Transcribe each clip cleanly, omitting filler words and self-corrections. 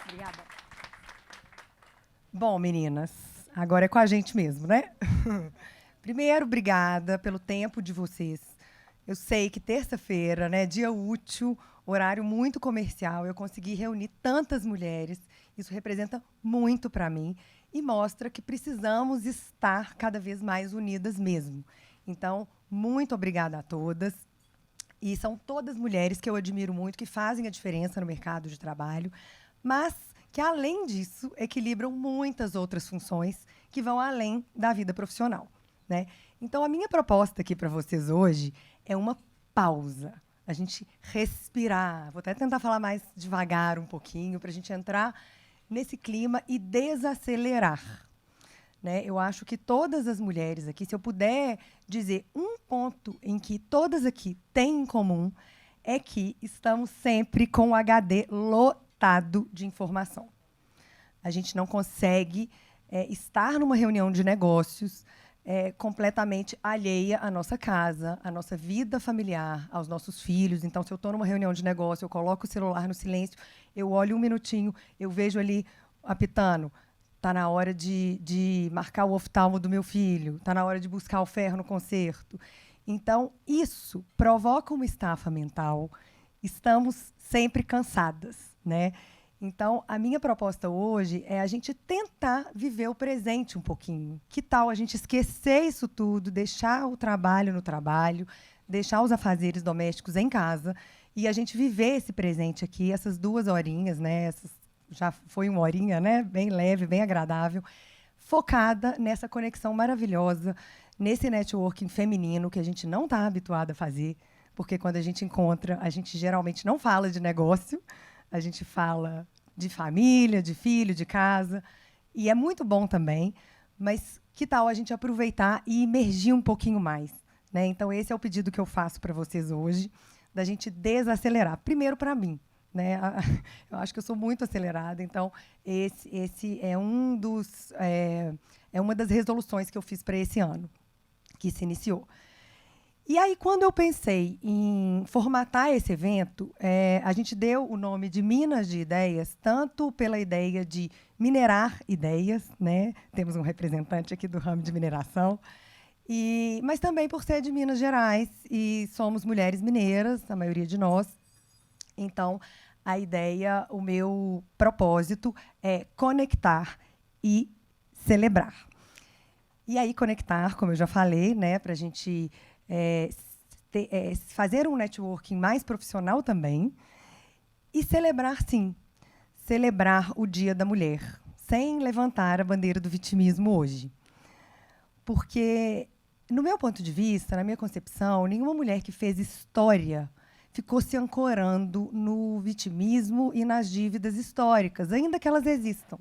Obrigada. Bom, meninas, agora é com a gente mesmo, né? Primeiro, obrigada pelo tempo de vocês. Eu sei que terça-feira, né, dia útil, horário muito comercial, eu consegui reunir tantas mulheres. Isso representa muito para mim e mostra que precisamos estar cada vez mais unidas mesmo. Então, muito obrigada a todas. E são todas mulheres que eu admiro muito, que fazem a diferença no mercado de trabalho, mas que, além disso, equilibram muitas outras funções que vão além da vida profissional, né? Então, a minha proposta aqui para vocês hoje é uma pausa. A gente respirar. Vou até tentar falar mais devagar um pouquinho, para a gente entrar nesse clima e desacelerar. Né? Eu acho que todas as mulheres aqui, se eu puder dizer um ponto em que todas aqui têm em comum, é que estamos sempre com o HD lotado de informação. A gente não consegue estar numa reunião de negócios completamente alheia à nossa casa, à nossa vida familiar, aos nossos filhos. Então, se eu estou numa reunião de negócio, eu coloco o celular no silêncio, eu olho um minutinho, eu vejo ali apitando. Está na hora de marcar o oftalmo do meu filho, está na hora de buscar o ferro no concerto. Então, isso provoca uma estafa mental. Estamos sempre cansadas, né? Então, a minha proposta hoje é a gente tentar viver o presente um pouquinho. Que tal a gente esquecer isso tudo, deixar o trabalho no trabalho, deixar os afazeres domésticos em casa e a gente viver esse presente aqui, essas 2 horinhas, né? Já foi 1 horinha, né? Bem leve, bem agradável, focada nessa conexão maravilhosa, nesse networking feminino que a gente não está habituado a fazer, porque quando a gente encontra, a gente geralmente não fala de negócio, a gente fala de família, de filho, de casa, e é muito bom também, mas que tal a gente aproveitar e imergir um pouquinho mais, né? Então, esse é o pedido que eu faço para vocês hoje, da gente desacelerar. Primeiro, para mim, né? Eu acho que eu sou muito acelerada, então esse é uma das resoluções que eu fiz para esse ano, que se iniciou. E aí, quando eu pensei em formatar esse evento, a gente deu o nome de Minas de Ideias, tanto pela ideia de minerar ideias, né? Temos um representante aqui do ramo de mineração, mas também por ser de Minas Gerais, e somos mulheres mineiras, a maioria de nós. Então, a ideia, o meu propósito é conectar e celebrar. E aí, conectar, como eu já falei, né, para a gente fazer um networking mais profissional também. E celebrar, sim. Celebrar o Dia da Mulher, sem levantar a bandeira do vitimismo hoje. Porque, no meu ponto de vista, na minha concepção, nenhuma mulher que fez história ficou se ancorando no vitimismo e nas dívidas históricas, ainda que elas existam.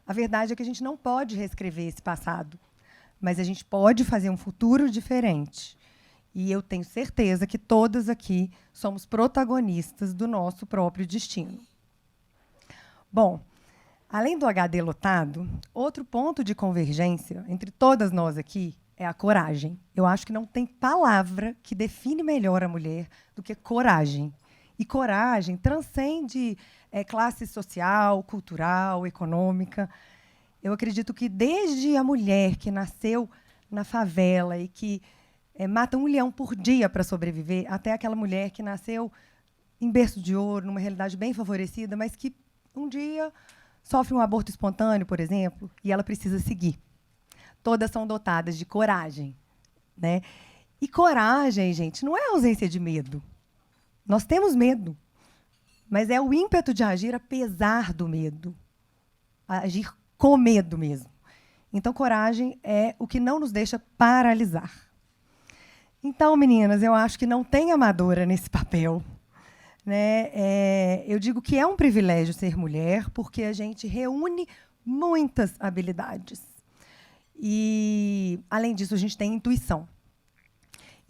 A verdade é que a gente não pode reescrever esse passado, mas a gente pode fazer um futuro diferente. E eu tenho certeza que todas aqui somos protagonistas do nosso próprio destino. Bom, além do HD lotado, outro ponto de convergência entre todas nós aqui é a coragem. Eu acho que não tem palavra que define melhor a mulher do que coragem. E coragem transcende classe social, cultural, econômica. Eu acredito que desde a mulher que nasceu na favela e que mata 1 leão por dia para sobreviver, até aquela mulher que nasceu em berço de ouro, numa realidade bem favorecida, mas que um dia sofre um aborto espontâneo, por exemplo, e ela precisa seguir. Todas são dotadas de coragem, né? E coragem, gente, não é ausência de medo. Nós temos medo, mas é o ímpeto de agir apesar do medo. Agir com medo mesmo. Então, coragem é o que não nos deixa paralisar. Então, meninas, eu acho que não tem amadora nesse papel. Né? Eu digo que é um privilégio ser mulher, porque a gente reúne muitas habilidades. E, além disso, a gente tem intuição.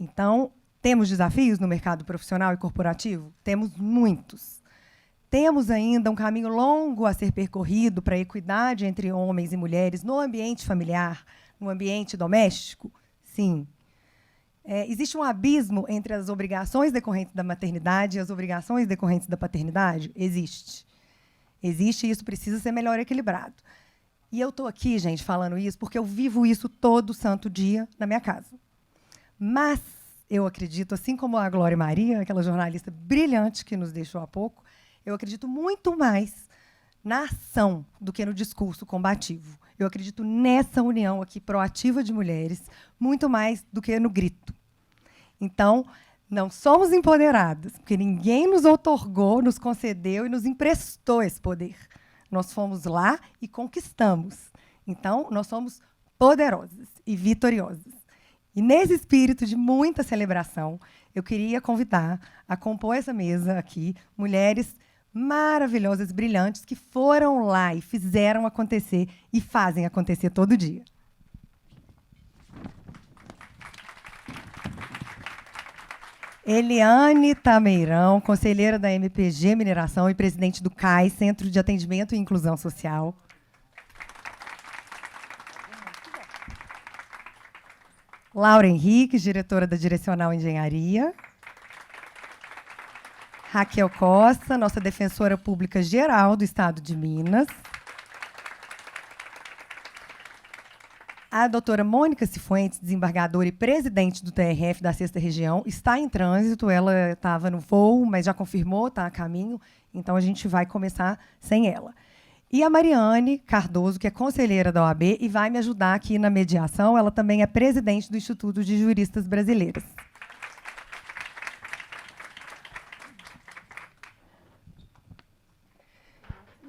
Então, temos desafios no mercado profissional e corporativo? Temos muitos. Temos ainda um caminho longo a ser percorrido para a equidade entre homens e mulheres no ambiente familiar, no ambiente doméstico? Sim. Existe um abismo entre as obrigações decorrentes da maternidade e as obrigações decorrentes da paternidade? Existe. Existe e isso precisa ser melhor equilibrado. E eu estou aqui, gente, falando isso porque eu vivo isso todo santo dia na minha casa. Mas eu acredito, assim como a Glória Maria, aquela jornalista brilhante que nos deixou há pouco, eu acredito muito mais na ação do que no discurso combativo. Eu acredito nessa união aqui proativa de mulheres, muito mais do que no grito. Então, não somos empoderadas, porque ninguém nos outorgou, nos concedeu e nos emprestou esse poder. Nós fomos lá e conquistamos. Então, nós somos poderosas e vitoriosas. E nesse espírito de muita celebração, eu queria convidar a compor essa mesa aqui mulheres maravilhosas, brilhantes, que foram lá e fizeram acontecer e fazem acontecer todo dia. Eliane Tameirão, conselheira da MPG Mineração e presidente do CAI, Centro de Atendimento e Inclusão Social. Laura Henrique, diretora da Direcional Engenharia. Raquel Costa, nossa defensora pública geral do Estado de Minas. A doutora Mônica Cifuentes, desembargadora e presidente do TRF da 6ª Região, está em trânsito. Ela estava no voo, mas já confirmou, está a caminho. Então, a gente vai começar sem ela. E a Mariane Cardoso, que é conselheira da OAB e vai me ajudar aqui na mediação. Ela também é presidente do Instituto de Juristas Brasileiras.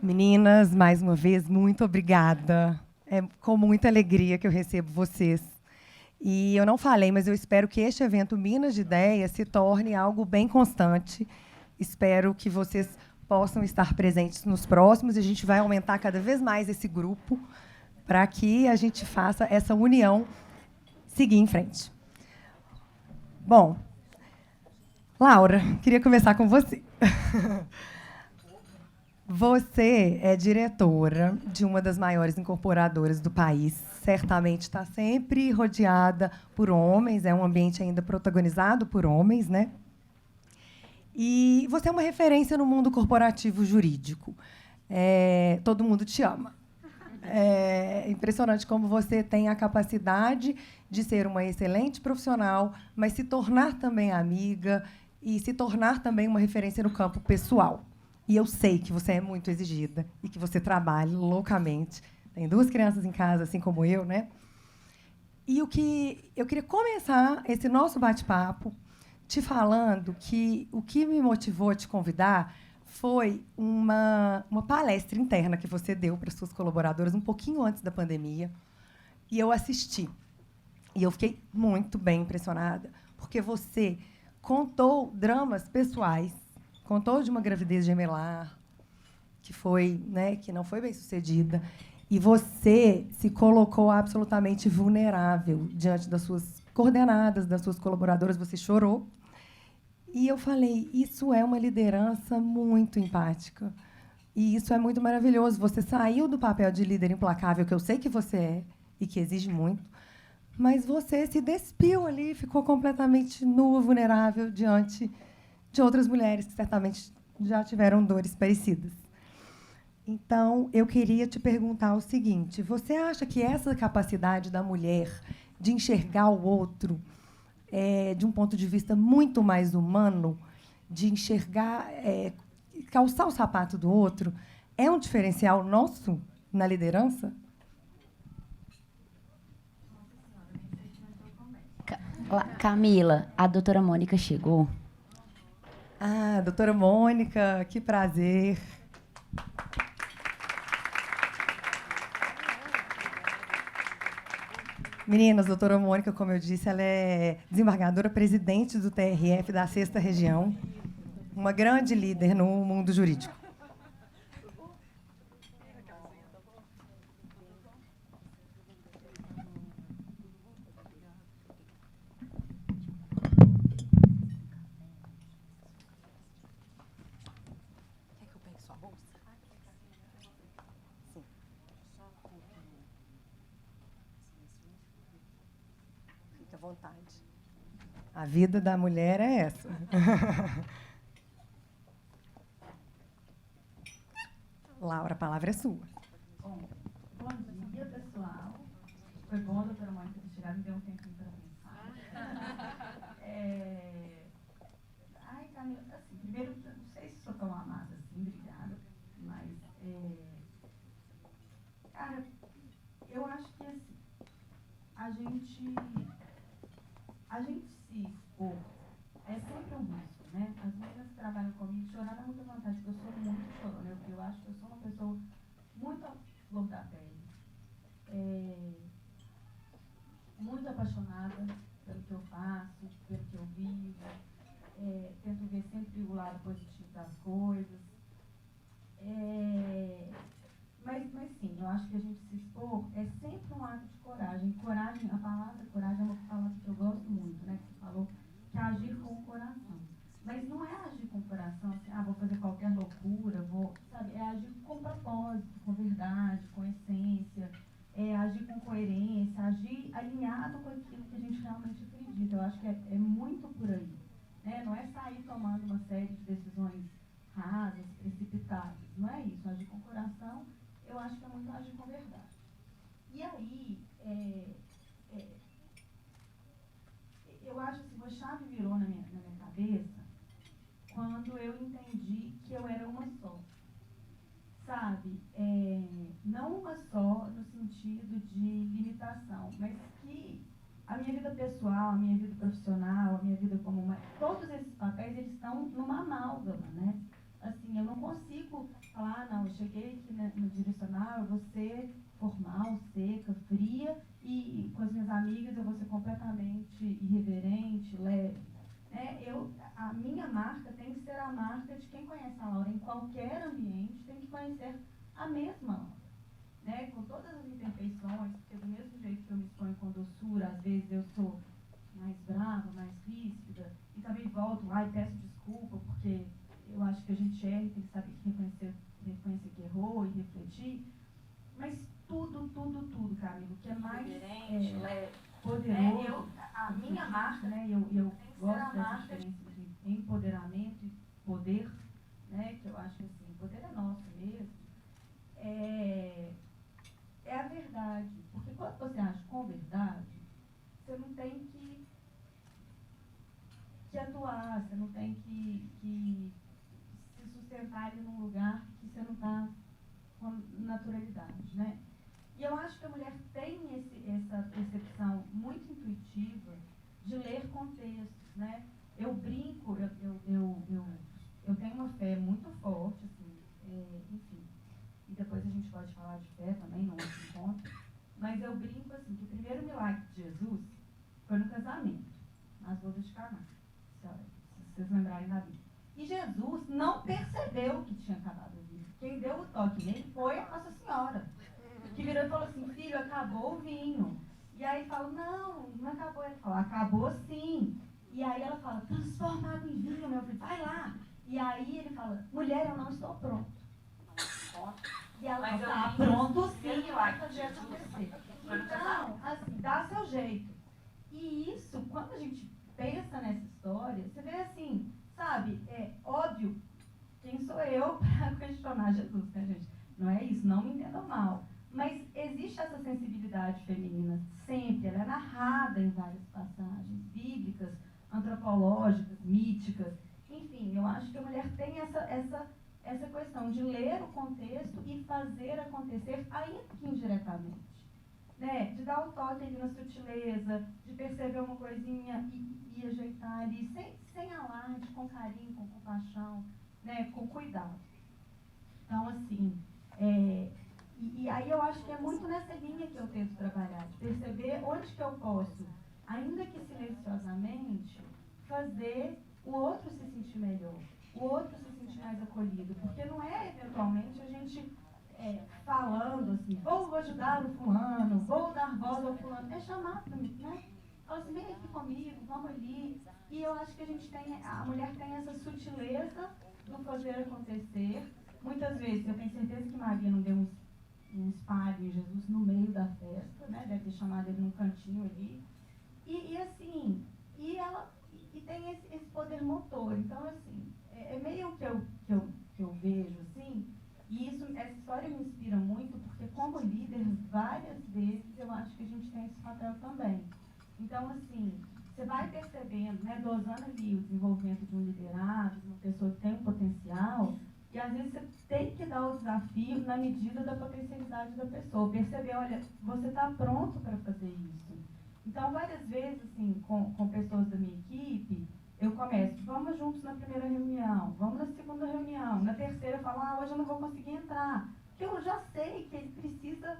Meninas, mais uma vez, muito obrigada. É com muita alegria que eu recebo vocês. E eu não falei, mas eu espero que este evento Minas de Ideias se torne algo bem constante. Espero que vocês possam estar presentes nos próximos e a gente vai aumentar cada vez mais esse grupo para que a gente faça essa união seguir em frente. Bom, Laura, queria começar com você. Você é diretora de uma das maiores incorporadoras do país. Certamente está sempre rodeada por homens, é um ambiente ainda protagonizado por homens, né? E você é uma referência no mundo corporativo jurídico. Todo mundo te ama. É impressionante como você tem a capacidade de ser uma excelente profissional, mas se tornar também amiga e se tornar também uma referência no campo pessoal. E eu sei que você é muito exigida e que você trabalha loucamente. Tem 2 crianças em casa, assim como eu, né? E o que eu queria começar esse nosso bate-papo te falando que o que me motivou a te convidar foi uma palestra interna que você deu para as suas colaboradoras um pouquinho antes da pandemia. E eu assisti. E eu fiquei muito bem impressionada, porque você contou dramas pessoais, contou de uma gravidez gemelar que não foi bem sucedida, e você se colocou absolutamente vulnerável diante das suas coordenadas, das suas colaboradoras, você chorou. E eu falei, isso é uma liderança muito empática. E isso é muito maravilhoso. Você saiu do papel de líder implacável, que eu sei que você é, e que exige muito, mas você se despiu ali, ficou completamente nua, vulnerável, diante de outras mulheres que certamente já tiveram dores parecidas. Então, eu queria te perguntar o seguinte: você acha que essa capacidade da mulher de enxergar o outro de um ponto de vista muito mais humano, de enxergar, calçar o sapato do outro, é um diferencial nosso na liderança? Camila, a doutora Mônica chegou. Ah, doutora Mônica, que prazer. Meninas, doutora Mônica, como eu disse, ela é desembargadora presidente do TRF da 6ª Região, uma grande líder no mundo jurídico. Vontade. A vida da mulher é essa. Laura, a palavra é sua. Bom dia, pessoal. Foi bom, doutora Mônica, ter chegado, me deu um tempinho para pensar. Ai, Camila, assim, primeiro, não sei se sou tão amada assim, obrigada, mas, cara, eu acho que, assim, a gente se expor é sempre um risco, né? As meninas que trabalham comigo, chorar dá muita vontade, porque eu sou muito chorona, eu acho que eu sou uma pessoa muito à flor da pele, muito apaixonada pelo que eu faço, pelo que eu vivo, tento ver sempre o lado positivo das coisas. Mas sim, eu acho que a gente se expor é sempre um ato de coragem. Coragem, a palavra coragem é uma palavra que eu gosto muito, né? Que você falou que é agir com o coração. Mas não é agir com o coração, assim, vou fazer qualquer loucura, sabe? É agir com propósito, com verdade, com essência, agir com coerência, agir alinhado com aquilo que a gente realmente acredita. Eu acho que é muito por aí, né? Não é sair tomando uma série de decisões rasas, precipitadas. Não é isso. Agir com o coração, eu acho que é muito agir com verdade. E aí, eu acho assim, a chave virou na minha cabeça quando eu entendi que eu era uma só. Sabe? Não uma só no sentido de limitação, mas que a minha vida pessoal, a minha vida profissional, a minha vida como mãe, todos esses papéis, eles estão numa amálgama, né? Assim, eu não consigo falar, não, eu cheguei aqui no direcional, eu vou ser formal, seca, fria, e com as minhas amigas eu vou ser completamente irreverente, leve. A minha marca tem que ser a marca de quem conhece a Laura em qualquer ambiente, tem que conhecer a mesma Laura, né? Com todas as imperfeições, porque do mesmo jeito que eu me exponho com doçura, às vezes eu sou mais brava, mais ríspida, e também volto lá e peço desculpa, porque eu acho que a gente erra e tem que saber reconhecer que errou e refletir, mas tudo, Camilo, que é mais poderoso. A minha marca, né, eu gosto dessa diferença de empoderamento e poder, né, que eu acho que assim, o poder é nosso mesmo, é a verdade. Porque quando você age com verdade, você não tem que atuar, você não tem que se sustentar ali num lugar que você não está com naturalidade, né? E eu acho que a mulher tem essa percepção muito intuitiva de ler contextos, né? Eu brinco, eu tenho uma fé muito forte, assim, enfim, e depois a gente pode falar de fé também, no outro encontro, mas eu brinco, assim, que o primeiro milagre de Jesus foi no casamento, nas bodas de Caná, se vocês lembrarem da Bíblia. E Jesus não percebeu que tinha acabado o vinho. Quem deu o toque nele foi a Nossa Senhora, que virou e falou assim, filho, acabou o vinho. E aí ele fala, não acabou. Ele fala, acabou sim. E aí ela fala, transforma água em vinho, meu filho, vai lá. E aí ele fala, mulher, eu não estou pronto. E ela fala, pronto sim, vai fazer acontecer. Então, assim, dá seu jeito. E isso, quando a gente pensa nessa história, você vê assim, sabe, óbvio, quem sou eu para questionar Jesus, né, gente? Não é isso, não me entendam mal. Mas existe essa sensibilidade feminina sempre, ela é narrada em várias passagens bíblicas, antropológicas, míticas. Enfim, eu acho que a mulher tem essa questão de ler o contexto e fazer acontecer, ainda que indiretamente. Né? De dar o toque ali na sutileza, de perceber uma coisinha e ajeitar ali, sem alarde, com carinho, com compaixão, né? Com cuidado. Então, assim, e aí eu acho que é muito nessa linha que eu tento trabalhar, de perceber onde que eu posso, ainda que silenciosamente, fazer o outro se sentir melhor, o outro se sentir mais acolhido, porque não é eventualmente a gente falando assim, vou ajudar o fulano, vou dar voz ao fulano, é chamar para mim, né? Fala assim, vem aqui comigo, vamos ali. E eu acho que a mulher tem essa sutileza do fazer acontecer. Muitas vezes, eu tenho certeza que Maria não deu um espalho em Jesus no meio da festa, né? Deve ter chamado ele num cantinho ali. E assim, e tem esse poder motor. Então, assim, é meio que eu vejo, assim, e isso é várias vezes eu acho que a gente tem esse papel também. Então, assim, você vai percebendo, né, dosando ali o desenvolvimento de um liderado, de uma pessoa que tem um potencial, e às vezes você tem que dar o desafio na medida da potencialidade da pessoa. Perceber, olha, você está pronto para fazer isso. Então, várias vezes, assim, com pessoas da minha equipe, eu começo, vamos juntos na primeira reunião, vamos na segunda reunião, na terceira eu falo, hoje eu não vou conseguir entrar. Porque eu já sei que ele precisa,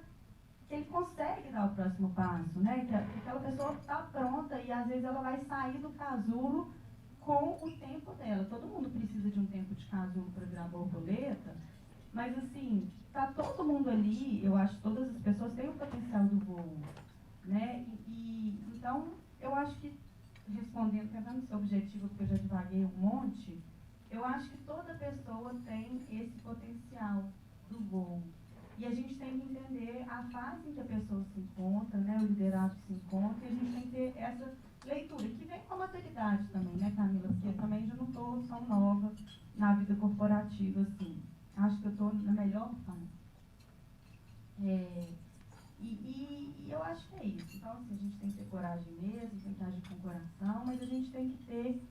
que ele consegue dar o próximo passo, né? Que aquela pessoa está pronta e às vezes ela vai sair do casulo com o tempo dela. Todo mundo precisa de um tempo de casulo para virar borboleta, mas assim, tá todo mundo ali, eu acho que todas as pessoas têm o potencial do voo, né? Então, eu acho que, respondendo, tentando ser objetivo, porque eu já divaguei um monte, eu acho que toda pessoa tem esse potencial do voo. E a gente tem que entender a fase em que a pessoa se encontra, né, o liderado que se encontra, e a gente tem que ter essa leitura, que vem com a maturidade também, né, Camila? Porque eu também já não estou tão nova na vida corporativa, assim. Acho que eu estou na melhor fase. E eu acho que é isso. Então, assim, a gente tem que ter coragem mesmo, tem que agir com o coração, mas a gente tem que ter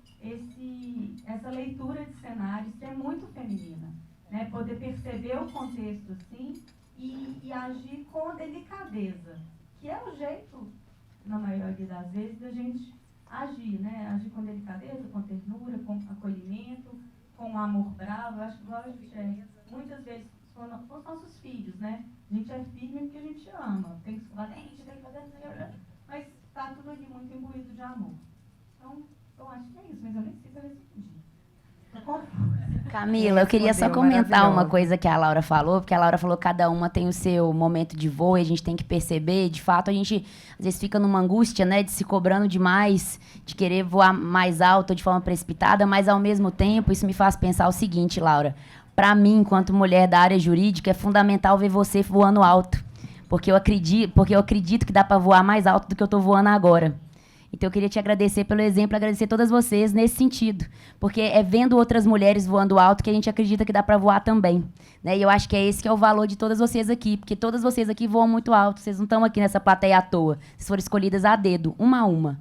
essa leitura de cenários que é muito feminina, né? Poder perceber o contexto, assim, e agir com delicadeza, que é o jeito, na maioria das vezes, da gente agir, né? Agir com delicadeza, com ternura, com acolhimento, com amor bravo. Eu acho que igual a gente é, muitas vezes, com os nossos filhos, né? A gente é firme porque a gente ama. Tem que escovar dente, tem que fazer... Mas está tudo ali muito imbuído de amor. Então, eu acho que é isso, mas eu nem sei se eu respondi. Tô confusa. Camila, eu queria só comentar uma coisa que a Laura falou, porque a Laura falou que cada uma tem o seu momento de voo e a gente tem que perceber. De fato, a gente às vezes fica numa angústia, né, de se cobrando demais, de querer voar mais alto de forma precipitada, mas ao mesmo tempo isso me faz pensar o seguinte, Laura. Para mim, enquanto mulher da área jurídica, é fundamental ver você voando alto, porque eu acredito que dá para voar mais alto do que eu estou voando agora. Então, eu queria te agradecer pelo exemplo, agradecer todas vocês nesse sentido, porque é vendo outras mulheres voando alto que a gente acredita que dá para voar também, né? E eu acho que é esse que é o valor de todas vocês aqui, porque todas vocês aqui voam muito alto, vocês não estão aqui nessa plateia à toa, vocês foram escolhidas a dedo, uma a uma.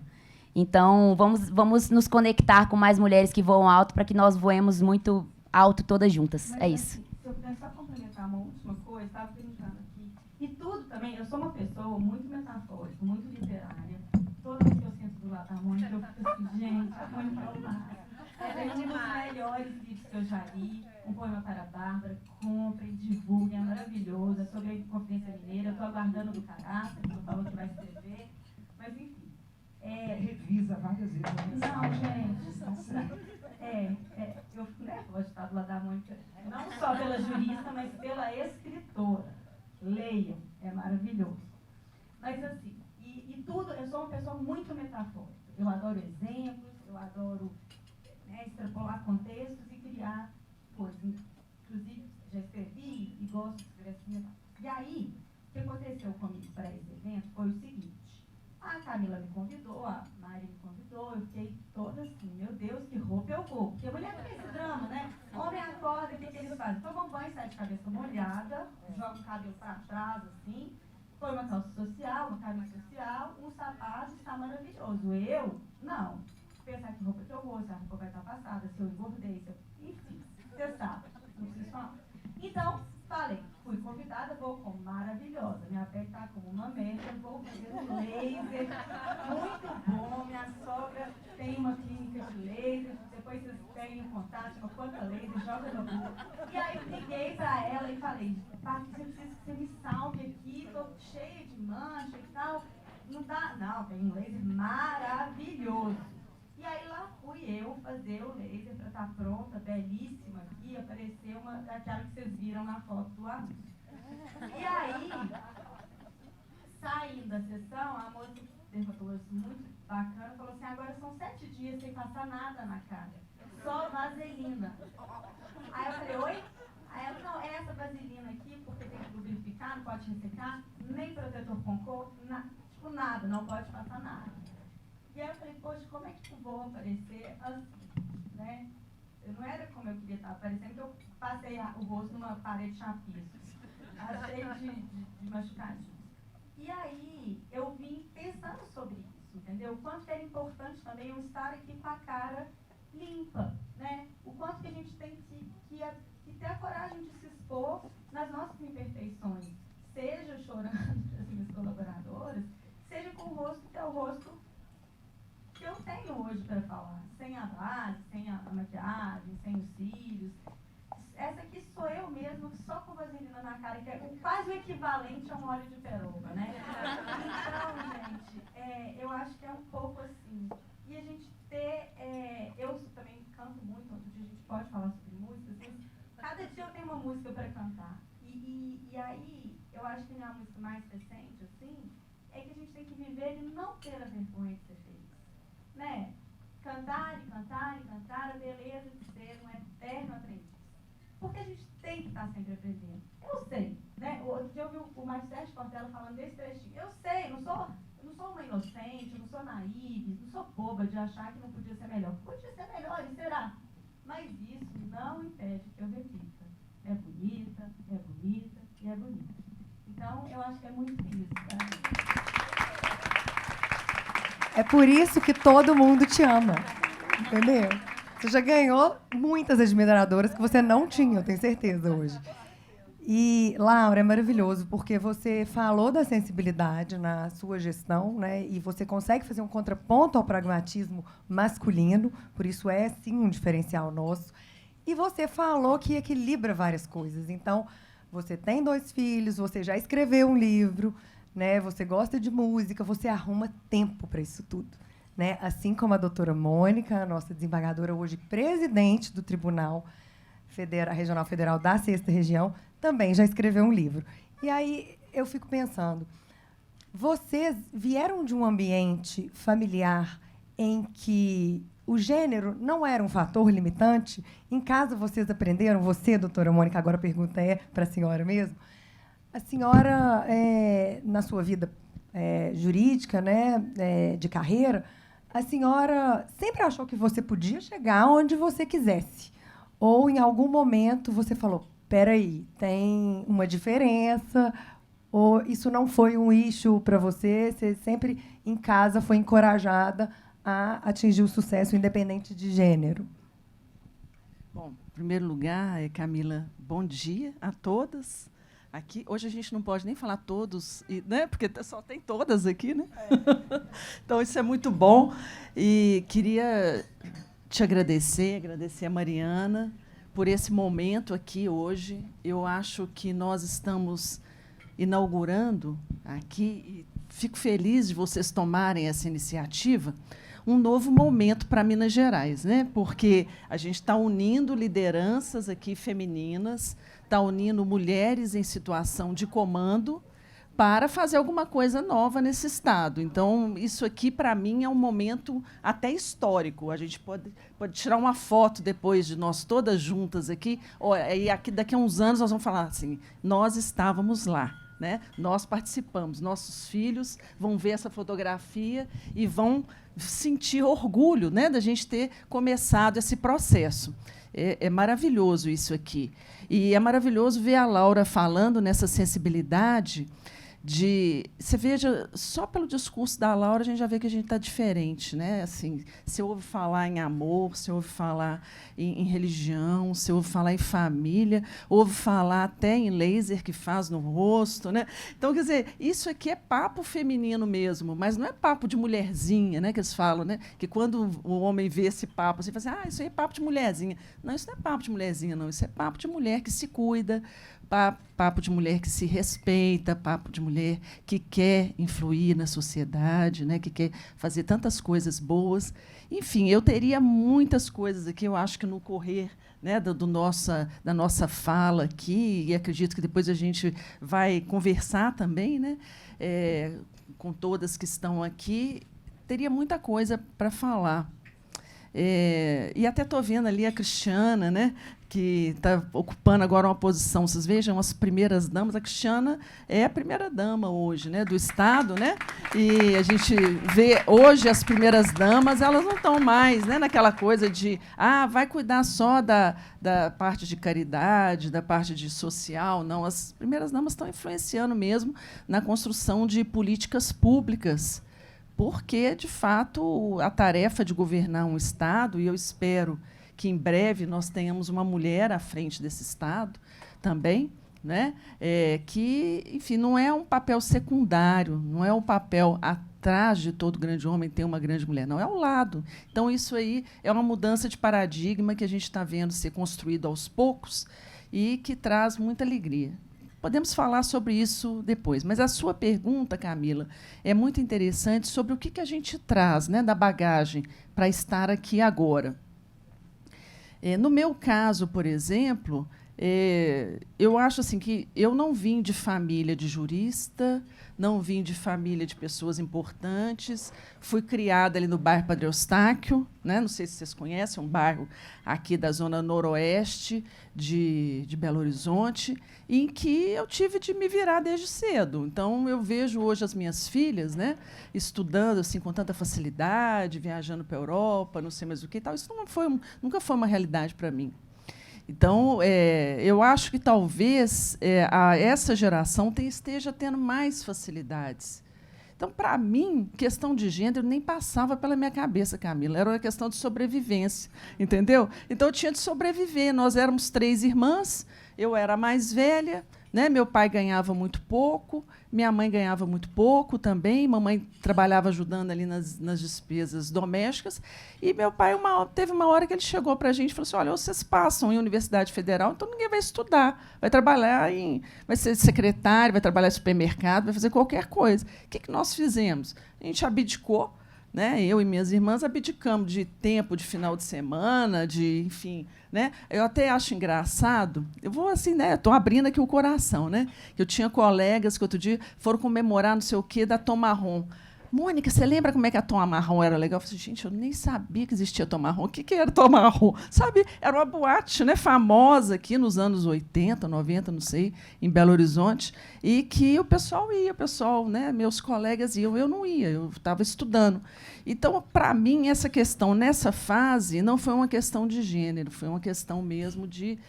Então, vamos nos conectar com mais mulheres que voam alto para que nós voemos muito alto todas juntas. Mas, é isso. Assim, se eu puder só complementar uma última coisa, estava perguntando aqui. E tudo também, eu sou uma pessoa muito metafórica, muito literária. Toda vez que eu sento do lado da Mônica, eu fico assim, gente, a Mônica é o máximo. É um dos melhores livros que eu já li, Um Poema para a Bárbara. Comprem, divulguem, é maravilhoso. É sobre a Confidência Mineira. Eu estou aguardando do caráter, que eu falo que vai escrever. Mas, enfim. Revisa várias vezes a mensagem. Não, gente. Eu fico nervosa de estar do lado da Mônica, não só pela jurista, mas pela escritora. Leiam, é maravilhoso. Mas, assim, e tudo, eu sou uma pessoa muito metafórica. Eu adoro exemplos, eu adoro, né, extrapolar contextos e criar coisas. Inclusive, já escrevi e gosto de escrever assim. E aí, o que aconteceu comigo para esse evento foi o seguinte. A Camila me convidou, a Mari me convidou, eu fiquei toda assim, meu Deus, que roupa eu vou. Porque a mulher não tem esse drama, né? Homem acorda, o que eles fazem? Tomam banho, sai de cabeça molhada, joga o cabelo para trás, assim, põe uma calça social, uma camisa social, um sapato, está maravilhoso. Eu, não. Pensar que roupa que eu vou, se a roupa vai estar passada, se eu engordei, se eu... Enfim, você sabe, não preciso falar. Então, falei, fui convidada, vou como maravilhosa. Minha pele está como uma meta, vou fazer um laser, muito bom. Minha sogra tem uma clínica de laser, depois vocês têm um contato, uma quanta laser, joga no Google. E aí eu liguei para ela e falei, Patrícia, eu preciso que você me salve aqui, estou cheia de mancha e tal. Não dá, não, tem um laser maravilhoso. E aí lá fui eu fazer o laser para estar pronta, belíssima aqui, apareceu aquela que vocês viram na foto do anúncio. E aí, saindo da sessão, a moça dermatologista muito bacana falou assim, agora são 7 dias sem passar nada na cara, só vaselina. Aí eu falei, oi? Aí ela, não, é essa vaselina aqui, porque tem que lubrificar, não pode ressecar, nem protetor com cor, tipo nada, não pode passar nada. E aí eu falei, poxa, como é que eu vou aparecer assim, né? Não era como eu queria estar aparecendo, que eu passei o rosto numa parede chapisco, cheio de machucadinhos. E aí eu vim pensando sobre isso, entendeu? O quanto era importante também eu estar aqui com a cara limpa, né? O quanto que a gente tem que ter a coragem de se expor nas nossas imperfeições, seja chorando para as minhas colaboradoras, seja com o rosto que é o rosto que eu tenho hoje para falar, sem a base, sem a maquiagem, sem os cílios. Essa aqui sou eu mesma, só com vaselina na cara, que é quase o equivalente a um óleo de peroba, né? Então, gente, eu acho que é um pouco assim. E a gente ter... eu também canto muito, outro dia a gente pode falar sobre música, assim, cada dia eu tenho uma música para cantar. E aí, eu acho que minha música mais recente, assim, é que a gente tem que viver e não ter a vergonha de ser feliz, né? Cantar e cantar e cantar a beleza de ser um eterno aprendiz. Porque a gente tem que estar sempre aprendendo. Eu sei, né? Outro dia eu vi o Marcos Sérgio Portela falando desse trechinho. Eu sei, não sou uma inocente, não sou naive, não sou boba de achar que não podia ser melhor. Podia ser melhor, e será? Mas isso não impede que eu repita. É bonita, é bonita e é bonita. Então, eu acho que é muito isso, tá? É por isso que todo mundo te ama, entendeu? Você já ganhou muitas admiradoras que você não tinha, eu tenho certeza, hoje. E, Laura, é maravilhoso, porque você falou da sensibilidade na sua gestão, né? E você consegue fazer um contraponto ao pragmatismo masculino, por isso é, sim, um diferencial nosso. E você falou que equilibra várias coisas. Então, você tem 2 filhos, você já escreveu um livro, né? Você gosta de música, você arruma tempo para isso tudo. Né? Assim como a doutora Mônica, a nossa desembargadora, hoje presidente do Tribunal Regional Federal da 6ª Região, também já escreveu um livro. E aí eu fico pensando, vocês vieram de um ambiente familiar em que o gênero não era um fator limitante? Em casa vocês aprenderam, você, doutora Mônica, agora a pergunta é para a senhora mesmo, a senhora, na sua vida jurídica, né, de carreira, a senhora sempre achou que você podia chegar onde você quisesse? Ou, em algum momento, você falou, peraí, tem uma diferença, ou isso não foi um issue para você, você sempre, em casa, foi encorajada a atingir o sucesso independente de gênero? Bom, em primeiro lugar, Camila, bom dia a todas. Aqui, hoje a gente não pode nem falar todos, né? Porque só tem todas aqui, né? Então, isso é muito bom. E queria te agradecer a Mariana por esse momento aqui hoje. Eu acho que nós estamos inaugurando aqui, e fico feliz de vocês tomarem essa iniciativa, um novo momento para Minas Gerais, né? Porque a gente está unindo lideranças aqui femininas, está unindo mulheres em situação de comando para fazer alguma coisa nova nesse estado. Então, isso aqui, para mim, é um momento até histórico. A gente pode tirar uma foto depois de nós todas juntas aqui, e aqui, daqui a uns anos nós vamos falar assim, nós estávamos lá. Né? Nós participamos, nossos filhos vão ver essa fotografia e vão sentir orgulho, né, da gente ter começado esse processo. É maravilhoso isso aqui. E é maravilhoso ver a Laura falando nessa sensibilidade você veja, só pelo discurso da Laura, a gente já vê que a gente está diferente. Né? Assim, você ouve falar em amor, você ouve falar em religião, você ouve falar em família, ouve falar até em laser que faz no rosto. Né? Então, quer dizer, isso aqui é papo feminino mesmo, mas não é papo de mulherzinha, né, que eles falam, né? Que quando o homem vê esse papo, você fala assim, isso aí é papo de mulherzinha. Não, isso não é papo de mulherzinha, não. Isso é papo de mulher que se cuida, papo de mulher que se respeita, papo de mulher que quer influir na sociedade, né, que quer fazer tantas coisas boas. Enfim, eu teria muitas coisas aqui, eu acho que no correr, né, da nossa fala aqui, e acredito que depois a gente vai conversar também, né, com todas que estão aqui, teria muita coisa para falar. E até estou vendo ali a Cristiana, né, que está ocupando agora uma posição. Vocês vejam as primeiras damas. A Cristiana é a primeira dama hoje, né, do Estado, né? E a gente vê hoje as primeiras damas, elas não estão mais, né, naquela coisa de vai cuidar só da parte de caridade, da parte de social. Não, as primeiras damas estão influenciando mesmo na construção de políticas públicas, porque, de fato, a tarefa de governar um Estado, e eu espero que em breve nós tenhamos uma mulher à frente desse Estado também, né? Que, enfim, não é um papel secundário, não é um papel atrás de todo grande homem ter uma grande mulher, não, é ao lado. Então, isso aí é uma mudança de paradigma que a gente está vendo ser construído aos poucos e que traz muita alegria. Podemos falar sobre isso depois, mas a sua pergunta, Camila, é muito interessante sobre o que a gente traz, né, da bagagem para estar aqui agora. No meu caso, por exemplo, eu acho assim que eu não vim de família de jurista, não vim de família de pessoas importantes. Fui criada ali no bairro Padre Eustáquio, né? Não sei se vocês conhecem, um bairro aqui da zona noroeste de Belo Horizonte, em que eu tive de me virar desde cedo. Então, eu vejo hoje as minhas filhas, né, estudando assim, com tanta facilidade, viajando para a Europa, não sei mais o que e tal. Isso nunca foi uma realidade para mim. Então, eu acho que talvez essa geração esteja tendo mais facilidades. Então, para mim, questão de gênero nem passava pela minha cabeça, Camila. Era uma questão de sobrevivência, entendeu? Então, eu tinha de sobreviver. Nós éramos 3 irmãs, eu era a mais velha, né? Meu pai ganhava muito pouco, minha mãe ganhava muito pouco também, mamãe trabalhava ajudando ali nas despesas domésticas, e meu pai teve uma hora que ele chegou para a gente e falou assim: olha, vocês passam em Universidade Federal, então ninguém vai estudar, vai trabalhar vai ser secretário, vai trabalhar em supermercado, vai fazer qualquer coisa. O que nós fizemos? A gente abdicou, né? Eu e minhas irmãs abdicamos de tempo de final de semana, enfim, né? Eu até acho engraçado. Eu vou assim, né? Estou abrindo aqui o coração, né? Eu tinha colegas que outro dia foram comemorar não sei o quê da Tom Marrom. Mônica, você lembra como é que a Tom Marrom era legal? Eu falei, gente, eu nem sabia que existia Tom Marrom. O que era Tom Marrom? Sabe, era uma boate, né, famosa aqui nos anos 80, 90, não sei, em Belo Horizonte, e que o pessoal ia, né, meus colegas iam, eu não ia, eu estava estudando. Então, para mim, essa questão, nessa fase, não foi uma questão de gênero, foi uma questão mesmo de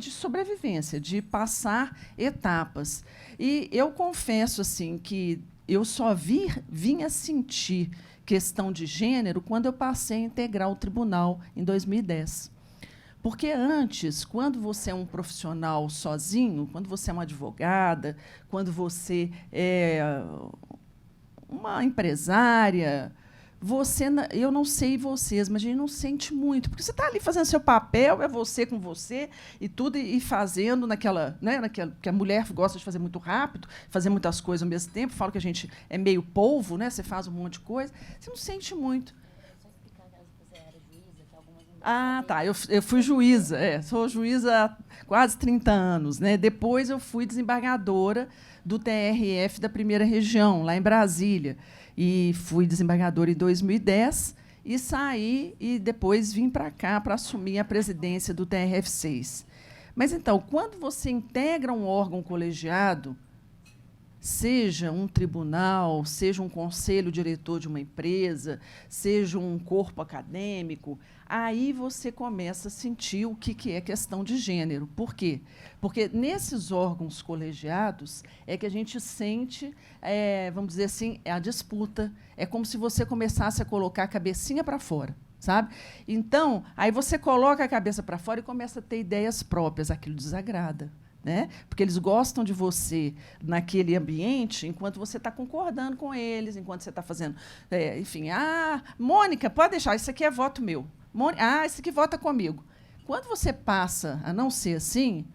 sobrevivência, de passar etapas. E eu confesso assim que eu só vinha sentir questão de gênero quando eu passei a integrar o tribunal em 2010. Porque antes, quando você é um profissional sozinho, quando você é uma advogada, quando você é uma empresária, eu não sei vocês, mas a gente não sente muito, porque você está ali fazendo seu papel, é você com você, e tudo, e fazendo naquela, que a mulher gosta de fazer muito rápido, fazer muitas coisas ao mesmo tempo, falo que a gente é meio polvo, né? Você faz um monte de coisa, você não sente muito. Tá. Eu fui juíza, sou juíza há quase 30 anos. Né? Depois eu fui desembargadora do TRF da Primeira Região, lá em Brasília. E fui desembargadora em 2010 e saí e depois vim para cá para assumir a presidência do TRF6. Mas, então, quando você integra um órgão colegiado, seja um tribunal, seja um conselho diretor de uma empresa, seja um corpo acadêmico, aí você começa a sentir o que é questão de gênero. Por quê? Porque nesses órgãos colegiados é que a gente sente, vamos dizer assim, a disputa. É como se você começasse a colocar a cabecinha para fora. Sabe? Então, aí você coloca a cabeça para fora e começa a ter ideias próprias. Aquilo desagrada. Né? Porque eles gostam de você naquele ambiente enquanto você está concordando com eles, enquanto você está fazendo... enfim, Mônica, pode deixar, isso aqui é voto meu. Isso aqui vota comigo. Quando você passa a não ser assim,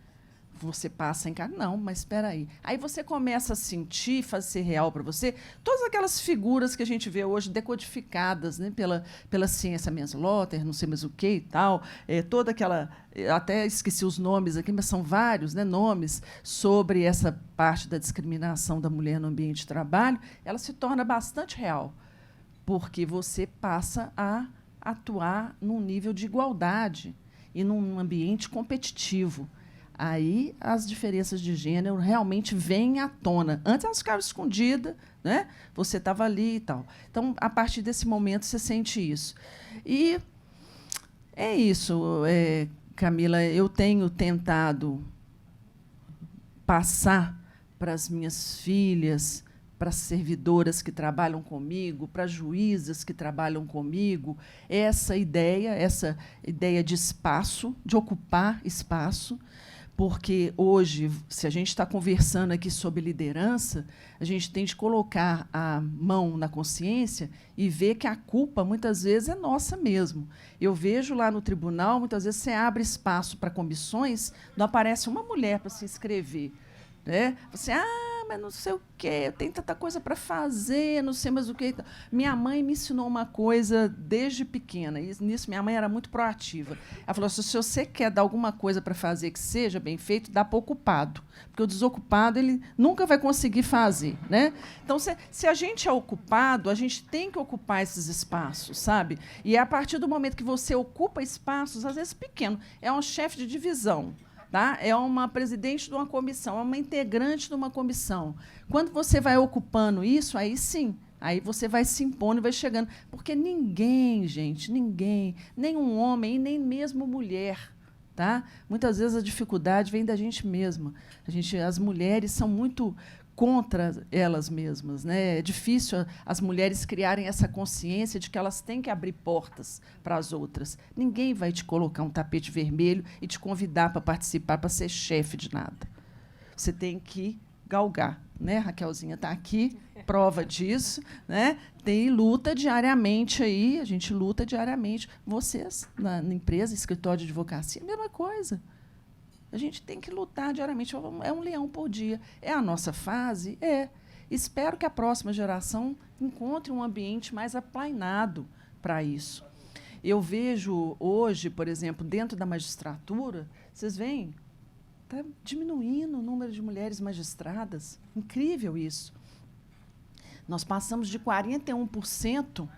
você passa a encarar, não, mas espera aí. Aí você começa a sentir, fazer real para você, todas aquelas figuras que a gente vê hoje decodificadas, né, pela ciência Manslaughter, não sei mais o que e tal, toda aquela... Até esqueci os nomes aqui, mas são vários, né, nomes sobre essa parte da discriminação da mulher no ambiente de trabalho, ela se torna bastante real, porque você passa a atuar num nível de igualdade e num ambiente competitivo. Aí as diferenças de gênero realmente vêm à tona. Antes elas ficavam escondidas, né? Você estava ali e tal. Então, a partir desse momento, você sente isso. E é isso, Camila. Eu tenho tentado passar para as minhas filhas, para as servidoras que trabalham comigo, para as juízas que trabalham comigo, essa ideia de espaço, de ocupar espaço, porque hoje, se a gente está conversando aqui sobre liderança, a gente tem de colocar a mão na consciência e ver que a culpa, muitas vezes, é nossa mesmo. Eu vejo lá no tribunal, muitas vezes, você abre espaço para comissões, não aparece uma mulher para se inscrever. Né? Você, mas não sei o quê, tem tanta coisa para fazer, não sei mais o quê. Minha mãe me ensinou uma coisa desde pequena, e nisso minha mãe era muito proativa. Ela falou assim, se você quer dar alguma coisa para fazer que seja bem feito, dá para o ocupado, porque o desocupado ele nunca vai conseguir fazer. Né? Então, se a gente é ocupado, a gente tem que ocupar esses espaços, sabe? E é a partir do momento que você ocupa espaços, às vezes pequenos, é um chefe de divisão, tá? É uma presidente de uma comissão, é uma integrante de uma comissão. Quando você vai ocupando isso, aí sim, aí você vai se impondo e vai chegando. Porque ninguém, gente, ninguém, nem um homem, nem mesmo mulher, tá? Muitas vezes a dificuldade vem da gente mesma. As mulheres são muito contra elas mesmas, né? É difícil as mulheres criarem essa consciência de que elas têm que abrir portas para as outras. Ninguém vai te colocar um tapete vermelho e te convidar para participar, para ser chefe de nada. Você tem que galgar, né? Raquelzinha está aqui, prova disso, né? Tem luta diariamente aí, a gente luta diariamente. Vocês na empresa, escritório de advocacia, a mesma coisa. A gente tem que lutar diariamente. É um leão por dia. É a nossa fase? É. Espero que a próxima geração encontre um ambiente mais aplainado para isso. Eu vejo hoje, por exemplo, dentro da magistratura, vocês veem, está diminuindo o número de mulheres magistradas. Incrível isso. Nós passamos de 41%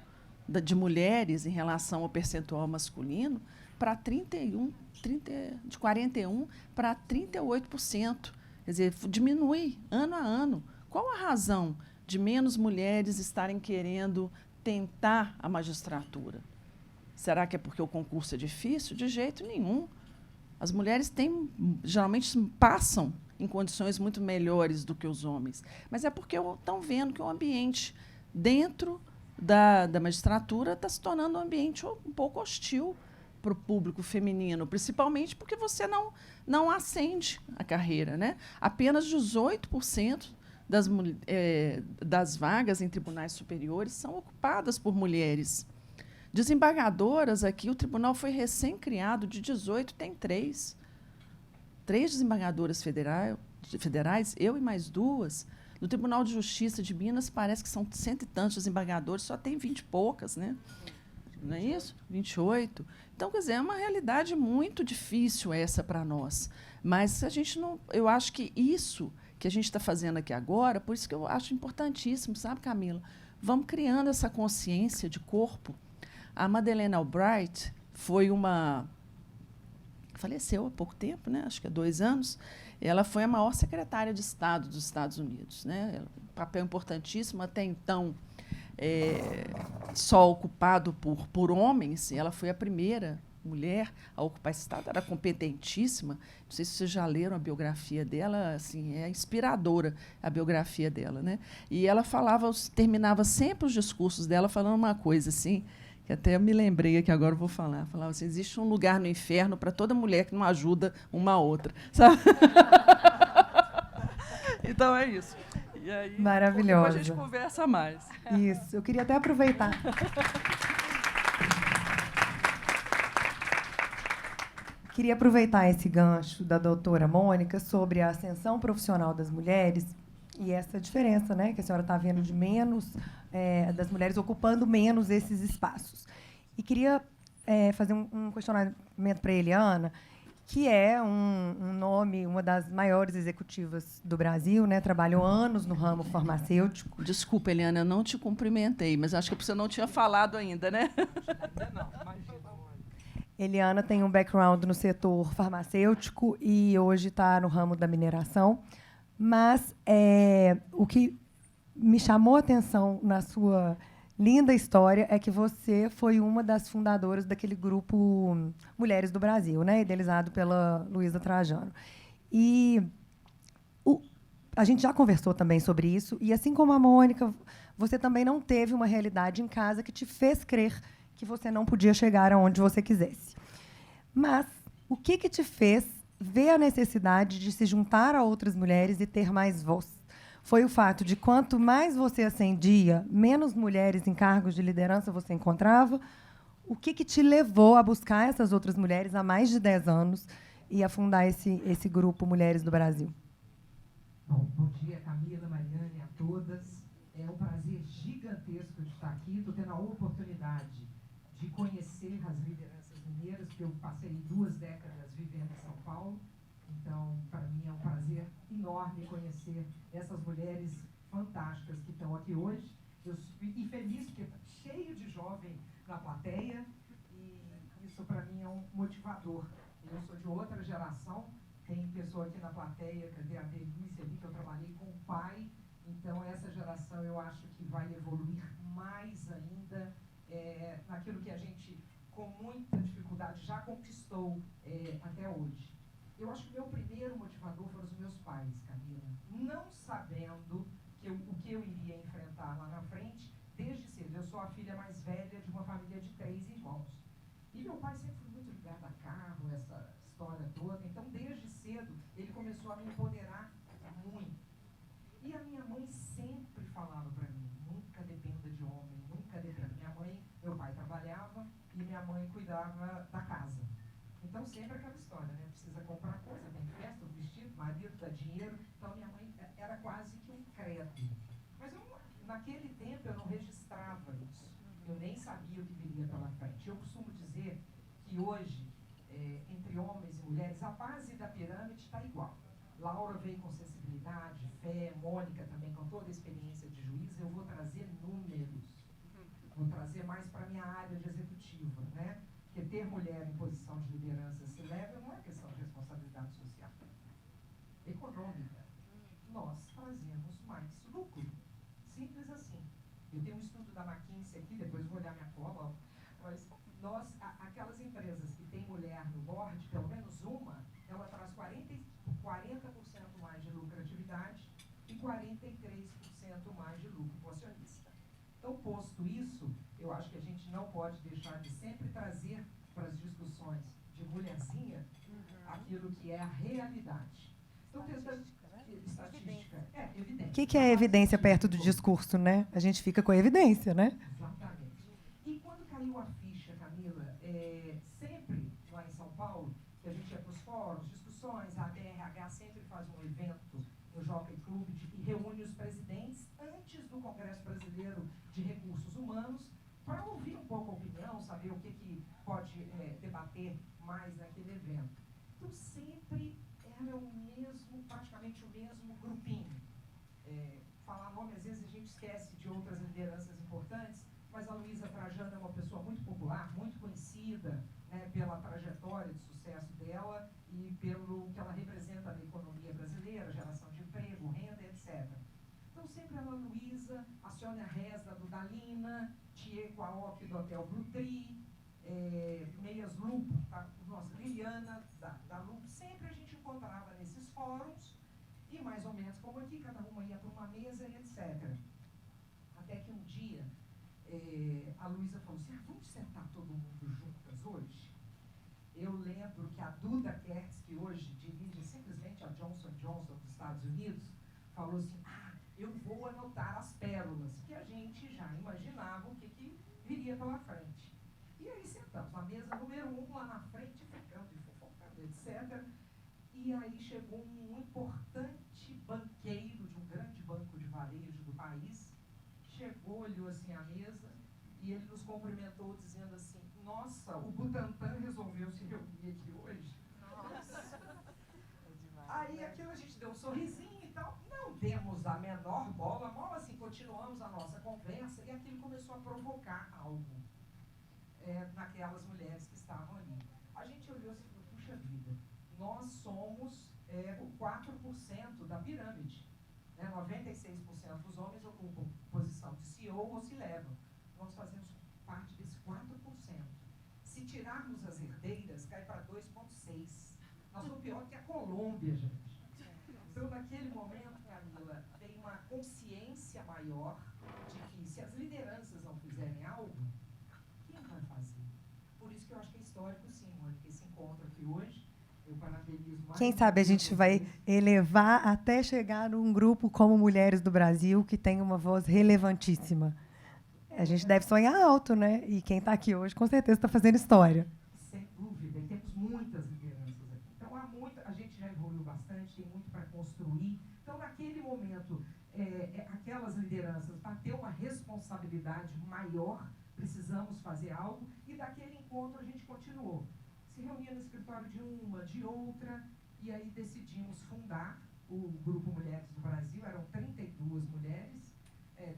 de mulheres em relação ao percentual masculino para de 41% para 38%. Quer dizer, diminui ano a ano. Qual a razão de menos mulheres estarem querendo tentar a magistratura? Será que é porque o concurso é difícil? De jeito nenhum. As mulheres geralmente passam em condições muito melhores do que os homens. Mas é porque estão vendo que o ambiente dentro da magistratura está se tornando um ambiente um pouco hostil para o público feminino, principalmente porque você não ascende a carreira. Né? Apenas 18% das vagas em tribunais superiores são ocupadas por mulheres. Desembargadoras, aqui, o tribunal foi recém-criado, de 18 tem 3. 3 desembargadoras federais, eu e mais 2. No Tribunal de Justiça de Minas, parece que são 100 e tantos desembargadores, só tem 20 e poucas, né? Não é isso? 28. Então, quer dizer, é uma realidade muito difícil essa para nós. Mas a gente não. Eu acho que isso que a gente está fazendo aqui agora, por isso que eu acho importantíssimo, sabe, Camila? Vamos criando essa consciência de corpo. A Madeleine Albright foi faleceu há pouco tempo, né? Acho que há 2 anos. Ela foi a maior secretária de Estado dos Estados Unidos. Né? Um papel importantíssimo, até então só ocupado por homens. Ela foi a primeira mulher a ocupar esse Estado. Era competentíssima. Não sei se vocês já leram a biografia dela, assim, é inspiradora a biografia dela. Né? E ela terminava sempre os discursos dela falando uma coisa assim, que até eu me lembrei aqui agora, eu vou falar. Falava assim, existe um lugar no inferno para toda mulher que não ajuda uma a outra. Sabe? Então, é isso. E aí, maravilhosa. Depois a gente conversa mais. Isso. Eu queria até aproveitar. Queria aproveitar esse gancho da doutora Mônica sobre a ascensão profissional das mulheres e essa diferença, né, que a senhora está vendo de menos, das mulheres ocupando menos esses espaços. E queria fazer um questionamento para a Eliana, que é um nome, uma das maiores executivas do Brasil, né? Trabalhou anos no ramo farmacêutico. Desculpa, Eliana, eu não te cumprimentei, mas acho que você não tinha falado ainda, né? Ainda não, imagina. Eliana tem um background no setor farmacêutico e hoje está no ramo da mineração. Mas o que me chamou a atenção na sua linda história é que você foi uma das fundadoras daquele grupo Mulheres do Brasil, né, idealizado pela Luísa Trajano. E a gente já conversou também sobre isso, e assim como a Mônica, você também não teve uma realidade em casa que te fez crer que você não podia chegar aonde você quisesse. Mas o que te fez ver a necessidade de se juntar a outras mulheres e ter mais voz? Foi o fato de quanto mais você ascendia, menos mulheres em cargos de liderança você encontrava? O que te levou a buscar essas outras mulheres há mais de 10 anos e a fundar esse grupo Mulheres do Brasil? Bom dia, Camila, Mariane, a todas. É um prazer gigantesco de estar aqui. Estou tendo a oportunidade de conhecer as lideranças mineiras, porque eu passei 2 décadas vivendo em São Paulo. Então, para mim, é um prazer enorme conhecer essas mulheres fantásticas que estão aqui hoje. Eu fiquei feliz porque está cheio de jovem na plateia e isso, para mim, é um motivador. Eu sou de outra geração, tem pessoa aqui na plateia, cadê a Denise ali, que eu trabalhei com o pai. Então, essa geração, eu acho que vai evoluir mais ainda naquilo que a gente, com muita dificuldade, já conquistou até hoje. Eu acho que o meu primeiro motivador foram os meus pais, Camila. Não sabendo o que eu iria enfrentar lá na frente, desde cedo. Eu sou a filha mais velha de uma família de 3 irmãos. E meu pai sempre foi muito ligado a carro, essa história toda. Então, desde cedo, ele começou a me empoderar muito. E a minha mãe sempre falava para mim, nunca dependa de homem, nunca dependa. Meu pai trabalhava e minha mãe cuidava da casa. Então, sempre aquela história, né? Precisa comprar coisa, tem festa, vestido, marido, dá dinheiro. Então, minha mãe era quase que um credo. Mas naquele tempo eu não registrava isso. Eu nem sabia o que viria pela frente. Eu costumo dizer que hoje, entre homens e mulheres, a base da pirâmide está igual. Laura veio com sensibilidade, fé, Mônica também com toda a experiência de juiz. Eu vou trazer números. Vou trazer mais para a minha área de executiva, né? Porque ter mulher em posição de liderança se leva não é questão de responsabilidade social. Econômica. Nós trazemos mais lucro. Simples assim. Eu tenho um estudo da McKinsey aqui, depois vou olhar minha cola, mas aquelas empresas que têm mulher no board, pelo menos uma, ela traz 40% mais de lucratividade e 43% mais de lucro para o acionista. Então, posto isso, eu acho que a gente não pode deixar de sempre trazer para as discussões de mulherzinha aquilo que é a realidade. Então, estatística é evidente. O que é evidência perto do discurso, né? A gente fica com a evidência, né? Exatamente. E quando caiu a ficha, Camila, sempre lá em São Paulo, que a gente ia para os fóruns, discussões, a DRH sempre faz um evento no Jockey Club e reúne os presidentes antes do Congresso Brasileiro de Recursos Humanos para ouvir um pouco a opinião, saber o que pode debater mais naquele evento. Então, sempre era praticamente o mesmo grupinho. Falar nome, às vezes a gente esquece de outras lideranças importantes, mas a Luísa Trajano é uma pessoa muito popular, muito conhecida, né, pela trajetória de sucesso dela e pelo que ela representa na economia brasileira, geração de emprego, renda, etc. Então, sempre ela, Luísa, a Sônia Rez, da Dudalina, Thier Quaop, do Hotel Brutri, Meias Lupo, nossa, Liliana, da Lupo, sempre a gente encontrava nesses fóruns, e mais ou menos como aqui, cada uma ia para uma mesa e etc. Até que um dia, a Luísa falou assim, vamos sentar todo mundo juntas hoje? Eu lembro que a Duda Kertz, que hoje dirige simplesmente a Johnson & Johnson dos Estados Unidos, falou assim, eu vou anotar as pérolas, que a gente já imaginava o que viria pela frente. E aí sentamos na mesa número 1, lá na frente, ficando e fofocando, etc. E aí chegou um importante banqueiro de um grande banco de varejo do país, chegou, olhou assim a mesa, e ele nos cumprimentou dizendo assim, nossa, o Butantan resolveu se reunir aqui hoje. Nossa. deu um sorrisinho e tal. Não demos a menor bola, mal assim, continuamos a nossa conversa e aquilo começou a provocar algo naquelas mulheres que estavam ali. A gente olhou assim e falou, puxa vida, nós somos o 4% da pirâmide. 96% dos homens ocupam posição de CEO ou se levam. Nós fazemos parte desse 4%. Se tirarmos as herdeiras, cai para 2,6%. Nós somos pior que a Colômbia, gente. Então, naquele momento, Camila, tem uma consciência maior de que se as lideranças não fizerem algo, quem vai fazer? Por isso que eu acho que é histórico, sim, Mônica, esse encontro aqui hoje. Eu parabenizo mais. Quem sabe a gente vai elevar até chegar num grupo como Mulheres do Brasil, que tem uma voz relevantíssima. A gente deve sonhar alto, né? E quem está aqui hoje, com certeza, está fazendo história. Sem dúvida, e temos muitas lideranças aqui. Então, a gente já evoluiu bastante, tem muito para construir. Então, naquele momento, aquelas lideranças, para ter uma responsabilidade maior, precisamos fazer algo, e daquele encontro a gente continuou. Se reunia no escritório de uma, de outra, e aí decidimos fundar o Grupo Mulheres do Brasil, eram 32 mulheres.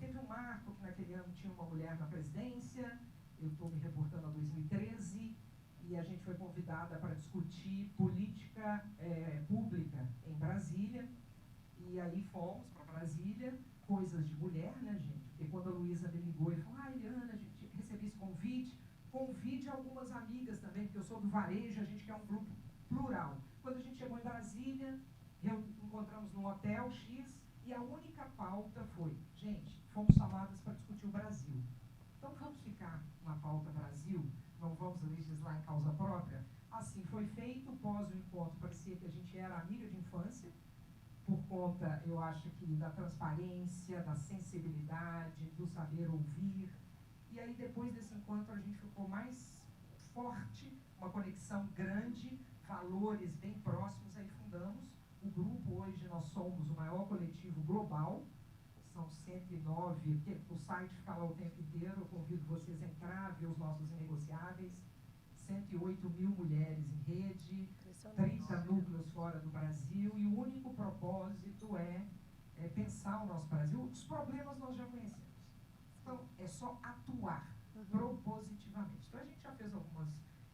Teve um marco que naquele ano tinha uma mulher na presidência, eu estou me reportando a 2013, e a gente foi convidada para discutir política pública em Brasília, e aí fomos para Brasília, coisas de mulher, né, gente? Porque quando a Luísa me ligou e falou, Eliana, a gente recebi esse convide algumas amigas também, porque eu sou do varejo, a gente quer um grupo plural. Quando a gente chegou em Brasília, encontramos num hotel X, e a única pauta foi, gente, fomos chamadas para discutir o Brasil. Então vamos ficar na pauta Brasil, não vamos legislar em causa própria? Assim foi feito, pós o encontro, parecia que a gente era amiga de infância, por conta, eu acho que da transparência, da sensibilidade, do saber ouvir. E aí, depois desse encontro, a gente ficou mais forte, uma conexão grande, valores bem próximos, aí fundamos o grupo. Hoje nós somos o maior coletivo global, são 109, porque o site fica lá o tempo inteiro, eu convido vocês a entrar, ver os nossos inegociáveis, 108 mil mulheres em rede, 30 núcleos fora do Brasil, e o único propósito é pensar o nosso Brasil. Os problemas nós já conhecemos. Então, é só atuar propositivamente. Então, a gente já fez algumas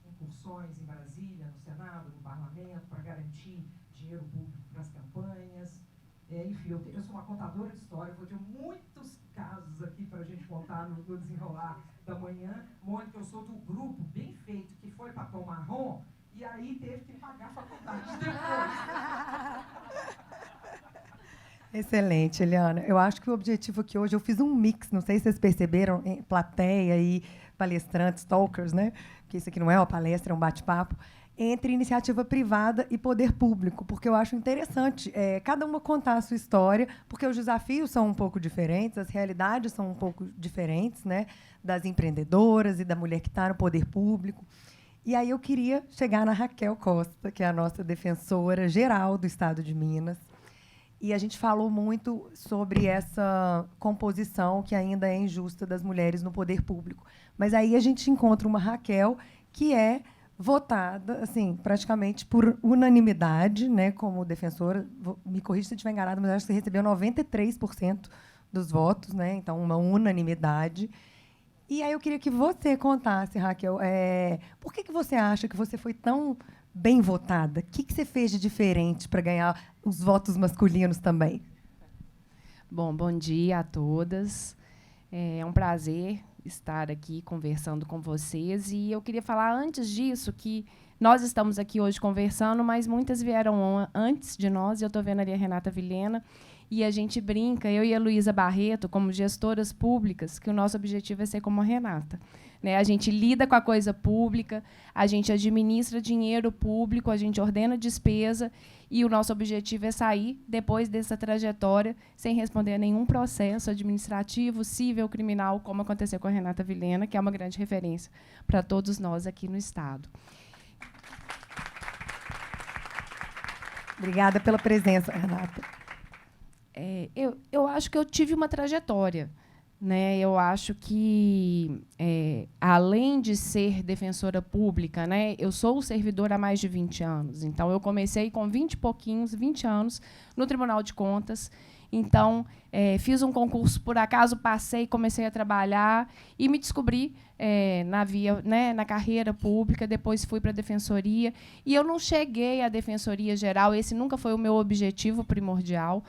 incursões em Brasília, no Senado, no Parlamento, para garantir dinheiro público para as campanhas. Enfim, eu sou uma contadora de história, vou ter muitos casos aqui para a gente contar no desenrolar da manhã. Mônica, eu sou do grupo bem feito, que foi para Tom Marrom, e aí teve que pagar a faculdade depois. Excelente, Eliana. Eu acho que o objetivo aqui hoje, eu fiz um mix, não sei se vocês perceberam, em plateia e palestrantes, talkers, né? Porque isso aqui não é uma palestra, é um bate-papo, entre iniciativa privada e poder público, porque eu acho interessante cada uma contar a sua história, porque os desafios são um pouco diferentes, as realidades são um pouco diferentes, né? Das empreendedoras e da mulher que está no poder público. E aí eu queria chegar na Raquel Costa, que é a nossa defensora geral do Estado de Minas. E a gente falou muito sobre essa composição que ainda é injusta das mulheres no poder público. Mas aí a gente encontra uma Raquel que é votada, assim, praticamente por unanimidade, né, como defensora. Me corrija se eu estiver enganada, mas acho que você recebeu 93% dos votos, né? Então, uma unanimidade. E aí eu queria que você contasse, Raquel, por que você acha que você foi tão bem votada? O que você fez de diferente para ganhar os votos masculinos também? Bom dia a todas. É um prazer estar aqui conversando com vocês. E eu queria falar antes disso que nós estamos aqui hoje conversando, mas muitas vieram antes de nós. Eu estou vendo ali a Renata Vilhena. E a gente brinca, eu e a Luísa Barreto, como gestoras públicas, que o nosso objetivo é ser como a Renata. Né? A gente lida com a coisa pública, a gente administra dinheiro público, a gente ordena despesa, e o nosso objetivo é sair, depois dessa trajetória, sem responder a nenhum processo administrativo, civil, criminal, como aconteceu com a Renata Vilhena, que é uma grande referência para todos nós aqui no Estado. Obrigada pela presença, Renata. Eu acho que eu tive uma trajetória. né? Eu acho que, além de ser defensora pública, né, eu sou servidora há mais de 20 anos. Então, eu comecei com 20 anos, no Tribunal de Contas. Então, fiz um concurso, por acaso passei, comecei a trabalhar e me descobri na carreira pública, depois fui para a Defensoria. E eu não cheguei à Defensoria Geral, esse nunca foi o meu objetivo primordial.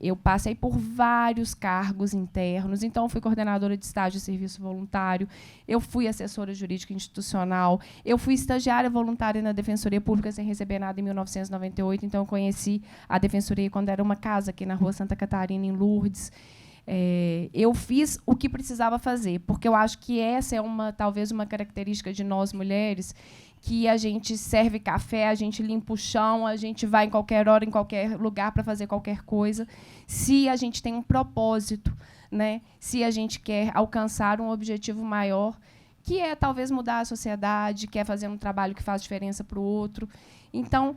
Eu passei por vários cargos internos, então fui coordenadora de estágio de serviço voluntário, eu fui assessora jurídica institucional, eu fui estagiária voluntária na Defensoria Pública sem receber nada em 1998, então eu conheci a Defensoria quando era uma casa aqui na Rua Santa Catarina, em Lourdes. Eu fiz o que precisava fazer, porque eu acho que essa é talvez uma característica de nós mulheres, que a gente serve café, a gente limpa o chão, a gente vai em qualquer hora, em qualquer lugar para fazer qualquer coisa, se a gente tem um propósito, né? Se a gente quer alcançar um objetivo maior, que é talvez mudar a sociedade, quer fazer um trabalho que faz diferença para o outro. Então,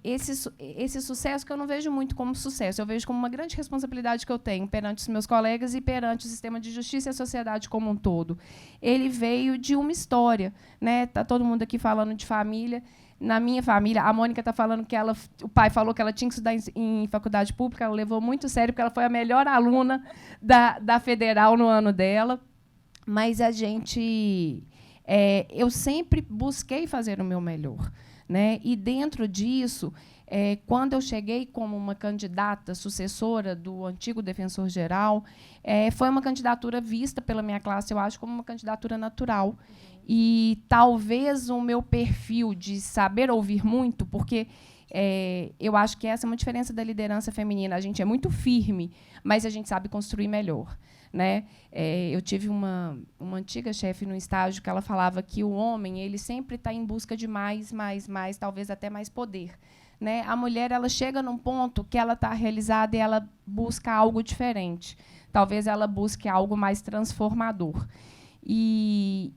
esse sucesso que eu não vejo muito como sucesso, eu vejo como uma grande responsabilidade que eu tenho perante os meus colegas e perante o sistema de justiça e a sociedade como um todo. Ele veio de uma história, né? Tá todo mundo aqui falando de família. Na minha família, a Mônica está falando que o pai falou que ela tinha que estudar em faculdade pública, ela levou muito a sério, porque ela foi a melhor aluna da Federal no ano dela. Mas eu sempre busquei fazer o meu melhor, né? E, dentro disso, quando eu cheguei como uma candidata sucessora do antigo defensor-geral, foi uma candidatura vista pela minha classe, eu acho, como uma candidatura natural. E talvez o meu perfil de saber ouvir muito, porque eu acho que essa é uma diferença da liderança feminina. A gente é muito firme, mas a gente sabe construir melhor, né? Eu tive uma antiga chefe no estágio que ela falava que o homem ele sempre está em busca de mais, talvez até mais poder, né? A mulher ela chega num ponto que ela está realizada e ela busca algo diferente. Talvez ela busque algo mais transformador. E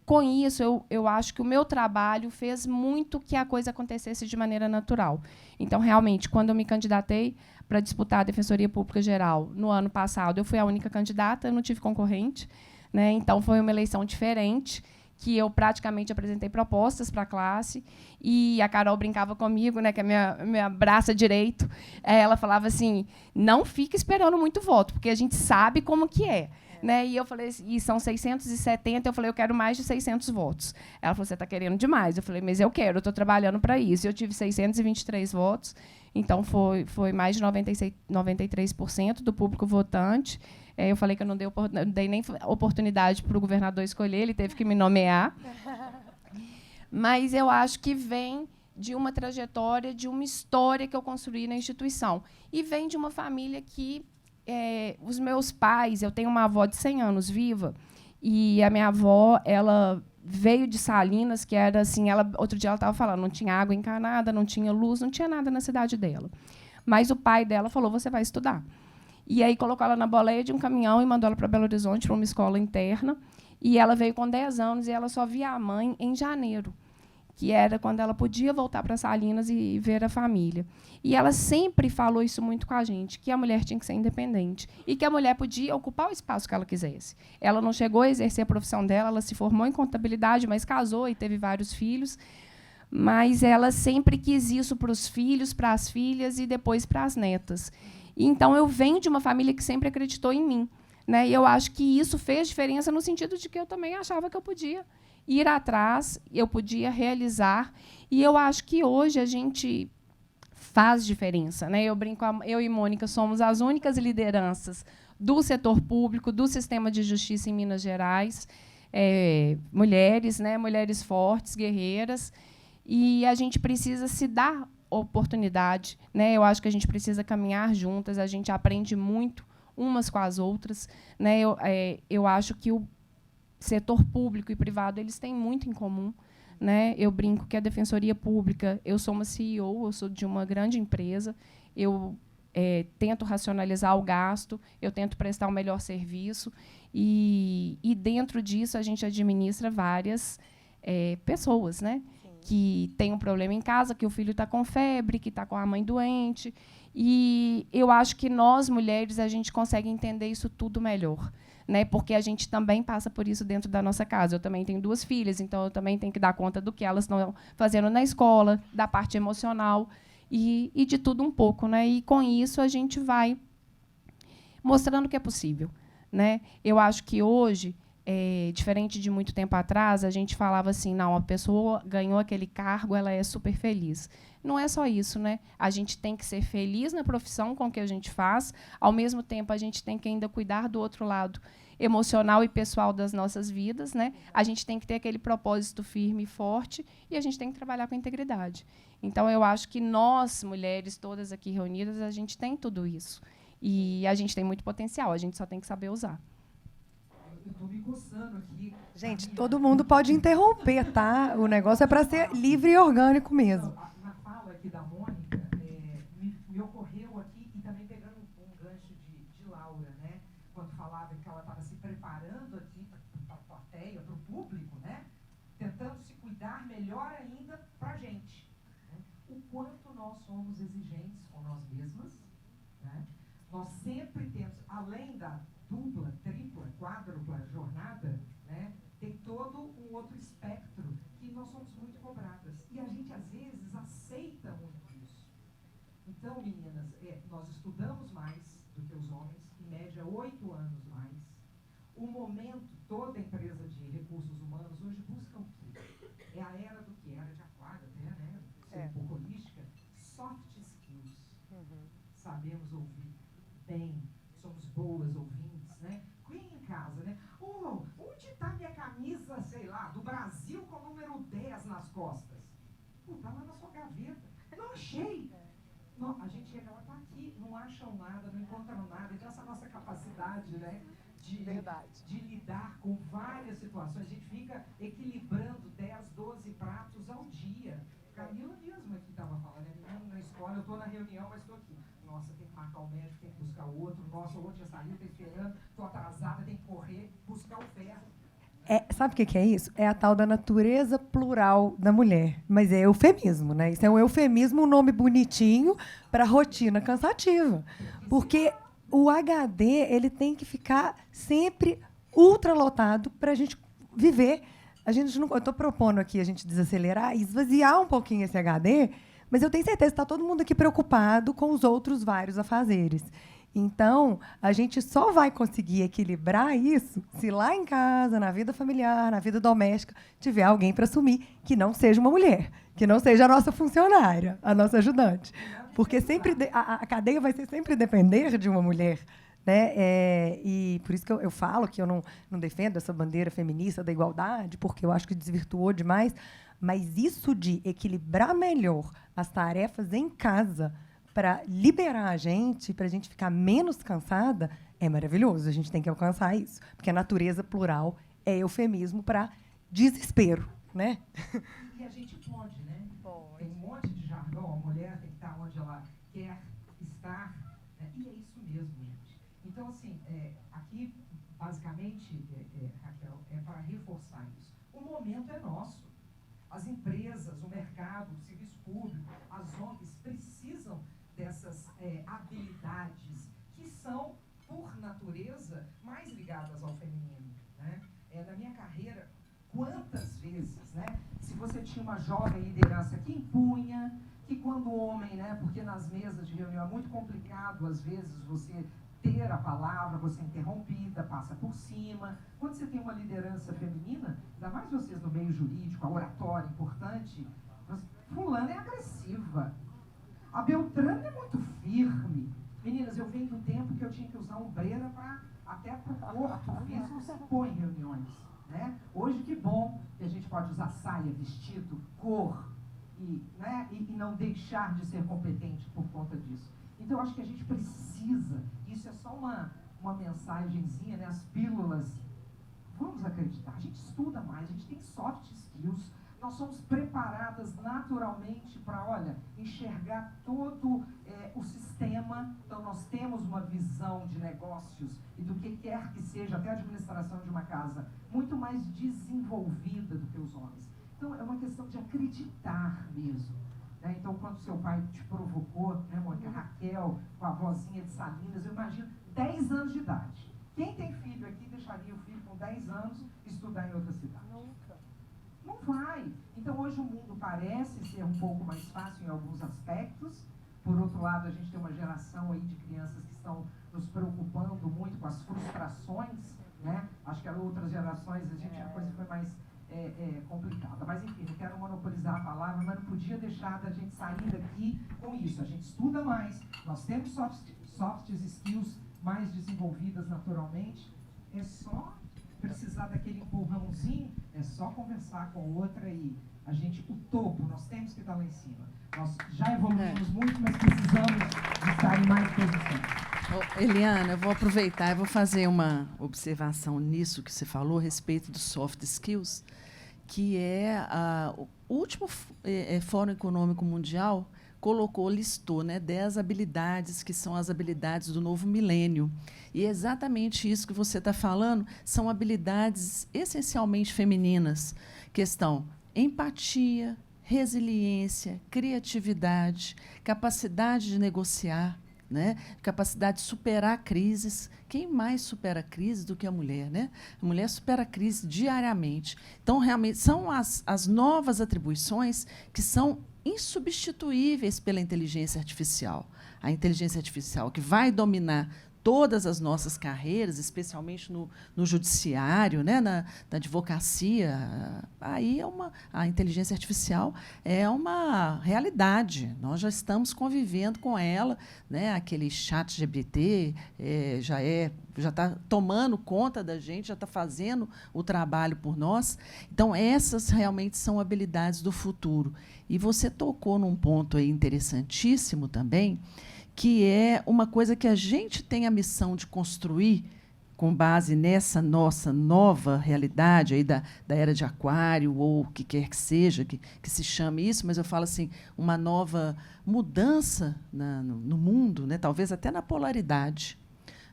com isso, eu acho que o meu trabalho fez muito que a coisa acontecesse de maneira natural. Então, realmente, quando eu me candidatei para disputar a Defensoria Pública Geral, no ano passado, eu fui a única candidata, eu não tive concorrente, né? Então, foi uma eleição diferente, que eu praticamente apresentei propostas para a classe, e a Carol brincava comigo, né, que é minha braça direito, ela falava assim, não fica esperando muito voto, porque a gente sabe como que é. Né? E eu falei, e são 670, eu falei, eu quero mais de 600 votos. Ela falou, você está querendo demais. Eu falei, mas eu quero, eu estou trabalhando para isso. Eu tive 623 votos, então foi mais de 93% do público votante. Eu falei que eu não dei nem oportunidade para o governador escolher, ele teve que me nomear. Mas eu acho que vem de uma trajetória, de uma história que eu construí na instituição. E vem de uma família que os meus pais, eu tenho uma avó de 100 anos viva, e a minha avó, ela veio de Salinas, que era assim, outro dia ela estava falando, não tinha água encanada, não tinha luz, não tinha nada na cidade dela. Mas o pai dela falou, você vai estudar. E aí colocou ela na boleia de um caminhão e mandou ela para Belo Horizonte, para uma escola interna, e ela veio com 10 anos, e ela só via a mãe em janeiro, que era quando ela podia voltar para Salinas e ver a família. E ela sempre falou isso muito com a gente, que a mulher tinha que ser independente e que a mulher podia ocupar o espaço que ela quisesse. Ela não chegou a exercer a profissão dela, ela se formou em contabilidade, mas casou e teve vários filhos, mas ela sempre quis isso para os filhos, para as filhas e depois para as netas. E, então, eu venho de uma família que sempre acreditou em mim, né? E eu acho que isso fez diferença no sentido de que eu também achava que eu podia ir atrás, eu podia realizar, e eu acho que hoje a gente faz diferença, né? Eu brinco, eu e Mônica somos as únicas lideranças do setor público, do sistema de justiça em Minas Gerais, mulheres, né? Mulheres fortes, guerreiras, e a gente precisa se dar oportunidade, né? Eu acho que a gente precisa caminhar juntas, a gente aprende muito umas com as outras, né? Eu acho que o setor público e privado eles têm muito em comum, né? Eu brinco que a Defensoria Pública, eu sou uma CEO, eu sou de uma grande empresa, eu tento racionalizar o gasto, eu tento prestar um melhor serviço, e dentro disso a gente administra várias pessoas, né? que tem um problema em casa, que o filho está com febre, que está com a mãe doente. E eu acho que nós, mulheres, a gente consegue entender isso tudo melhor, né? Porque a gente também passa por isso dentro da nossa casa. Eu também tenho 2 filhas, então eu também tenho que dar conta do que elas estão fazendo na escola, da parte emocional e de tudo um pouco, né? E com isso a gente vai mostrando que é possível, né? Eu acho que hoje, diferente de muito tempo atrás, a gente falava assim, não, a pessoa ganhou aquele cargo, ela é super feliz. Não é só isso, né? A gente tem que ser feliz na profissão com que a gente faz, ao mesmo tempo a gente tem que ainda cuidar do outro lado emocional e pessoal das nossas vidas, né? A gente tem que ter aquele propósito firme e forte e a gente tem que trabalhar com integridade. Então, eu acho que nós, mulheres, todas aqui reunidas, a gente tem tudo isso. E a gente tem muito potencial, a gente só tem que saber usar. Eu estou me coçando aqui. Gente, todo mundo pode interromper, tá? O negócio é para ser livre e orgânico mesmo. Na fala aqui da Mônica, me ocorreu aqui, e também pegando um gancho de Laura, né? Quando falava que ela estava se preparando aqui para a plateia, para o público, né? Tentando se cuidar melhor ainda para a gente. Né? O quanto nós somos exigentes com nós mesmas, né? Nós sempre temos, além da dupla, tripla, quádrupla jornada, né, tem todo um outro espectro que nós somos muito cobradas. E a gente, às vezes, aceita muito isso. Então, meninas, nós estudamos mais do que os homens, em média 8 anos mais. O momento, toda empresa de recursos humanos hoje busca o quê? É a era do que? Era de aquário até, né? Um pouco holística. Soft skills. Sabemos ouvir bem, somos boas ouvintes, né? Quem em casa, né? Onde está minha camisa, sei lá, do Brasil com o número 10 nas costas? Tá lá na sua gaveta. Não achei. Não, a gente chega lá, tá aqui, não acham nada, não encontram nada. Então, essa nossa capacidade, né, de lidar com várias situações, a gente fica equilibrando 10, 12 pratos ao dia. Camila mesmo aqui estava falando, na escola, eu estou na reunião, mas estou aqui. Nossa, tem que marcar o médico, tem que buscar o outro. Nossa, o outro já saiu, está esperando. Estou atrasada, tem que correr, buscar o ferro. Sabe o que é isso? É a tal da natureza plural da mulher. Mas é eufemismo, né? Isso é um eufemismo, um nome bonitinho para rotina cansativa. Porque o HD ele tem que ficar sempre ultralotado para a gente viver. Eu estou propondo aqui a gente desacelerar e esvaziar um pouquinho esse HD, mas eu tenho certeza que está todo mundo aqui preocupado com os outros vários afazeres. Então, a gente só vai conseguir equilibrar isso se lá em casa, na vida familiar, na vida doméstica, tiver alguém para assumir que não seja uma mulher, que não seja a nossa funcionária, a nossa ajudante. Porque sempre a cadeia vai sempre depender de uma mulher. Né? E por isso que eu falo que eu não defendo essa bandeira feminista da igualdade, porque eu acho que desvirtuou demais. Mas isso de equilibrar melhor as tarefas em casa para liberar a gente, para a gente ficar menos cansada, é maravilhoso. A gente tem que alcançar isso. Porque a natureza plural é eufemismo para desespero. Né? E a gente pode, né? Tem um monte de jargão. A mulher tem que estar onde ela quer estar. Né? E é isso mesmo, gente. Então, assim, aqui, basicamente, Raquel, é para reforçar isso. O momento é nosso. As empresas, o mercado, o serviço público, as ONGs precisam dessas habilidades que são, por natureza, mais ligadas ao feminino. Né? Na minha carreira, quantas vezes, né, se você tinha uma jovem liderança que impunha, que quando o homem, né, porque nas mesas de reunião é muito complicado, às vezes, você ter a palavra, você é interrompida, passa por cima. Quando você tem uma liderança feminina, ainda mais vocês no meio jurídico, a oratória importante, fulana é agressiva. A Beltrana é muito firme. Meninas, eu venho do tempo que eu tinha que usar ombreira para até para o corpo. Isso não se põe em reuniões. Né? Hoje, que bom que a gente pode usar saia, vestido, cor, né? e não deixar de ser competente por conta disso. Então, eu acho que a gente precisa, isso é só uma mensagenzinha, né? As pílulas. Vamos acreditar, a gente estuda mais, a gente tem soft skills, nós somos preparadas naturalmente para, olha, enxergar todo o sistema. Então, nós temos uma visão de negócios e do que quer que seja, até a administração de uma casa, muito mais desenvolvida do que os homens. Então, é uma questão de acreditar mesmo. Né? Então, quando seu pai te provocou, né, Mônica, Raquel, com a vozinha de Salinas, eu imagino 10 anos de idade. Quem tem filho aqui deixaria o filho com 10 anos estudar em outra cidade? Nunca. Não vai. Então, hoje o mundo parece ser um pouco mais fácil em alguns aspectos. Por outro lado, a gente tem uma geração aí de crianças que estão nos preocupando muito com as frustrações, né? Acho que as outras gerações a coisa foi mais complicada. Mas, enfim, não quero monopolizar a palavra, mas não podia deixar da gente sair daqui com isso. A gente estuda mais, nós temos soft skills mais desenvolvidas naturalmente. É só precisar daquele empurrãozinho, é só conversar com outra e a gente, o topo, nós temos que estar lá em cima. Nós já evoluímos muito, mas precisamos de estar em mais posição. Eliana, eu vou aproveitar e vou fazer uma observação nisso que você falou a respeito dos soft skills, que o último Fórum Econômico Mundial listou, né, 10 habilidades que são as habilidades do novo milênio. E é exatamente isso que você está falando, são habilidades essencialmente femininas, questão empatia, resiliência, criatividade, capacidade de negociar, né? Capacidade de superar crises. Quem mais supera crises do que a mulher, né? A mulher supera crise diariamente. Então, realmente, são as novas atribuições que são insubstituíveis pela inteligência artificial. A inteligência artificial que vai dominar todas as nossas carreiras, especialmente no judiciário, né, na advocacia, aí a inteligência artificial é uma realidade. Nós já estamos convivendo com ela, né, aquele ChatGPT já está tomando conta da gente, já está fazendo o trabalho por nós. Então, essas realmente são habilidades do futuro. E você tocou num ponto aí interessantíssimo também, que é uma coisa que a gente tem a missão de construir com base nessa nossa nova realidade aí da era de Aquário, ou o que quer que seja, que se chame isso, mas eu falo assim, uma nova mudança no mundo, né, talvez até na polaridade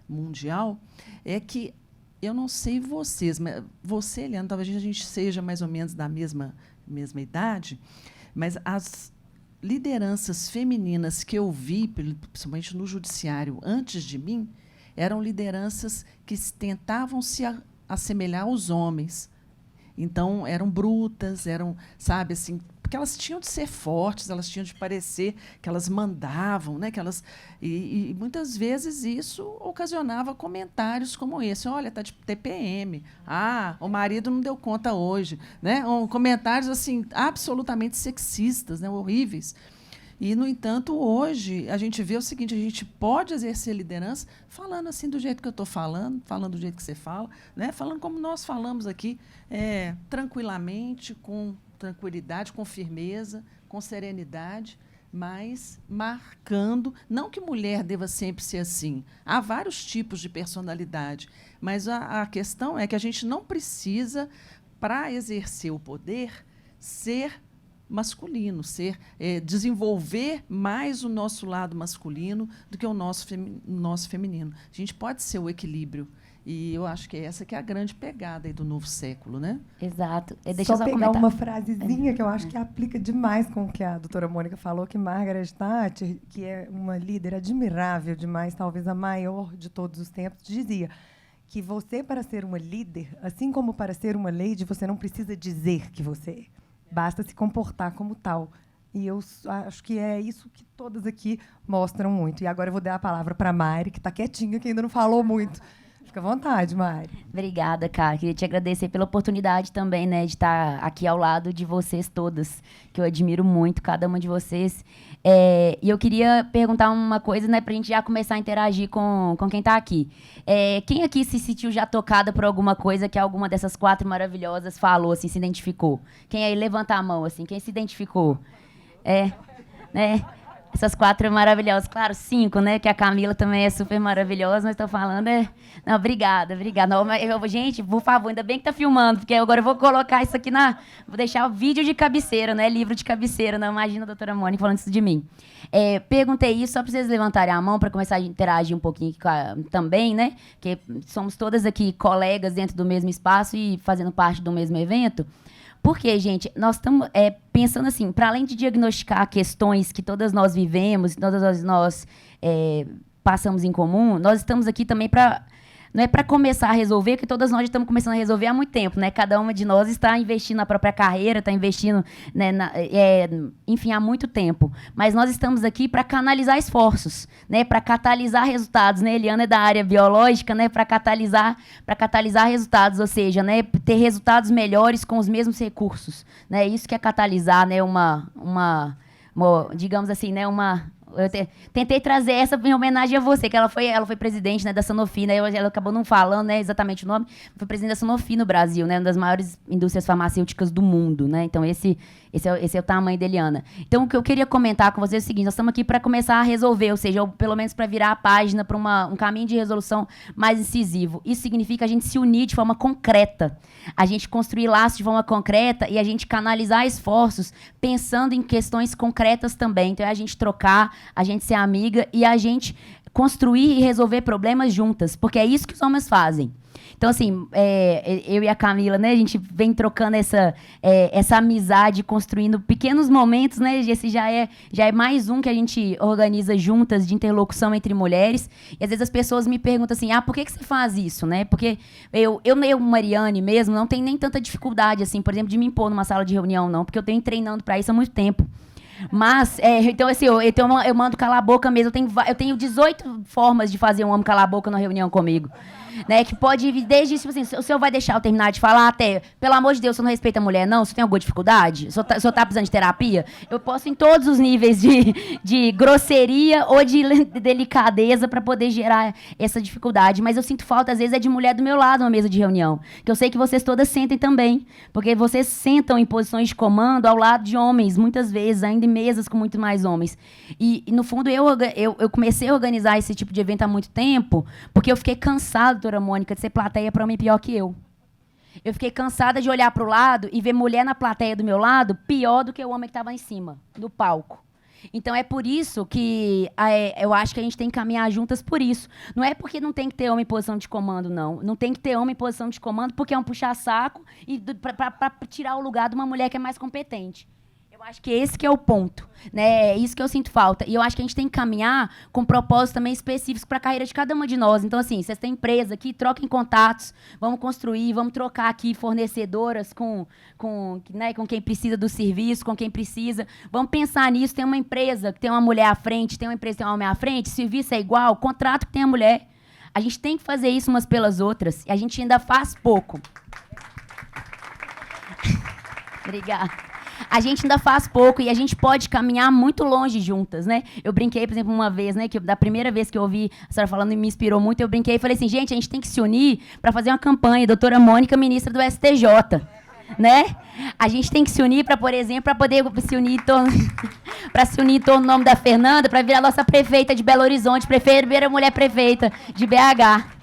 mundial, é que, eu não sei vocês, mas você, Eliana, talvez a gente seja mais ou menos da mesma idade, mas as lideranças femininas que eu vi, principalmente no judiciário, antes de mim, eram lideranças que tentavam se assemelhar aos homens. Então, eram brutas, sabe, assim, porque elas tinham de ser fortes, elas tinham de parecer que elas mandavam, né, e muitas vezes isso ocasionava comentários como esse: olha, está de TPM, o marido não deu conta hoje, né, comentários assim absolutamente sexistas, né, horríveis. E, no entanto, hoje a gente vê o seguinte: a gente pode exercer liderança falando assim do jeito que eu estou falando do jeito que você fala, né, falando como nós falamos aqui, tranquilamente, com tranquilidade, com firmeza, com serenidade, mas marcando, não que mulher deva sempre ser assim. Há vários tipos de personalidade, mas a questão é que a gente não precisa, para exercer o poder, ser masculino, desenvolver mais o nosso lado masculino do que o nosso feminino. A gente pode ser o equilíbrio. E eu acho que essa que é a grande pegada aí do novo século, né? Exato. Deixa eu só pegar comentar uma frasezinha que eu acho que aplica demais com o que a doutora Mônica falou, que Margaret Thatcher, que é uma líder admirável demais, talvez a maior de todos os tempos, dizia que você, para ser uma líder, assim como para ser uma lady, você não precisa dizer que você é. Basta se comportar como tal. E eu acho que é isso que todas aqui mostram muito. E agora eu vou dar a palavra para a Mari, que está quietinha, que ainda não falou muito. Fica à vontade, Mari. Obrigada, Cá. Queria te agradecer pela oportunidade também, né, de estar aqui ao lado de vocês todas, que eu admiro muito, cada uma de vocês. E eu queria perguntar uma coisa, né, para a gente já começar a interagir com quem está aqui. Quem aqui se sentiu já tocada por alguma coisa que alguma dessas 4 maravilhosas falou, assim, se identificou? Quem aí levanta a mão, assim, quem se identificou? Né? Essas 4 maravilhosas. Claro, 5, né? Que a Camila também é super maravilhosa, mas estou falando... Não, obrigada. Não, gente, por favor, ainda bem que está filmando, porque agora eu vou colocar isso aqui Vou deixar o vídeo de cabeceira, né? Livro de cabeceira, não imagina a doutora Mônica falando isso de mim. Perguntei isso só para vocês levantarem a mão para começar a interagir um pouquinho também, né? Porque somos todas aqui colegas dentro do mesmo espaço e fazendo parte do mesmo evento. Porque, gente, nós estamos pensando assim, para além de diagnosticar questões que todas nós vivemos, todas nós passamos em comum, nós estamos aqui também para... Não é para começar a resolver, que todas nós já estamos começando a resolver há muito tempo, né? Cada uma de nós está investindo na própria carreira, está investindo, né, enfim, há muito tempo. Mas nós estamos aqui para canalizar esforços, né? Para catalisar resultados, né? Eliana é da área biológica, né? Para catalisar resultados, ou seja, né? Ter resultados melhores com os mesmos recursos, né? Isso que é catalisar, né? Digamos assim, né? Eu tentei trazer essa em homenagem a você, que ela foi presidente, né, da Sanofi, né, ela acabou não falando, né, exatamente o nome, foi presidente da Sanofi no Brasil, né, uma das maiores indústrias farmacêuticas do mundo, né, então esse é o tamanho da Eliana. Então, o que eu queria comentar com vocês é o seguinte, nós estamos aqui para começar a resolver, ou seja, pelo menos para virar a página para um caminho de resolução mais incisivo. Isso significa a gente se unir de forma concreta, a gente construir laços de forma concreta e a gente canalizar esforços pensando em questões concretas também. Então, é a gente trocar, a gente ser amiga e a gente construir e resolver problemas juntas, porque é isso que os homens fazem. Então, assim, eu e a Camila, né, a gente vem trocando essa amizade, construindo pequenos momentos, né, esse já é mais um que a gente organiza juntas de interlocução entre mulheres, e às vezes as pessoas me perguntam assim, por que você faz isso, né, porque eu Mariane mesmo, não tenho nem tanta dificuldade, assim, por exemplo, de me impor numa sala de reunião, não, porque eu tenho treinando para isso há muito tempo. Mas, então, assim, eu mando calar a boca mesmo. Eu tenho 18 formas de fazer um homem calar a boca na reunião comigo. Né, que pode ir desde, tipo assim, o senhor vai deixar eu terminar de falar até, pelo amor de Deus, você não respeita a mulher, não? Você tem alguma dificuldade? O senhor tá precisando de terapia? Eu posso em todos os níveis de grosseria ou de delicadeza para poder gerar essa dificuldade. Mas eu sinto falta, às vezes, de mulher do meu lado numa mesa de reunião. Que eu sei que vocês todas sentem também. Porque vocês sentam em posições de comando ao lado de homens, muitas vezes, ainda em mesas com muito mais homens. E no fundo, eu comecei a organizar esse tipo de evento há muito tempo, porque eu fiquei cansada, doutora Mônica, de ser plateia para homem pior que eu. Eu fiquei cansada de olhar para o lado e ver mulher na plateia do meu lado pior do que o homem que estava em cima, do palco. Então, é por isso que eu acho que a gente tem que caminhar juntas por isso. Não é porque não tem que ter homem em posição de comando, não. Não tem que ter homem em posição de comando porque é um puxa-saco para tirar o lugar de uma mulher que é mais competente. Eu acho que esse que é o ponto, né? É isso que eu sinto falta. E eu acho que a gente tem que caminhar com propósitos também específicos para a carreira de cada uma de nós. Então, assim, vocês têm empresa aqui, troquem contatos, vamos construir, vamos trocar aqui fornecedoras com quem precisa do serviço, com quem precisa. Vamos pensar nisso. Tem uma empresa que tem uma mulher à frente, tem uma empresa que tem um homem à frente, serviço é igual, contrato que tem a mulher. A gente tem que fazer isso umas pelas outras. E a gente ainda faz pouco. Obrigada. A gente ainda faz pouco e a gente pode caminhar muito longe juntas, né? Eu brinquei, por exemplo, uma vez, né? Que da primeira vez que eu ouvi a senhora falando e me inspirou muito, eu brinquei e falei assim, gente, a gente tem que se unir para fazer uma campanha. Doutora Mônica, ministra do STJ, né? A gente tem que se unir para, por exemplo, para poder se unir em torno do nome da Fernanda, para virar nossa prefeita de Belo Horizonte, primeira mulher prefeita de BH.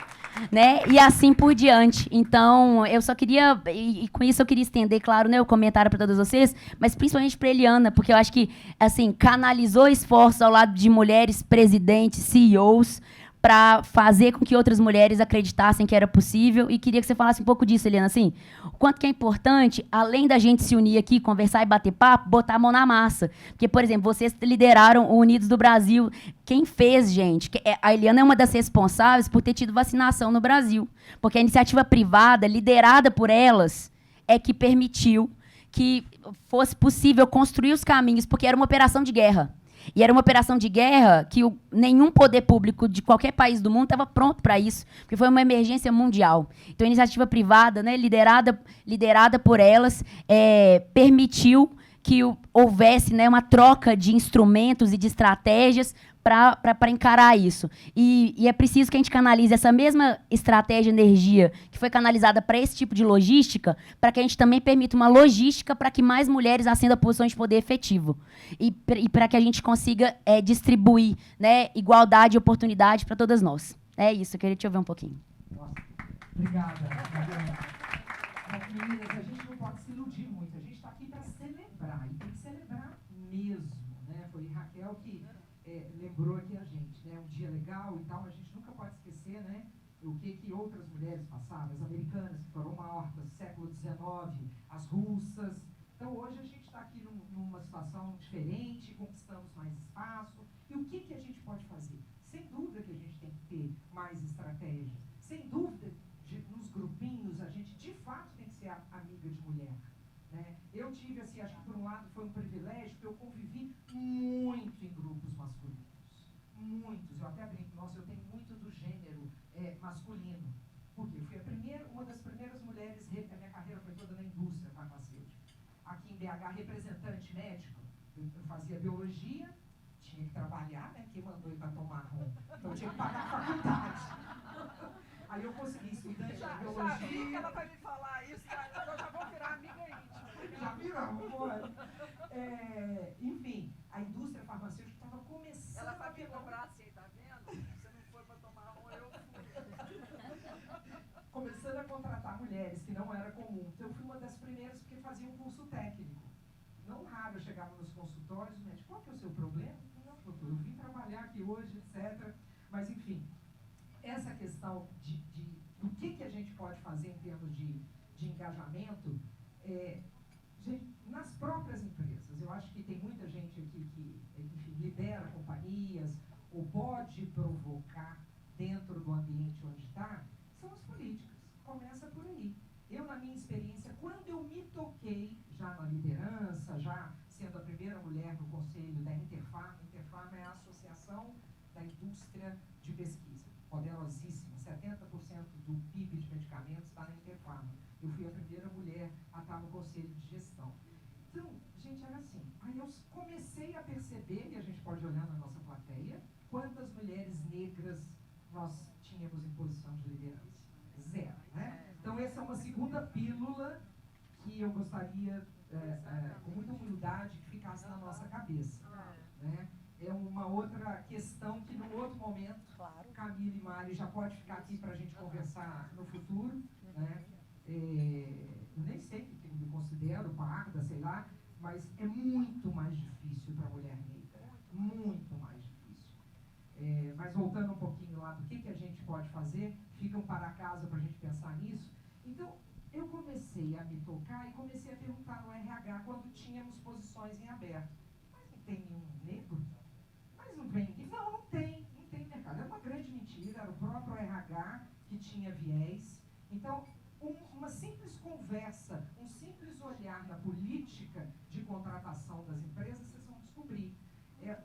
Né? E assim por diante. Então, eu só queria, e com isso eu queria estender, claro, né, o comentário para todas vocês, mas principalmente para Eliana, porque eu acho que, assim, canalizou esforços ao lado de mulheres presidentes, CEOs, para fazer com que outras mulheres acreditassem que era possível. E queria que você falasse um pouco disso, Eliana, assim, o quanto que é importante, além da gente se unir aqui, conversar e bater papo, botar a mão na massa. Porque, por exemplo, vocês lideraram o Unidos do Brasil. Quem fez, gente? A Eliana é uma das responsáveis por ter tido vacinação no Brasil. Porque a iniciativa privada, liderada por elas, é que permitiu que fosse possível construir os caminhos, porque era uma operação de guerra. E era uma operação de guerra que nenhum poder público de qualquer país do mundo estava pronto para isso, porque foi uma emergência mundial. Então, a iniciativa privada, né, liderada por elas, permitiu que houvesse, né, uma troca de instrumentos e de estratégias para encarar isso. E é preciso que a gente canalize essa mesma estratégia, energia, que foi canalizada para esse tipo de logística, para que a gente também permita uma logística para que mais mulheres ascendam a posições de poder efetivo. E para que a gente consiga distribuir, né, igualdade e oportunidade para todas nós. É isso, eu queria te ouvir um pouquinho. Nossa, obrigada. Mas, meninas, a gente não pode se iludir muito. A gente está aqui para celebrar, e tem que celebrar mesmo. Né? Foi Raquel que lembrou aqui a gente, né? Um dia legal e tal, a gente nunca pode esquecer, né? o que outras mulheres passaram, as americanas que foram mortas, século XIX, as russas. Então, hoje a gente está aqui numa situação diferente, conquistamos mais espaço. E o que a gente pode fazer? Sem dúvida que a gente tem que ter mais estratégias. Sem dúvida, nos grupinhos, a gente de fato tem que ser amiga de mulher. Né? Eu tive, assim, acho que por um lado foi um privilégio, porque eu convivi muito em grupos masculinos. Muitos. Eu até brinco, nossa, eu tenho muito do gênero masculino. Por quê? Eu fui uma das primeiras mulheres, a minha carreira foi toda na indústria farmacêutica. Aqui em BH, representante médico. Eu fazia biologia, tinha que trabalhar, né? Quem mandou ir para tomar rum? Então eu tinha que pagar a faculdade. Aí eu consegui estudante de biologia. Já vi que ela vai me falar isso, mas eu já vou virar amiga íntima. Já viramos, pode. Enfim, a indústria farmacêutica estava começando. Ela vai me cobrar assim, tá vendo? Você não foi para tomar rum, eu fui. Começando a contratar mulheres, que não era comum. Então eu fui uma das primeiras porque fazia um curso técnico. Não raro eu chegava nos consultórios, o médico, qual que é o seu problema? Não, doutor, eu vim trabalhar aqui hoje, etc. Mas, enfim, essa questão do que a gente pode fazer em termos de engajamento, nas próprias empresas. Eu acho que tem muita gente aqui que, enfim, lidera companhias ou pode provocar dentro do ambiente onde está, são as políticas. Começa por aí. Eu, na minha experiência, quando eu me toquei já na liderança, já sendo a primeira mulher no conselho da Interfarma, Interfarma é a Associação da Indústria de Pesquisa, poderosíssima, 70% do PIB de medicamentos está na Interfarma. Eu fui a primeira mulher a estar no conselho de gestão. Então, gente, era assim. Aí eu comecei a perceber, e a gente pode olhar na nossa plateia, quantas mulheres negras nós tínhamos em posição de liderança. Zero, né? Então, essa é uma segunda pílula que eu gostaria, com muita humildade, que ficasse na nossa cabeça. Né? É uma outra questão que, num outro momento, Camila e Mari já pode ficar aqui para a gente conversar no futuro. Né? Eu nem sei que eu me considero parda, sei lá, mas é muito mais difícil para a mulher negra. Muito mais difícil. Mas voltando um pouquinho lá do que a gente pode fazer, ficam para casa para a gente pensar nisso. Então, eu comecei a me tocar e comecei a perguntar no RH quando tínhamos posições em aberto. Mas não tem nenhum negro? Mas não vem ninguém? Não tem mercado. É uma grande mentira, era o próprio RH que tinha viés. Então, uma simples conversa, um simples olhar na política de contratação das empresas, vocês vão descobrir.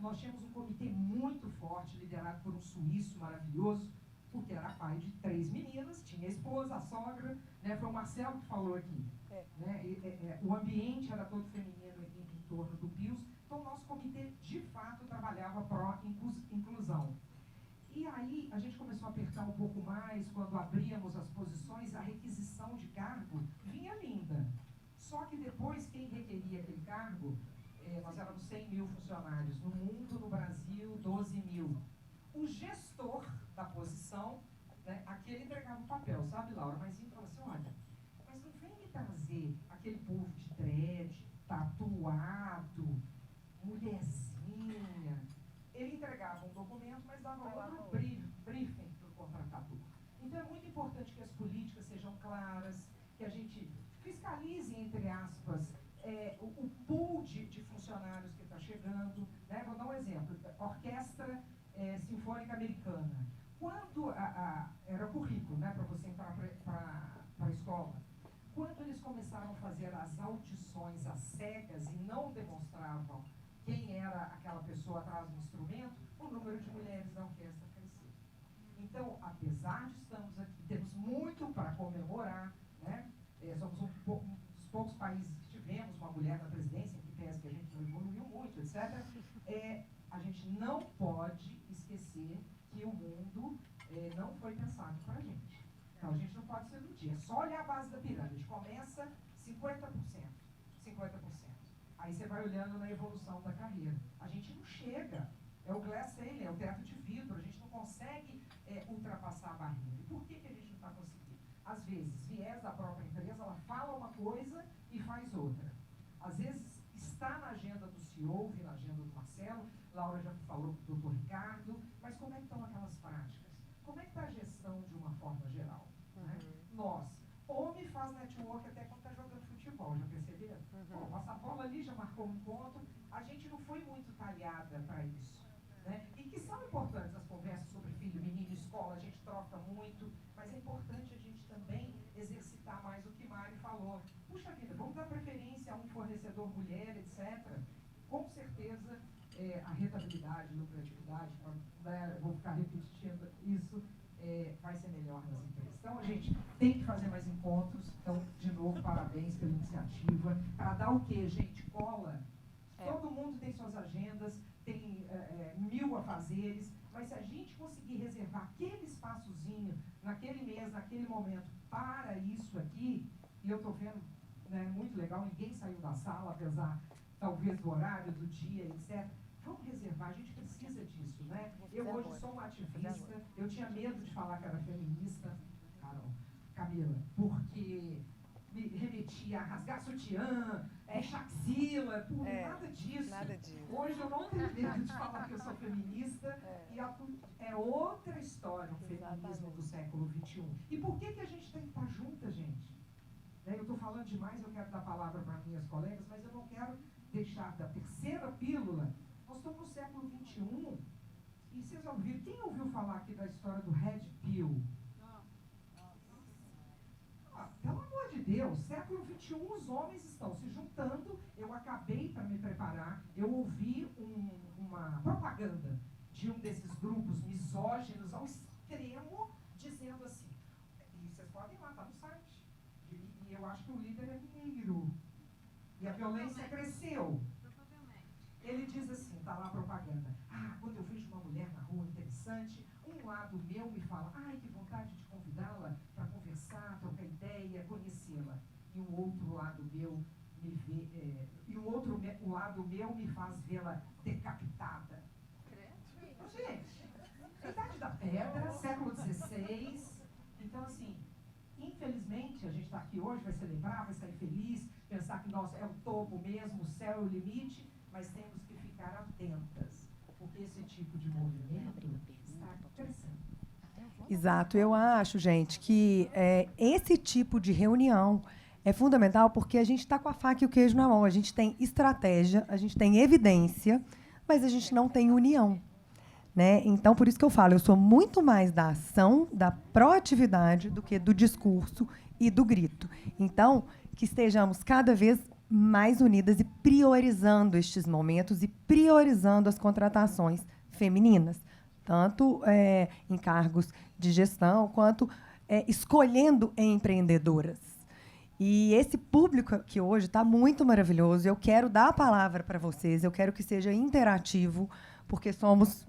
Nós tínhamos um comitê muito forte, liderado por um suíço maravilhoso, porque era pai de 3 meninas, tinha a esposa, a sogra, né? Foi o Marcelo que falou aqui. Né? O ambiente era todo feminino em torno do BIOS, então o nosso comitê, de fato, trabalhava pró-inclusão. E aí a gente começou a apertar um pouco mais, quando abríamos as posições, a requisição de cargo vinha linda. Só que depois, quem requeria aquele cargo, nós éramos 100 mil funcionários, no mundo, no Brasil, 12 mil. O gestor da posição, né, aqui ele entregava o papel, sabe, Laura? Mas ele falou assim, olha, mas não vem me trazer aquele povo de dread, tatuado, mulherzinha. Ele entregava um documento, mas dava outro briefing para o contratador. Então é muito importante que as políticas sejam claras, que a gente fiscalize, entre aspas, o pool de funcionários que está chegando. Né? Vou dar um exemplo. Orquestra Sinfônica Americana. Quando era currículo, né, para você entrar para a escola, quando eles começaram a fazer as audições às cegas e não demonstravam quem era aquela pessoa atrás do instrumento, o número de mulheres na orquestra cresceu. Então, apesar de estarmos aqui, temos muito para comemorar, né? Somos um dos poucos países que tivemos uma mulher na presidência, que pese que a gente não evoluiu muito, etc. A gente não pode esquecer que o mundo não foi pensado para a gente. Então, a gente não pode se iludir. É só olhar a base da pirâmide. Começa 50%. 50%. Aí você vai olhando na evolução da carreira. A gente não chega. É o glass ceiling, é o teto de vidro. A gente não consegue ultrapassar a barreira. E por que a gente não está conseguindo? Às vezes, viés da própria empresa, ela fala uma coisa e faz outra. Às vezes, está na agenda do CEO, vi na agenda do Marcelo, Laura já falou com o doutor Ricardo, mas como é que estão aquelas práticas? Como é que está a gestão de uma forma troca muito, mas é importante a gente também exercitar mais o que Mari falou. Puxa vida, vamos dar preferência a um fornecedor mulher, etc. Com certeza, a rentabilidade, lucratividade, vou ficar repetindo isso, vai ser melhor nas empresas. Então, a gente tem que fazer mais encontros. Então, de novo, parabéns pela iniciativa. Para dar o quê, gente? Cola. Todo mundo tem suas agendas, tem 1000 afazeres, mas se a gente conseguir reservar aquele espaçozinho, naquele mês, naquele momento, para isso aqui, e eu estou vendo, né, muito legal, ninguém saiu da sala, apesar, talvez, do horário, do dia, etc., vamos reservar, a gente precisa disso, né? Eu hoje sou uma ativista, eu tinha medo de falar que era feminista, Camila, porque me remetia a rasgar sutiã, axila, nada disso. Nada disso. Hoje eu não tenho medo de falar que eu sou feminista, e é outra história, o feminismo do século XXI. E por que a gente tem que estar junta, gente? Eu estou falando demais, eu quero dar a palavra para minhas colegas, mas eu não quero deixar da terceira pílula. Nós estamos no século XXI, e vocês ouviram, quem ouviu falar aqui da história do Red Pill? Pelo amor de Deus, século XXI, os homens estão se juntando. Eu acabei, para me preparar, eu ouvi uma propaganda de um desses grupos misóginos ao extremo, dizendo assim, e vocês podem ir lá, está no site, e eu acho que o líder é mineiro, e a violência cresceu. Ele diz assim, está lá a propaganda, quando eu vejo uma mulher na rua interessante, um lado meu me fala, ai, que vontade de convidá-la para conversar, trocar ideia, conhecê-la. E o outro lado meu me vê, o lado meu me faz vê-la decapitada. Gente, Idade da Pedra, século XVI. Então, assim, infelizmente, a gente está aqui hoje, vai celebrar, vai sair feliz, pensar que nós é o topo mesmo, o céu é o limite, mas temos que ficar atentas, porque esse tipo de movimento está crescendo. Exato. Eu acho, gente, que esse tipo de reunião é fundamental porque a gente está com a faca e o queijo na mão. A gente tem estratégia, a gente tem evidência, mas a gente não tem união. Né? Então, por isso que eu falo, eu sou muito mais da ação, da proatividade, do que do discurso e do grito. Então, que estejamos cada vez mais unidas e priorizando estes momentos e priorizando as contratações femininas, tanto em cargos de gestão, quanto escolhendo empreendedoras. E esse público aqui hoje está muito maravilhoso. Eu quero dar a palavra para vocês, eu quero que seja interativo, porque somos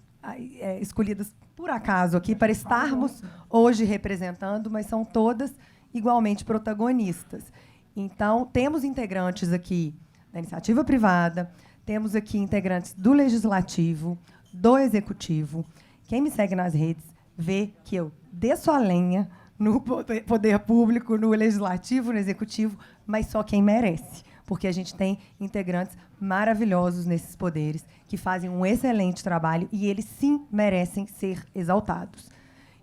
escolhidas por acaso aqui para estarmos hoje representando, mas são todas igualmente protagonistas. Então, temos integrantes aqui da iniciativa privada, temos aqui integrantes do legislativo, do executivo. Quem me segue nas redes vê que eu desço a lenha no poder público, no legislativo, no executivo, mas só quem merece, porque a gente tem integrantes maravilhosos nesses poderes, que fazem um excelente trabalho e eles, sim, merecem ser exaltados.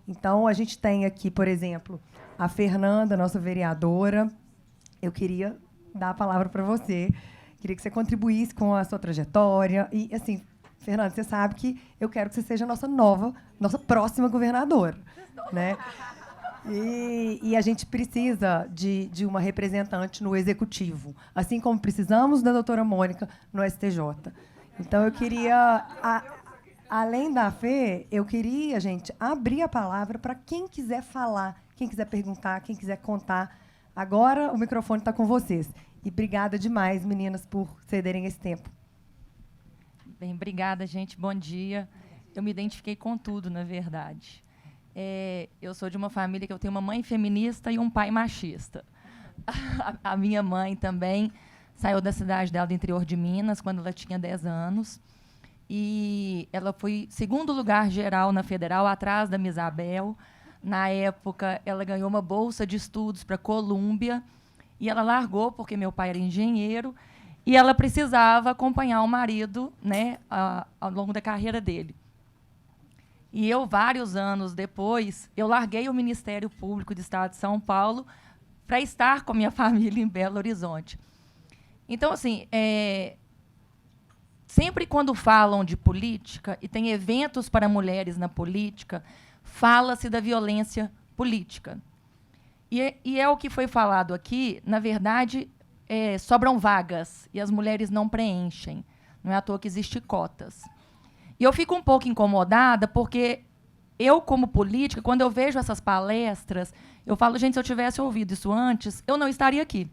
Então, a gente tem aqui, por exemplo, a Fernanda, nossa vereadora. Eu queria dar a palavra para você, queria que você contribuísse com a sua trajetória. E, assim, Fernanda, você sabe que eu quero que você seja a nossa próxima governadora. Né? E a gente precisa de uma representante no executivo, assim como precisamos da doutora Mônica no STJ. Então, eu queria, além da Fê, eu queria, gente, abrir a palavra para quem quiser falar, quem quiser perguntar, quem quiser contar. Agora o microfone está com vocês. E obrigada demais, meninas, por cederem esse tempo. Bem, obrigada, gente. Bom dia. Eu me identifiquei com tudo, na verdade. Eu sou de uma família que eu tenho uma mãe feminista e um pai machista. A minha mãe também saiu da cidade dela, do interior de Minas, quando ela tinha 10 anos. E ela foi segundo lugar geral na Federal, atrás da Miss Isabel. Na época, ela ganhou uma bolsa de estudos para a Colômbia. E ela largou, porque meu pai era engenheiro. E ela precisava acompanhar o marido, né, ao longo da carreira dele. E eu, vários anos depois, eu larguei o Ministério Público do Estado de São Paulo para estar com a minha família em Belo Horizonte. Então, assim, sempre quando falam de política, e tem eventos para mulheres na política, fala-se da violência política. E é o que foi falado aqui, na verdade, sobram vagas, e as mulheres não preenchem. Não é à toa que existem cotas. E eu fico um pouco incomodada, porque eu, como política, quando eu vejo essas palestras, eu falo, gente, se eu tivesse ouvido isso antes, eu não estaria aqui.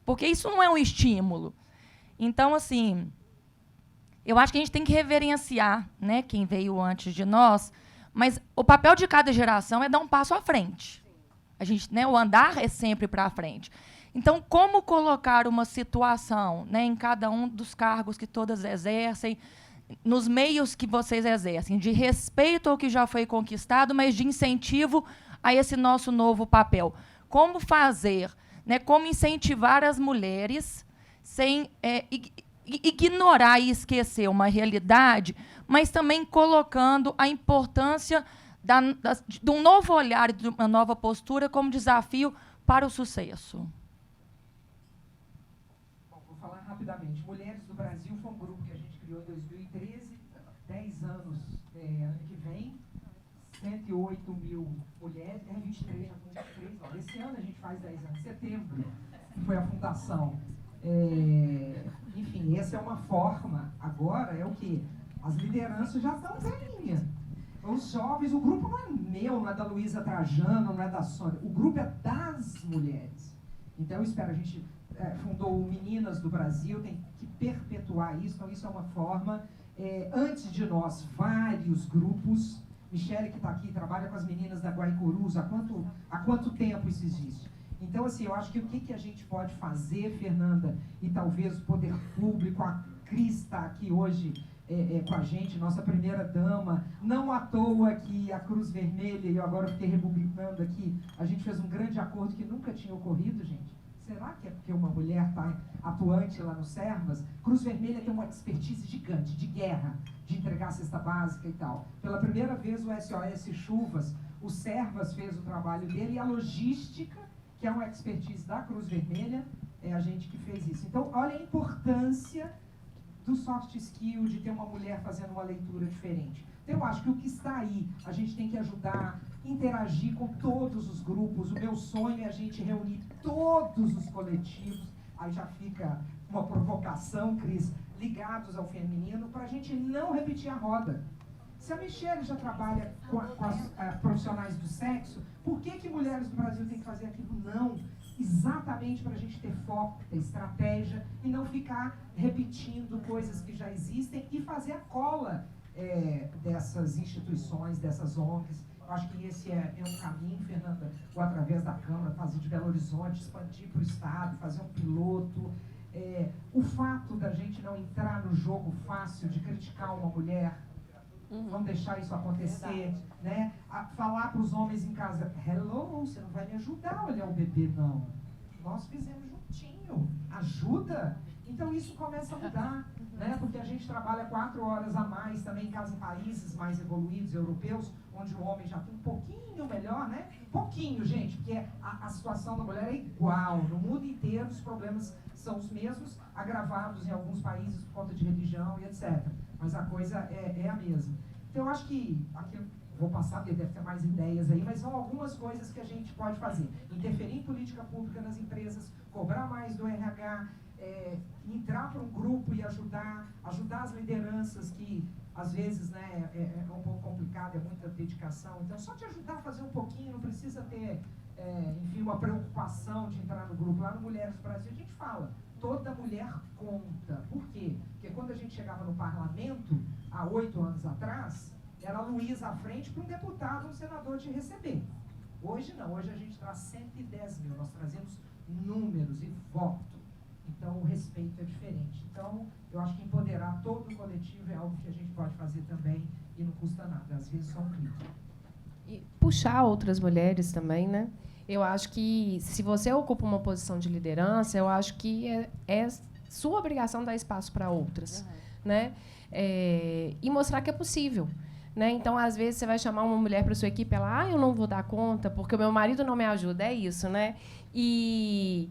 Porque isso não é um estímulo. Então, assim, eu acho que a gente tem que reverenciar, né, quem veio antes de nós, mas o papel de cada geração é dar um passo à frente. A gente, né, o andar é sempre para frente. Então, como colocar uma situação, né, em cada um dos cargos que todas exercem, nos meios que vocês exercem, de respeito ao que já foi conquistado, mas de incentivo a esse nosso novo papel? Como fazer, né, como incentivar as mulheres sem ignorar e esquecer uma realidade, mas também colocando a importância de um novo olhar e de uma nova postura como desafio para o sucesso? Bom, vou falar rapidamente. Mulheres do Brasil foi um grupo que a gente criou em 2013, 10 anos ano que vem, 108 mil mulheres, 23, já com 23, ó, esse ano a gente faz 10 anos, setembro foi a fundação. Enfim, essa é uma forma, agora é o quê? As lideranças já estão velhinhas. Os jovens, o grupo não é meu, não é da Luísa Trajano, não é da Sônia, o grupo é das mulheres. Então, eu espero, a gente fundou o Meninas do Brasil, tem que perpetuar isso, então isso é uma forma. Antes de nós, vários grupos, Michele, que está aqui, trabalha com as meninas da Guaicurus, há quanto tempo isso existe? Então, assim, eu acho que o que a gente pode fazer, Fernanda, e talvez o poder público, a Cris está aqui hoje com a gente, nossa primeira dama, não à toa que a Cruz Vermelha, e eu agora fiquei rebobinando aqui, a gente fez um grande acordo que nunca tinha ocorrido, gente. Será que é porque uma mulher está atuante lá no Servas? Cruz Vermelha tem uma expertise gigante de guerra, de entregar cesta básica e tal. Pela primeira vez o SOS Chuvas, o Servas fez o trabalho dele, e a logística, que é uma expertise da Cruz Vermelha, é a gente que fez isso. Então, olha a importância do soft skill, de ter uma mulher fazendo uma leitura diferente. Então, eu acho que o que está aí, a gente tem que ajudar, interagir com todos os grupos. O meu sonho é a gente reunir todos os coletivos, aí já fica uma provocação, Cris, ligados ao feminino, para a gente não repetir a roda. Se a Michele já trabalha com as profissionais do sexo, por que mulheres do Brasil têm que fazer aquilo? Não. Exatamente para a gente ter foco, ter estratégia e não ficar repetindo coisas que já existem e fazer a cola dessas instituições, dessas ONGs. Eu acho que esse é um caminho, Fernanda, ou através da Câmara, fazer de Belo Horizonte, expandir para o Estado, fazer um piloto. O fato da gente não entrar no jogo fácil de criticar uma mulher, vamos deixar isso acontecer, né? Falar para os homens em casa, hello, você não vai me ajudar a olhar o bebê, não. Nós fizemos juntinho, ajuda. Então isso começa a mudar, né? Porque a gente trabalha 4 horas a mais também em países mais evoluídos, europeus, onde o homem já tem um pouquinho melhor, né? Pouquinho, gente, porque a situação da mulher é igual. No mundo inteiro os problemas são os mesmos, agravados em alguns países por conta de religião e etc. Mas a coisa é a mesma. Então, eu acho que, aqui eu vou passar, porque deve ter mais ideias aí, mas são algumas coisas que a gente pode fazer. Interferir em política pública nas empresas, cobrar mais do RH, entrar para um grupo e ajudar as lideranças que, às vezes, né, é um pouco complicado, é muita dedicação. Então, só te ajudar a fazer um pouquinho, não precisa ter, enfim, uma preocupação de entrar no grupo. Lá no Mulheres do Brasil, a gente fala, toda mulher conta. Por quê? Porque quando a gente chegava no parlamento, há 8 anos atrás, era a Luísa à frente para um deputado, um senador te receber. Hoje não, hoje a gente traz 110 mil, nós trazemos números e voto. Então o respeito é diferente. Então eu acho que empoderar todo o coletivo é algo que a gente pode fazer também e não custa nada, às vezes só um clique. E puxar outras mulheres também, né? Eu acho que se você ocupa uma posição de liderança, eu acho que é sua obrigação dar espaço para outras, né? E mostrar que é possível. Né? Então, às vezes, você vai chamar uma mulher para a sua equipe, ela, eu não vou dar conta, porque o meu marido não me ajuda, é isso, né? E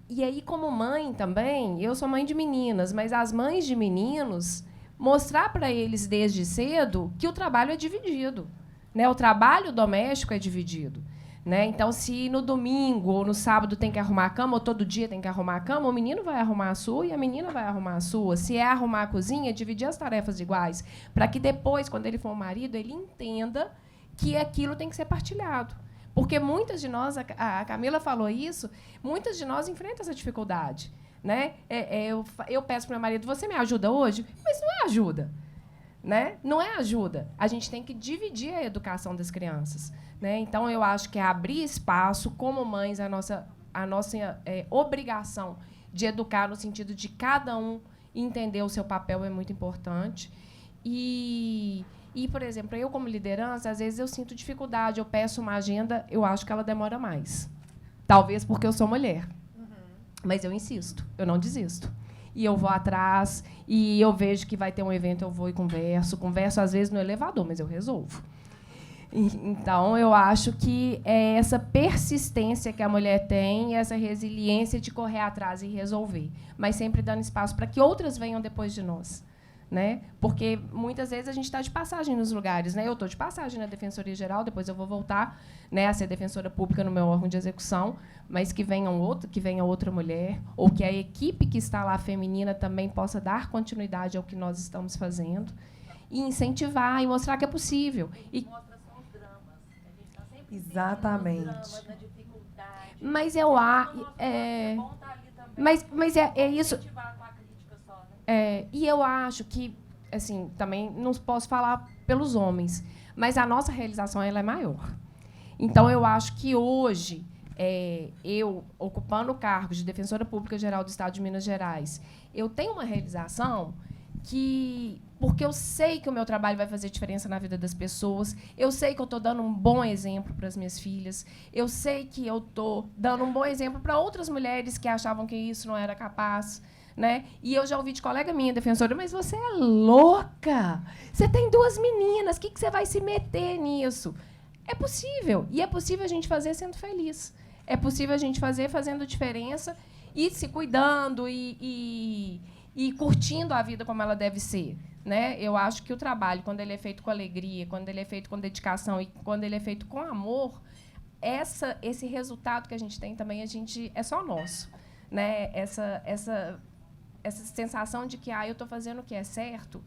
E aí, como mãe também, eu sou mãe de meninas, mas as mães de meninos, mostrar para eles desde cedo que o trabalho é dividido, né? O trabalho doméstico é dividido. Né? Então, se no domingo ou no sábado tem que arrumar a cama, ou todo dia tem que arrumar a cama, o menino vai arrumar a sua e a menina vai arrumar a sua. Se é arrumar a cozinha, dividir as tarefas iguais, para que depois, quando ele for marido, ele entenda que aquilo tem que ser partilhado. Porque muitas de nós, a Camila falou isso, muitas de nós enfrentam essa dificuldade. Né? Eu peço para o meu marido, você me ajuda hoje? Mas não é ajuda. Né? Não é ajuda. A gente tem que dividir a educação das crianças. Né? Então, eu acho que é abrir espaço, como mães, a nossa obrigação de educar no sentido de cada um entender o seu papel é muito importante. E, por exemplo, eu, como liderança, às vezes eu sinto dificuldade, eu peço uma agenda, eu acho que ela demora mais. Talvez porque eu sou mulher. Mas eu insisto, eu não desisto. E eu vou atrás, e eu vejo que vai ter um evento, eu vou e converso às vezes no elevador, mas eu resolvo. Então, eu acho que é essa persistência que a mulher tem, essa resiliência de correr atrás e resolver, mas sempre dando espaço para que outras venham depois de nós. Né? Porque muitas vezes a gente está de passagem nos lugares. Né? Eu estou de passagem na Defensoria Geral, depois eu vou voltar, né, a ser defensora pública no meu órgão de execução, mas que venha outra mulher, ou que a equipe que está lá feminina também possa dar continuidade ao que nós estamos fazendo, e incentivar e mostrar que é possível. Exatamente. Mas eu acho. Mas é isso. E eu acho que, assim, também não posso falar pelos homens, mas a nossa realização ela é maior. Então, eu acho que hoje, eu, ocupando o cargo de Defensora Pública Geral do Estado de Minas Gerais, eu tenho uma realização porque eu sei que o meu trabalho vai fazer diferença na vida das pessoas, eu sei que eu estou dando um bom exemplo para as minhas filhas, eu sei que eu estou dando um bom exemplo para outras mulheres que achavam que isso não era capaz. Né? E eu já ouvi de colega minha, defensora, mas você é louca! Você tem 2 meninas, o que você vai se meter nisso? É possível. E é possível a gente fazer sendo feliz. É possível a gente fazer fazendo diferença e se cuidando e curtindo a vida como ela deve ser. Né? Eu acho que o trabalho, quando ele é feito com alegria, quando ele é feito com dedicação e quando ele é feito com amor, esse resultado que a gente tem também é só nosso. Né? Essa sensação de que eu estou fazendo o que é certo,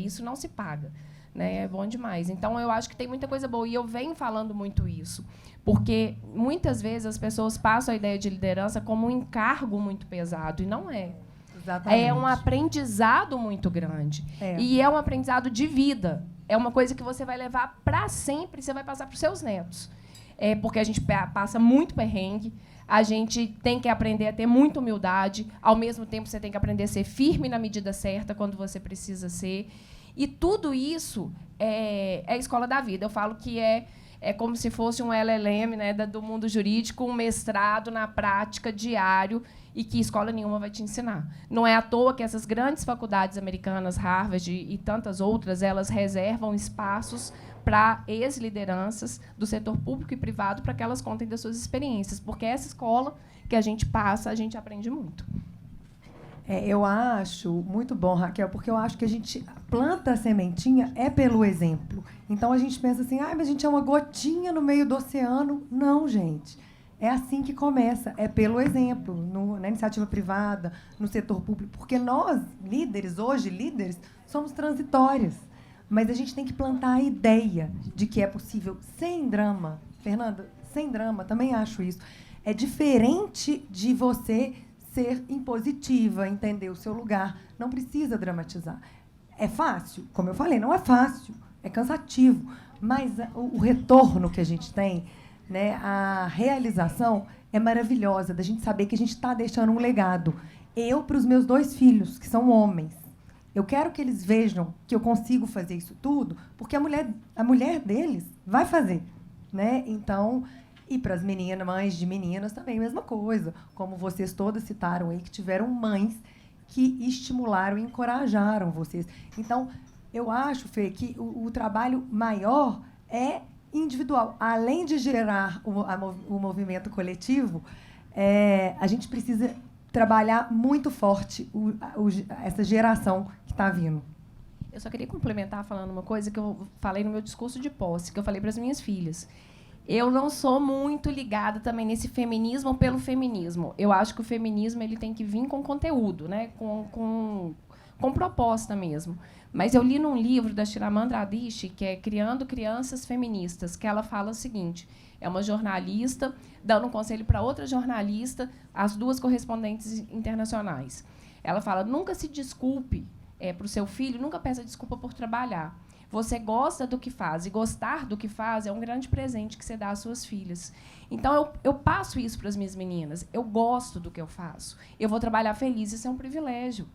isso não se paga. Né? É bom demais. Então, eu acho que tem muita coisa boa. E eu venho falando muito isso. Porque, muitas vezes, as pessoas passam a ideia de liderança como um encargo muito pesado. E não é. Exatamente. É um aprendizado muito grande. E é um aprendizado de vida. É uma coisa que você vai levar para sempre, você vai passar para os seus netos. Porque a gente passa muito perrengue, a gente tem que aprender a ter muita humildade, ao mesmo tempo você tem que aprender a ser firme na medida certa, quando você precisa ser. E tudo isso é a escola da vida. Eu falo que é como se fosse um LLM, né, do mundo jurídico, um mestrado na prática diário, e que escola nenhuma vai te ensinar. Não é à toa que essas grandes faculdades americanas, Harvard e tantas outras, elas reservam espaços para ex-lideranças do setor público e privado para que elas contem das suas experiências, porque essa escola que a gente passa, a gente aprende muito. Eu acho muito bom, Raquel, porque eu acho que a gente planta a sementinha pelo exemplo. Então, a gente pensa assim, mas a gente é uma gotinha no meio do oceano. Não, gente. É assim que começa, pelo exemplo, na iniciativa privada, no setor público, porque nós, hoje, líderes, somos transitórias. Mas a gente tem que plantar a ideia de que é possível sem drama. Fernanda, sem drama, também acho isso. É diferente de você ser impositiva, entender o seu lugar. Não precisa dramatizar. É fácil? Como eu falei, não é fácil. É cansativo. Mas o retorno que a gente tem, né, a realização é maravilhosa, da gente saber que a gente está deixando um legado. Eu, para os meus 2 filhos, que são homens, eu quero que eles vejam que eu consigo fazer isso tudo, porque a mulher deles vai fazer. Né? Então, e para as mães de meninas também, a mesma coisa. Como vocês todas citaram aí, que tiveram mães que estimularam e encorajaram vocês. Então, eu acho, Fê, que o trabalho maior é individual. Além de gerar o movimento coletivo, a gente precisa trabalhar muito forte essa geração que está vindo. Eu só queria complementar falando uma coisa que eu falei no meu discurso de posse, que eu falei para as minhas filhas. Eu não sou muito ligada também nesse feminismo pelo feminismo. Eu acho que o feminismo ele tem que vir com conteúdo, né? com proposta mesmo. Mas eu li num livro da Chimamanda Adichie, que é Criando Crianças Feministas, que ela fala o seguinte: é uma jornalista dando um conselho para outra jornalista, as duas correspondentes internacionais. Ela fala: nunca se desculpe para o seu filho, nunca peça desculpa por trabalhar. Você gosta do que faz, e gostar do que faz é um grande presente que você dá às suas filhas. Então, eu passo isso para as minhas meninas. Eu gosto do que eu faço. Eu vou trabalhar feliz, isso é um privilégio.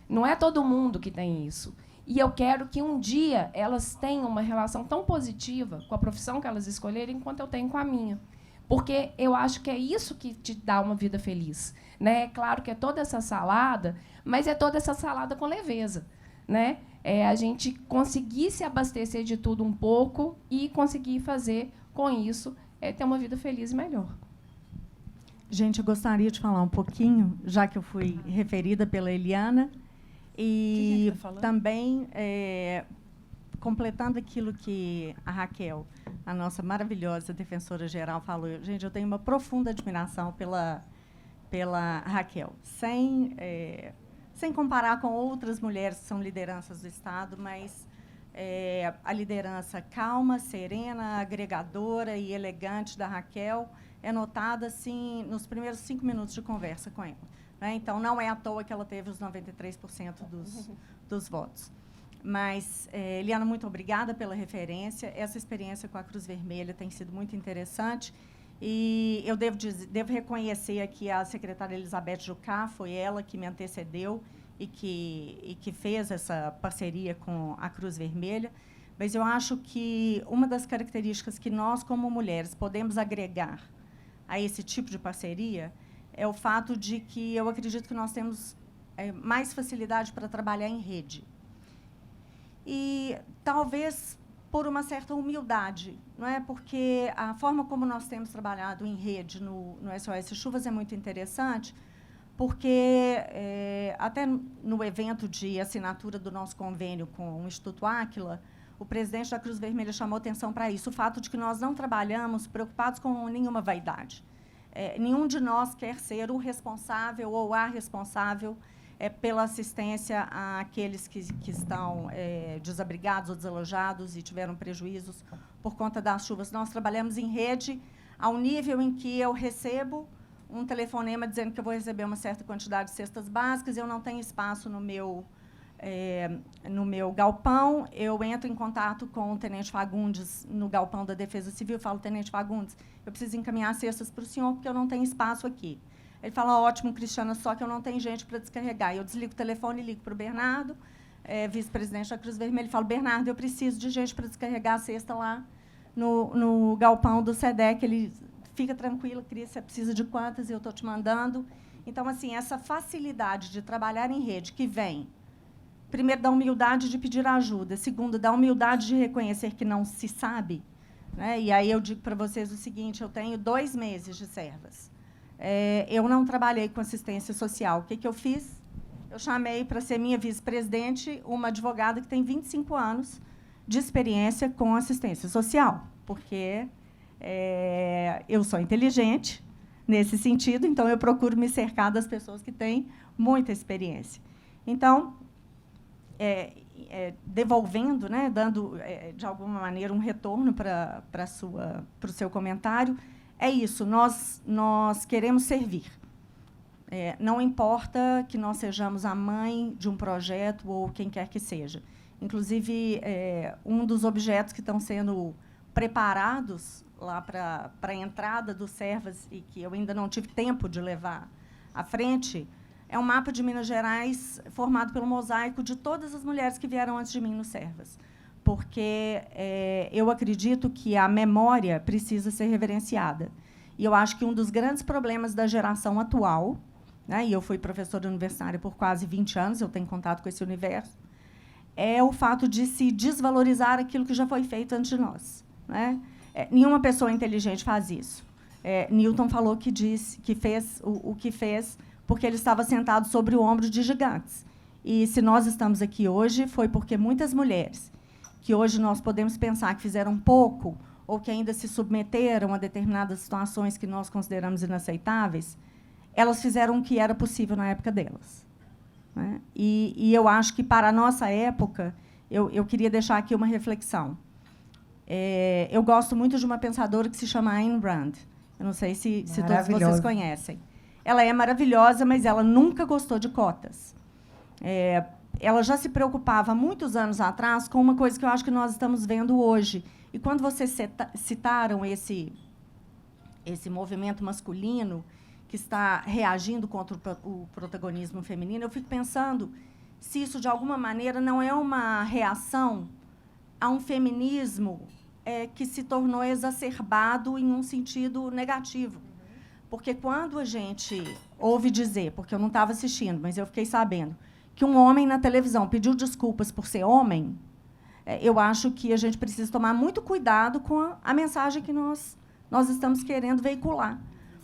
Não é todo mundo que tem isso. E eu quero que um dia elas tenham uma relação tão positiva com a profissão que elas escolherem quanto eu tenho com a minha. Porque eu acho que é isso que te dá uma vida feliz. Né? É claro que é toda essa salada, mas é toda essa salada com leveza. Né? É a gente conseguir se abastecer de tudo um pouco e conseguir fazer, com isso, ter uma vida feliz e melhor. Gente, eu gostaria de falar um pouquinho, já que eu fui referida pela Eliana, e também completando aquilo que a Raquel, a nossa maravilhosa defensora geral, falou. Gente, eu tenho uma profunda admiração pela Raquel, sem comparar com outras mulheres que são lideranças do Estado, mas a liderança calma, serena, agregadora e elegante da Raquel é notada assim, nos primeiros 5 minutos de conversa com ela. Né? Então, não é à toa que ela teve os 93% dos votos. Mas, Eliana, muito obrigada pela referência. Essa experiência com a Cruz Vermelha tem sido muito interessante. E eu devo reconhecer aqui a secretária Elizabeth Jucá, foi ela que me antecedeu e que fez essa parceria com a Cruz Vermelha. Mas eu acho que uma das características que nós, como mulheres, podemos agregar a esse tipo de parceria é o fato de que eu acredito que nós temos mais facilidade para trabalhar em rede. E talvez por uma certa humildade, não é? Porque a forma como nós temos trabalhado em rede no SOS Chuvas é muito interessante, porque até no evento de assinatura do nosso convênio com o Instituto Áquila, o presidente da Cruz Vermelha chamou atenção para isso, o fato de que nós não trabalhamos preocupados com nenhuma vaidade. Nenhum de nós quer ser o responsável ou a responsável pela assistência àqueles que estão desabrigados ou desalojados e tiveram prejuízos por conta das chuvas. Nós trabalhamos em rede ao nível em que eu recebo um telefonema dizendo que eu vou receber uma certa quantidade de cestas básicas, eu não tenho espaço no meu galpão, eu entro em contato com o Tenente Fagundes no galpão da Defesa Civil, eu falo: Tenente Fagundes, eu preciso encaminhar cestas para o senhor, porque eu não tenho espaço aqui. Ele fala: ótimo, Cristiana, só que eu não tenho gente para descarregar. Eu desligo o telefone e ligo para o Bernardo, vice-presidente da Cruz Vermelha, e falo: Bernardo, eu preciso de gente para descarregar a cesta lá no galpão do SEDEC. Ele: fica tranquila, Cris, você precisa de quantas? E eu estou te mandando. Então, assim, essa facilidade de trabalhar em rede que vem, primeiro, da humildade de pedir ajuda, segundo, da humildade de reconhecer que não se sabe. Né? E aí eu digo para vocês o seguinte: eu tenho 2 meses de servas. Eu não trabalhei com assistência social. O que eu fiz? Eu chamei para ser minha vice-presidente uma advogada que tem 25 anos de experiência com assistência social, porque eu sou inteligente nesse sentido, então eu procuro me cercar das pessoas que têm muita experiência. Então, devolvendo, né, dando, de alguma maneira, um retorno para o seu comentário, é isso, nós queremos servir. Não importa que nós sejamos a mãe de um projeto ou quem quer que seja. Inclusive, um dos objetos que estão sendo preparados lá para a entrada dos Servas e que eu ainda não tive tempo de levar à frente, é um mapa de Minas Gerais formado pelo mosaico de todas as mulheres que vieram antes de mim no Servas. Porque eu acredito que a memória precisa ser reverenciada. E eu acho que um dos grandes problemas da geração atual, né, e eu fui professora universitária por quase 20 anos, eu tenho contato com esse universo, é o fato de se desvalorizar aquilo que já foi feito antes de nós. Né? Nenhuma pessoa inteligente faz isso. Newton falou que fez o que fez porque ele estava sentado sobre o ombro de gigantes. E se nós estamos aqui hoje, foi porque muitas mulheres, que hoje nós podemos pensar que fizeram pouco ou que ainda se submeteram a determinadas situações que nós consideramos inaceitáveis, elas fizeram o que era possível na época delas. Né? E eu acho que, para a nossa época, eu queria deixar aqui uma reflexão. Eu gosto muito de uma pensadora que se chama Ayn Rand. Eu não sei se todos vocês conhecem. Ela é maravilhosa, mas ela nunca gostou de cotas. Ela já se preocupava, há muitos anos atrás, com uma coisa que eu acho que nós estamos vendo hoje. E quando vocês citaram esse movimento masculino que está reagindo contra o protagonismo feminino, eu fico pensando se isso, de alguma maneira, não é uma reação a um feminismo que se tornou exacerbado em um sentido negativo. Porque quando a gente ouve dizer, porque eu não estava assistindo, mas eu fiquei sabendo, que um homem na televisão pediu desculpas por ser homem, eu acho que a gente precisa tomar muito cuidado com a mensagem que nós estamos querendo veicular.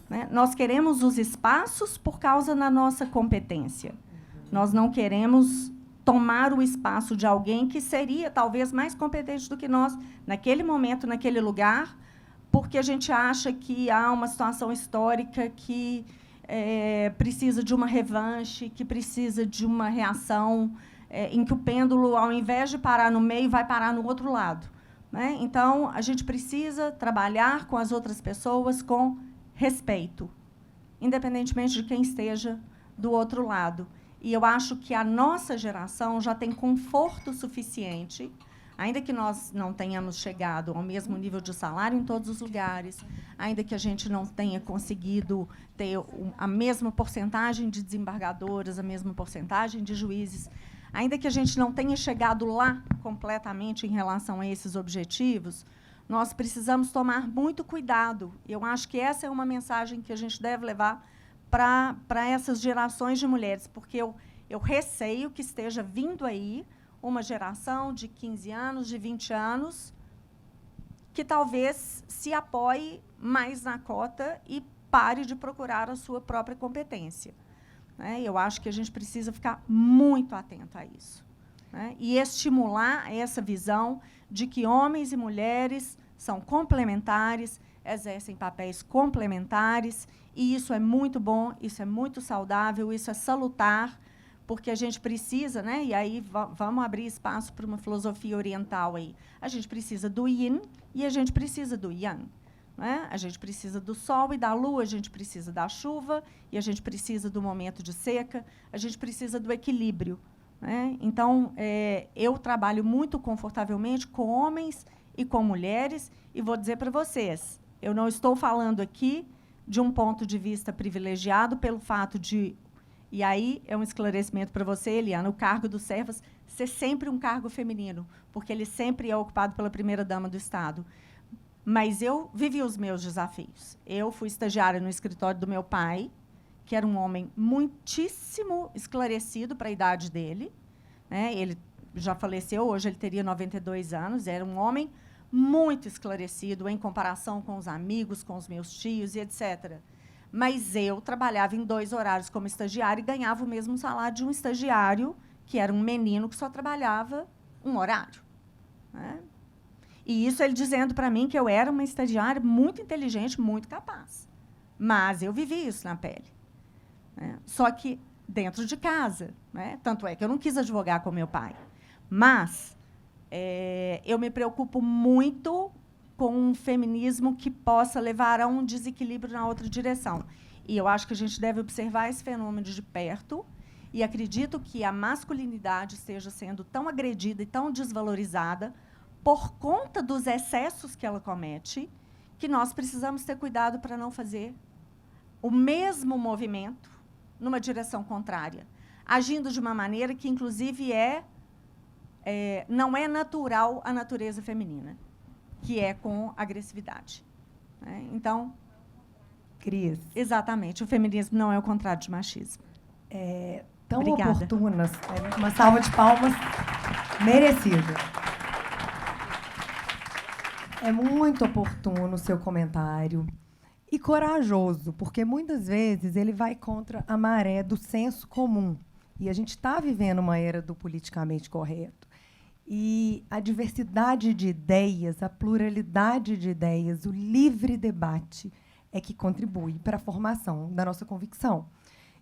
Né? Nós queremos os espaços por causa da nossa competência. Nós não queremos tomar o espaço de alguém que seria, talvez, mais competente do que nós, naquele momento, naquele lugar, porque a gente acha que há uma situação histórica que precisa de uma revanche, que precisa de uma reação em que o pêndulo, ao invés de parar no meio, vai parar no outro lado. Né? Então, a gente precisa trabalhar com as outras pessoas com respeito, independentemente de quem esteja do outro lado. E eu acho que a nossa geração já tem conforto suficiente, ainda que nós não tenhamos chegado ao mesmo nível de salário em todos os lugares, ainda que a gente não tenha conseguido ter a mesma porcentagem de desembargadoras, a mesma porcentagem de juízes, ainda que a gente não tenha chegado lá completamente em relação a esses objetivos, nós precisamos tomar muito cuidado. Eu acho que essa é uma mensagem que a gente deve levar para essas gerações de mulheres, porque eu receio que esteja vindo aí uma geração de 15 anos, de 20 anos, que talvez se apoie mais na cota e pare de procurar a sua própria competência. Né? Eu acho que a gente precisa ficar muito atento a isso. Né? E estimular essa visão de que homens e mulheres são complementares, exercem papéis complementares, e isso é muito bom, isso é muito saudável, isso é salutar, porque a gente precisa, né? E aí vamos abrir espaço para uma filosofia oriental aí. A gente precisa do yin e a gente precisa do yang. Né? A gente precisa do sol e da lua, a gente precisa da chuva e a gente precisa do momento de seca, a gente precisa do equilíbrio. Né? Então, eu trabalho muito confortavelmente com homens e com mulheres, e vou dizer para vocês, eu não estou falando aqui de um ponto de vista privilegiado pelo fato de, e aí é um esclarecimento para você, Eliana, o cargo do Servas ser sempre um cargo feminino, porque ele sempre é ocupado pela primeira-dama do Estado. Mas eu vivi os meus desafios. Eu fui estagiária no escritório do meu pai, que era um homem muitíssimo esclarecido para a idade dele. Né? Ele já faleceu, hoje ele teria 92 anos, era um homem muito esclarecido em comparação com os amigos, com os meus tios e etc. Mas eu trabalhava em 2 horários como estagiária e ganhava o mesmo salário de um estagiário, que era um menino que só trabalhava um horário. Né? E isso ele dizendo para mim que eu era uma estagiária muito inteligente, muito capaz. Mas eu vivi isso na pele. Né? Só que dentro de casa. Né? Tanto é que eu não quis advogar com meu pai. Mas eu me preocupo muito com um feminismo que possa levar a um desequilíbrio na outra direção. E eu acho que a gente deve observar esse fenômeno de perto, e acredito que a masculinidade esteja sendo tão agredida e tão desvalorizada por conta dos excessos que ela comete, que nós precisamos ter cuidado para não fazer o mesmo movimento numa direção contrária, agindo de uma maneira que, inclusive, não é natural à natureza feminina, que é com agressividade. Né? Então, Cris. Exatamente, o feminismo não é o contrário de machismo. Tão Obrigada. oportunas. Uma salva de palmas merecida. É muito oportuno o seu comentário. e corajoso, porque muitas vezes ele vai contra a maré do senso comum. E a gente está vivendo uma era do politicamente correto. E a diversidade de ideias, a pluralidade de ideias, o livre debate é que contribui para a formação da nossa convicção.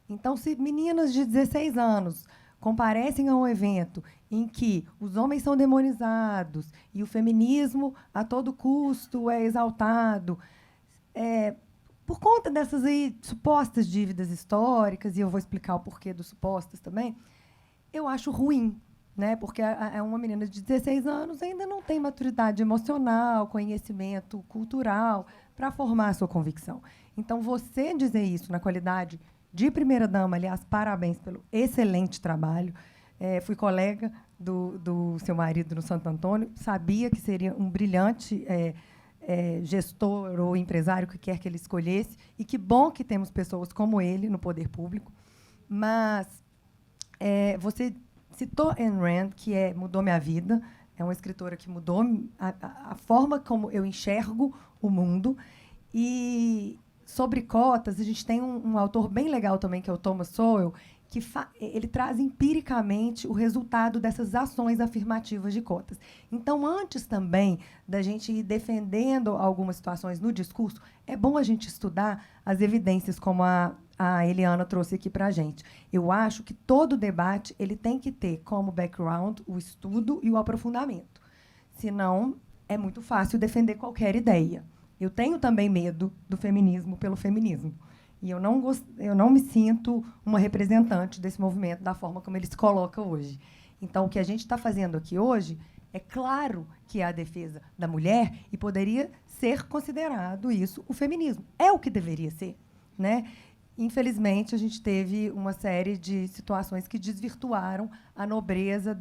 Então, se meninas de 16 anos comparecem a um evento em que os homens são demonizados e o feminismo a todo custo é exaltado, por conta dessas aí supostas dívidas históricas, e eu vou explicar o porquê dos supostas também, eu acho ruim, né? Porque uma menina de 16 anos ainda não tem maturidade emocional, conhecimento cultural para formar a sua convicção. Então, você dizer isso na qualidade de primeira-dama, aliás, parabéns pelo excelente trabalho. Fui colega do seu marido no Santo Antônio, sabia que seria um brilhante gestor ou empresário, que quer que ele escolhesse, e que bom que temos pessoas como ele no poder público. Mas você citou Ayn Rand, que mudou minha vida, é uma escritora que mudou a forma como eu enxergo o mundo. E sobre cotas, a gente tem um autor bem legal também, que é o Thomas Sowell, que ele traz empiricamente o resultado dessas ações afirmativas de cotas. Então, antes também da gente ir defendendo algumas situações no discurso, é bom a gente estudar as evidências, como a Eliana trouxe aqui para a gente. Eu acho que todo debate ele tem que ter como background o estudo e o aprofundamento. Senão, é muito fácil defender qualquer ideia. Eu tenho também medo do feminismo pelo feminismo. E eu não me sinto uma representante desse movimento da forma como ele se coloca hoje. Então, o que a gente está fazendo aqui hoje, é claro que é a defesa da mulher e poderia ser considerado isso o feminismo. É o que deveria ser, né? Infelizmente, a gente teve uma série de situações que desvirtuaram a nobreza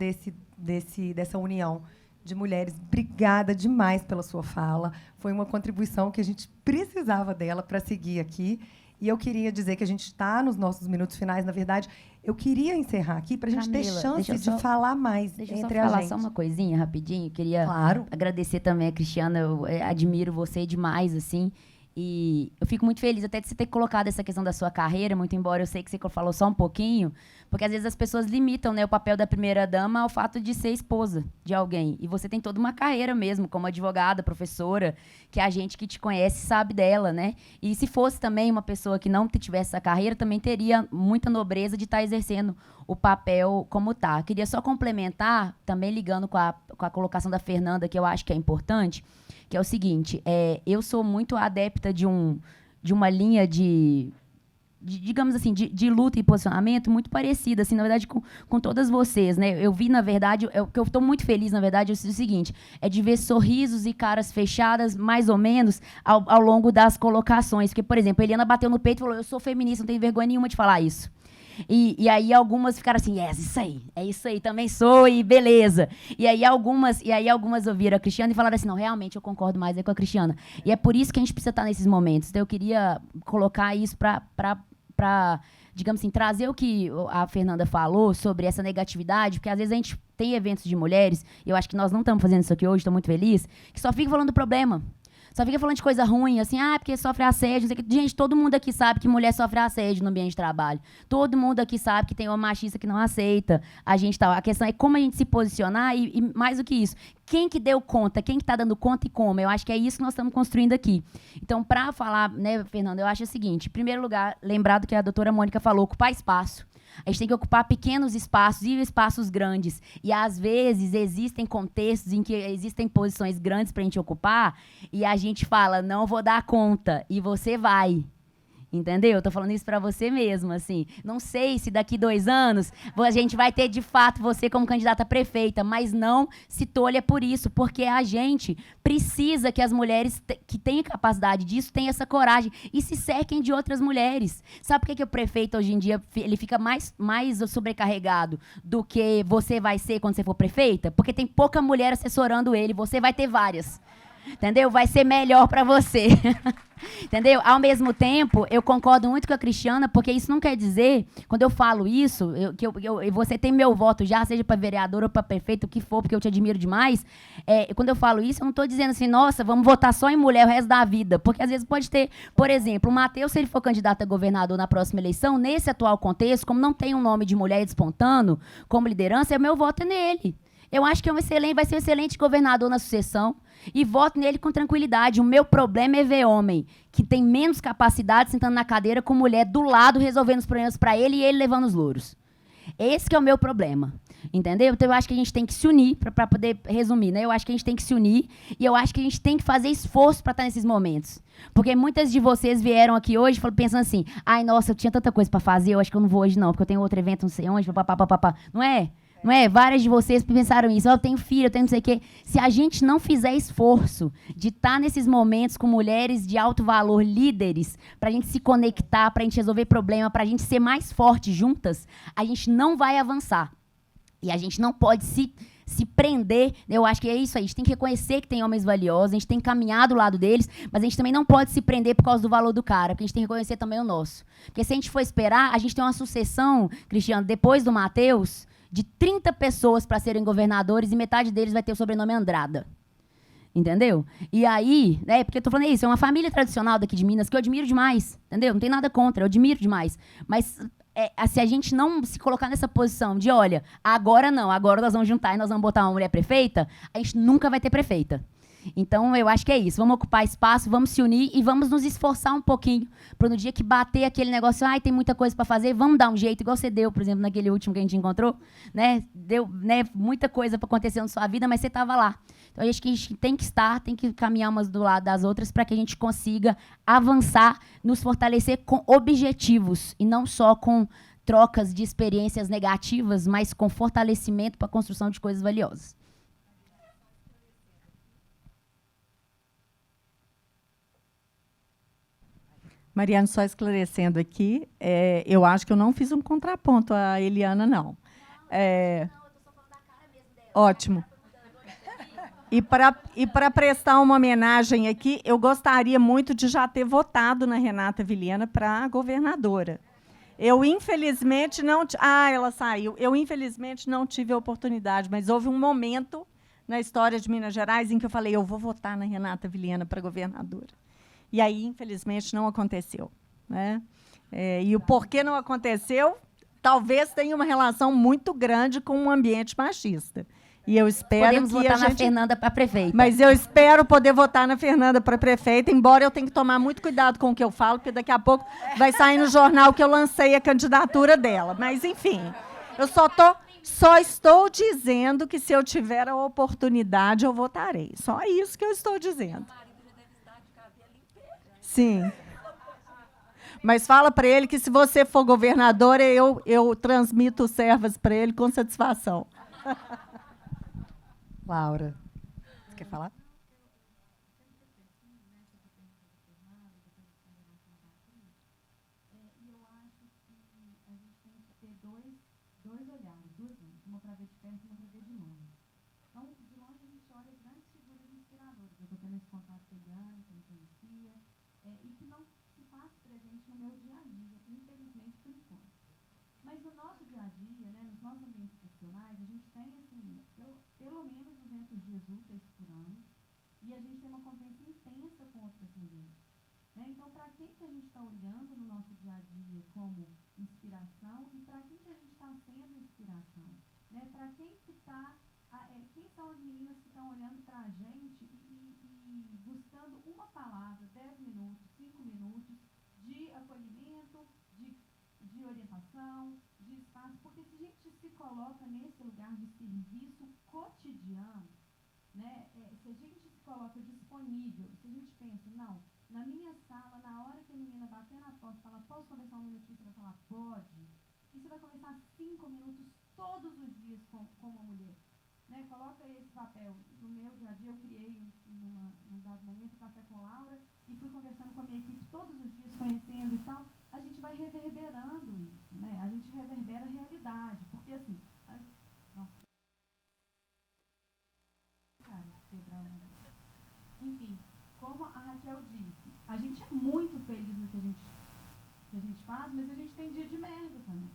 dessa união de mulheres. Obrigada demais pela sua fala. Foi uma contribuição que a gente precisava dela para seguir aqui. E eu queria dizer que a gente está nos nossos minutos finais. Na verdade, eu queria encerrar aqui para a gente ter chance de falar mais entre a gente. Deixa eu falar só uma coisinha rapidinho. Queria claro agradecer também a Cristiana. Eu admiro você demais, assim. E eu fico muito feliz até de você ter colocado essa questão da sua carreira, muito embora eu sei que você falou só um pouquinho, porque às vezes as pessoas limitam, né, o papel da primeira-dama ao fato de ser esposa de alguém. E você tem toda uma carreira mesmo, como advogada, professora, que a gente que te conhece sabe dela, né? E se fosse também uma pessoa que não tivesse essa carreira, também teria muita nobreza de estar exercendo o papel como tá. Queria só complementar, também ligando com a colocação da Fernanda, que eu acho que é importante, que é o seguinte, eu sou muito adepta de uma linha digamos assim, de luta e posicionamento muito parecida, assim, na verdade, com todas vocês, né? Eu vi, na verdade, o que eu estou muito feliz, na verdade, é o seguinte, é de ver sorrisos e caras fechadas, mais ou menos, ao longo das colocações. Porque, por exemplo, a Eliana bateu no peito e falou, eu sou feminista, não tenho vergonha nenhuma de falar isso. E aí algumas ficaram assim, é isso aí, também sou, e beleza. E aí algumas ouviram a Cristiana e falaram assim, não, realmente eu concordo mais com a Cristiana. E é por isso que a gente precisa estar nesses momentos. Então eu queria colocar isso para, digamos assim, trazer o que a Fernanda falou sobre essa negatividade, porque às vezes a gente tem eventos de mulheres, e eu acho que nós não estamos fazendo isso aqui hoje, estou muito feliz, que só fica falando do problema. Só fica falando de coisa ruim, assim, porque sofre assédio, não sei o que. Gente, todo mundo aqui sabe que mulher sofre assédio no ambiente de trabalho. Todo mundo aqui sabe que tem uma machista que não aceita a gente tal. A questão é como a gente se posicionar e mais do que isso, quem que deu conta, quem que está dando conta e como. Eu acho que é isso que nós estamos construindo aqui. Então, para falar, né, Fernanda, eu acho o seguinte, em primeiro lugar, lembrado que a doutora Mônica falou, ocupar espaço. A gente tem que ocupar pequenos espaços e espaços grandes. E, às vezes, existem contextos em que existem posições grandes para a gente ocupar e a gente fala, não vou dar conta, e você vai. Entendeu? Eu tô falando isso para você mesmo, assim. Não sei se daqui 2 anos a gente vai ter, de fato, você como candidata a prefeita, mas não se tolha por isso, porque a gente precisa que as mulheres que têm capacidade disso tenham essa coragem e se cerquem de outras mulheres. Sabe por que o prefeito, hoje em dia, ele fica mais sobrecarregado do que você vai ser quando você for prefeita? Porque tem pouca mulher assessorando ele, você vai ter várias. Entendeu? Vai ser melhor para você. Entendeu? Ao mesmo tempo, eu concordo muito com a Cristiana, porque isso não quer dizer, quando eu falo isso, você tem meu voto já, seja para vereador ou para prefeito, o que for, porque eu te admiro demais. Quando eu falo isso, eu não estou dizendo assim, nossa, vamos votar só em mulher o resto da vida. Porque às vezes pode ter, por exemplo, o Matheus, se ele for candidato a governador na próxima eleição, nesse atual contexto, como não tem um nome de mulher despontando como liderança, o meu voto é nele. Eu acho que vai ser um excelente governador na sucessão e voto nele com tranquilidade. O meu problema é ver homem que tem menos capacidade sentando na cadeira com mulher do lado resolvendo os problemas para ele e ele levando os louros. Esse que é o meu problema, entendeu? Então eu acho que a gente tem que se unir, para poder resumir, né? Eu acho que a gente tem que se unir e eu acho que a gente tem que fazer esforço para estar nesses momentos. Porque muitas de vocês vieram aqui hoje pensando assim, ai, nossa, eu tinha tanta coisa para fazer, eu acho que eu não vou hoje não, porque eu tenho outro evento não sei onde, papapá. Não é? Não é? Várias de vocês pensaram isso. Eu tenho filho, eu tenho não sei o quê. Se a gente não fizer esforço de estar nesses momentos com mulheres de alto valor, líderes, para a gente se conectar, para a gente resolver problema, para a gente ser mais forte juntas, a gente não vai avançar. E a gente não pode se prender. Eu acho que é isso aí. A gente tem que reconhecer que tem homens valiosos, a gente tem que caminhar do lado deles, mas a gente também não pode se prender por causa do valor do cara, porque a gente tem que reconhecer também o nosso. Porque se a gente for esperar, a gente tem uma sucessão, Cristiano, depois do Matheus, de 30 pessoas para serem governadores e metade deles vai ter o sobrenome Andrada. Entendeu? E aí, né, porque eu tô falando isso, é uma família tradicional daqui de Minas que eu admiro demais, entendeu? Não tem nada contra, eu admiro demais. Mas se a gente não se colocar nessa posição de, olha, agora não, agora nós vamos juntar e nós vamos botar uma mulher prefeita, a gente nunca vai ter prefeita. Então, eu acho que é isso. Vamos ocupar espaço, vamos se unir e vamos nos esforçar um pouquinho para no dia que bater aquele negócio, ai, tem muita coisa para fazer, vamos dar um jeito, igual você deu, por exemplo, naquele último que a gente encontrou, né? Deu, né, muita coisa para acontecer na sua vida, mas você estava lá. Então, eu acho que a gente tem que caminhar umas do lado das outras para que a gente consiga avançar, nos fortalecer com objetivos e não só com trocas de experiências negativas, mas com fortalecimento para a construção de coisas valiosas. Mariana, só esclarecendo aqui, eu acho que eu não fiz um contraponto à Eliana, não. Ótimo. E para prestar uma homenagem aqui, eu gostaria muito de já ter votado na Renata Vilhena para governadora. Eu, infelizmente, não... ela saiu. Eu, infelizmente, não tive a oportunidade, mas houve um momento na história de Minas Gerais em que eu falei, eu vou votar na Renata Vilhena para governadora. E aí, infelizmente, não aconteceu, né? E o porquê não aconteceu, talvez tenha uma relação muito grande com o ambiente machista. E eu espero Podemos que votar na Fernanda para prefeita. Mas eu espero poder votar na Fernanda para prefeita, embora eu tenha que tomar muito cuidado com o que eu falo, porque daqui a pouco vai sair no jornal que eu lancei a candidatura dela. Mas, enfim, eu só estou dizendo que se eu tiver a oportunidade, eu votarei. Só isso que eu estou dizendo. Sim. Mas fala para ele que, se você for governadora, eu transmito servas para ele com satisfação. Laura, você quer falar? Dois olhares, duas lentes, uma para ver de perto e uma para ver de longe. Então, de longe a gente olha grandes figuras inspiradoras. Eu estou tendo esse contato com a Eliana, que eu não conhecia, e que não se faz presente no meu dia a dia, infelizmente, por enquanto. Mas no nosso dia a dia, né, nos nossos ambientes profissionais, a gente tem, assim, pelo menos 200 dias úteis por ano, e a gente tem uma convivência intensa com outras mulheres. Né? Então, para quem que a gente está olhando no nosso dia a dia como inspiração e para quem que a gente está sendo inspiração? Né? Para quem que está... quem são as meninas que estão olhando para a gente e buscando uma palavra, 10 minutos, 5 minutos, de acolhimento, de orientação, de espaço? Porque se a gente se coloca nesse lugar de serviço cotidiano, né? Se a gente se coloca disponível, se a gente pensa, não, na minha sala, na hora que a menina bater na porta e falar, posso conversar um minutinho? Você vai falar, pode. E você vai conversar 5 minutos todos os dias com uma mulher. Né? Coloca esse papel. No meu dia a dia, eu criei, num dado momento, o Café com Laura, e fui conversando com a minha equipe todos os dias, conhecendo e tal. A gente vai reverberando isso, né? A gente reverbera a realidade. Porque, assim... Nossa. Cara, quebrando. Enfim. Raquel disse, a gente é muito feliz no que a gente faz, mas a gente tem dia de merda também,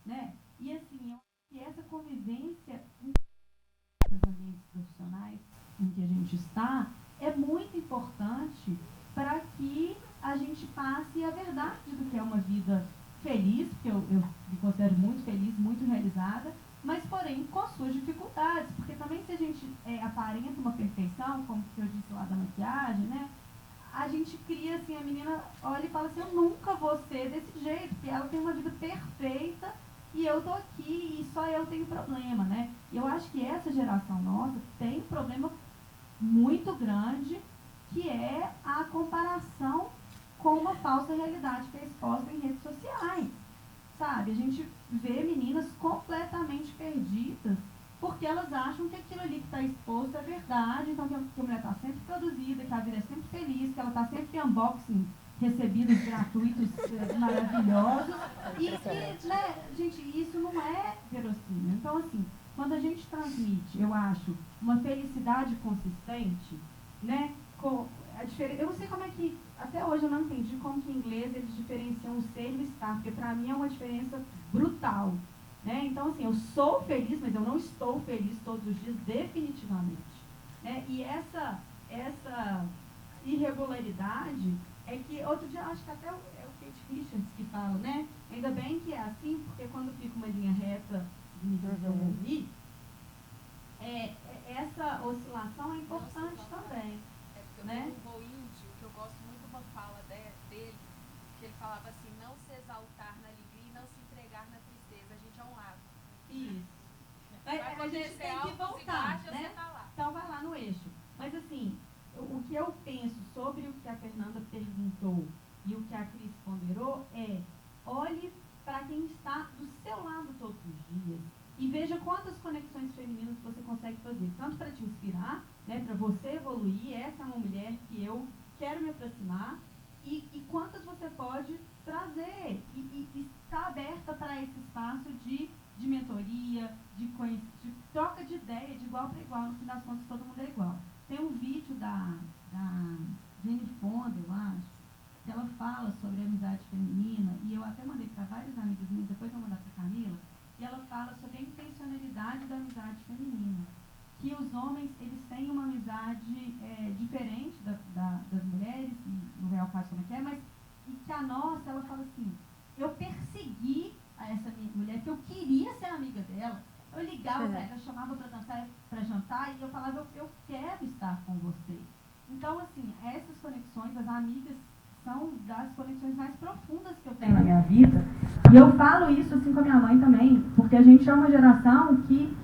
né? E assim, eu acho que essa convivência nos ambientes profissionais em que a gente está é muito importante para que a gente passe a verdade do que é uma vida feliz, porque eu me considero muito feliz, muito realizada, mas, porém, com suas dificuldades, porque também se a gente aparenta uma perfeição, como que eu disse lá da maquiagem, né, a gente cria, assim, a menina olha e fala assim, eu nunca vou ser desse jeito, porque ela tem uma vida perfeita e eu tô aqui e só eu tenho problema, né? E eu acho que essa geração nossa tem um problema muito grande, que é a comparação com uma falsa realidade que é exposta em redes sociais, sabe? A gente vê meninas completamente perdidas porque elas acham que aquilo ali que está exposto é verdade, então que a mulher está sempre produzida, que a vida é sempre feliz, que ela está sempre em unboxing, recebidos gratuitos maravilhosos, e que, né, gente, isso não é verossímil. Então, assim, quando a gente transmite, eu acho, uma felicidade consistente, né, eu não sei como é que, até hoje eu não entendi como que em inglês eles diferenciam o ser e o estar, porque para mim é uma diferença brutal, né? Então, assim, eu sou feliz, mas eu não estou feliz todos os dias, definitivamente, né? E essa irregularidade é que, outro dia, acho que até é o Kate Richards que fala, né? Ainda bem que é assim, porque quando fica uma linha reta, significa ouvir, essa oscilação é importante também. Né? O Bo Índio, que eu gosto muito de uma fala dele, que ele falava assim, não se exaltar na alegria e não se entregar na tristeza. A gente é um lado. Isso. A gente tem que voltar, né? Tá lá. Então vai lá no eixo. Mas assim, o que eu penso sobre o que a Fernanda perguntou e o que a Cris ponderou é, olhe para quem está do seu lado todos os dias e veja quantas conexões femininas você consegue fazer, tanto para te inspirar, né, para você evoluir, essa é uma mulher que eu quero me aproximar, e quantas você pode trazer, e estar aberta para esse espaço de mentoria, de troca de ideia, de igual para igual, no fim das contas todo mundo é igual. Tem um vídeo da Jenny Fonda, eu acho, que ela fala sobre a amizade feminina, e eu até mandei para vários amigos meus, depois eu vou mandar para a Camila, e ela fala sobre a intencionalidade da amizade feminina. Que os homens, eles têm uma amizade diferente das mulheres, e não é o caso como é que é, mas e que a nossa, ela fala assim, eu persegui a essa mulher, que eu queria ser amiga dela, eu ligava para ela, eu chamava para dançar, para jantar, e eu falava, eu quero estar com você. Então, assim, essas conexões, as amigas, são das conexões mais profundas que eu tenho na minha vida, e eu falo isso assim com a minha mãe também, porque a gente é uma geração que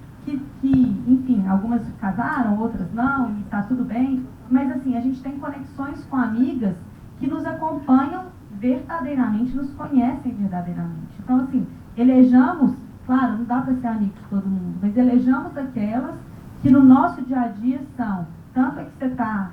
enfim, algumas casaram, outras não, e está tudo bem, mas assim, a gente tem conexões com amigas que nos acompanham verdadeiramente, nos conhecem verdadeiramente. Então, assim, elejamos, claro, não dá para ser amigo de todo mundo, mas elejamos aquelas que no nosso dia a dia são, tanto a que você está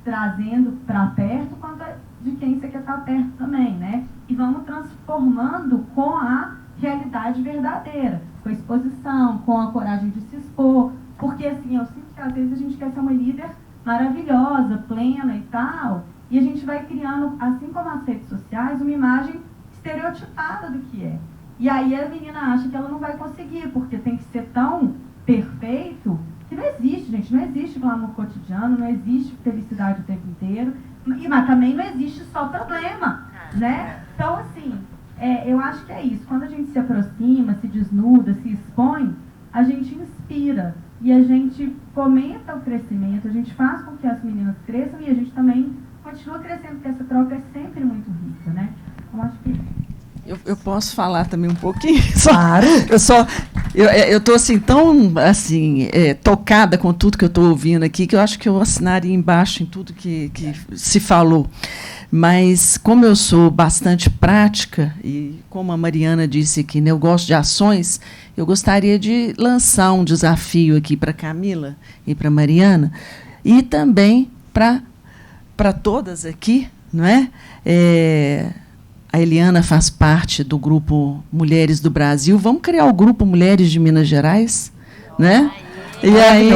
trazendo para perto, quanto a de quem você quer estar perto também, né? E vamos transformando com a realidade verdadeira, com a exposição, com a coragem de se expor, porque assim, eu sinto que às vezes a gente quer ser uma líder maravilhosa, plena e tal, e a gente vai criando, assim como as redes sociais, uma imagem estereotipada do que é. E aí a menina acha que ela não vai conseguir, porque tem que ser tão perfeito, que não existe, gente, não existe glamour cotidiano, não existe felicidade o tempo inteiro, mas também não existe só problema, né? Então, assim, eu acho que é isso. Quando a gente se aproxima, se desnuda, se expõe, a gente inspira e a gente fomenta o crescimento, a gente faz com que as meninas cresçam e a gente também continua crescendo, porque essa troca é sempre muito rica, né? Eu acho que... Eu posso falar também um pouquinho? Claro! Eu estou assim, tão assim, tocada com tudo que eu estou ouvindo aqui, que eu acho que eu assinaria embaixo em tudo que se falou. Mas, como eu sou bastante prática, e como a Mariana disse aqui, né, eu gosto de ações, eu gostaria de lançar um desafio aqui para a Camila e para a Mariana, e também para todas aqui, não é? A Eliana faz parte do grupo Mulheres do Brasil. Vamos criar o grupo Mulheres de Minas Gerais, né? E aí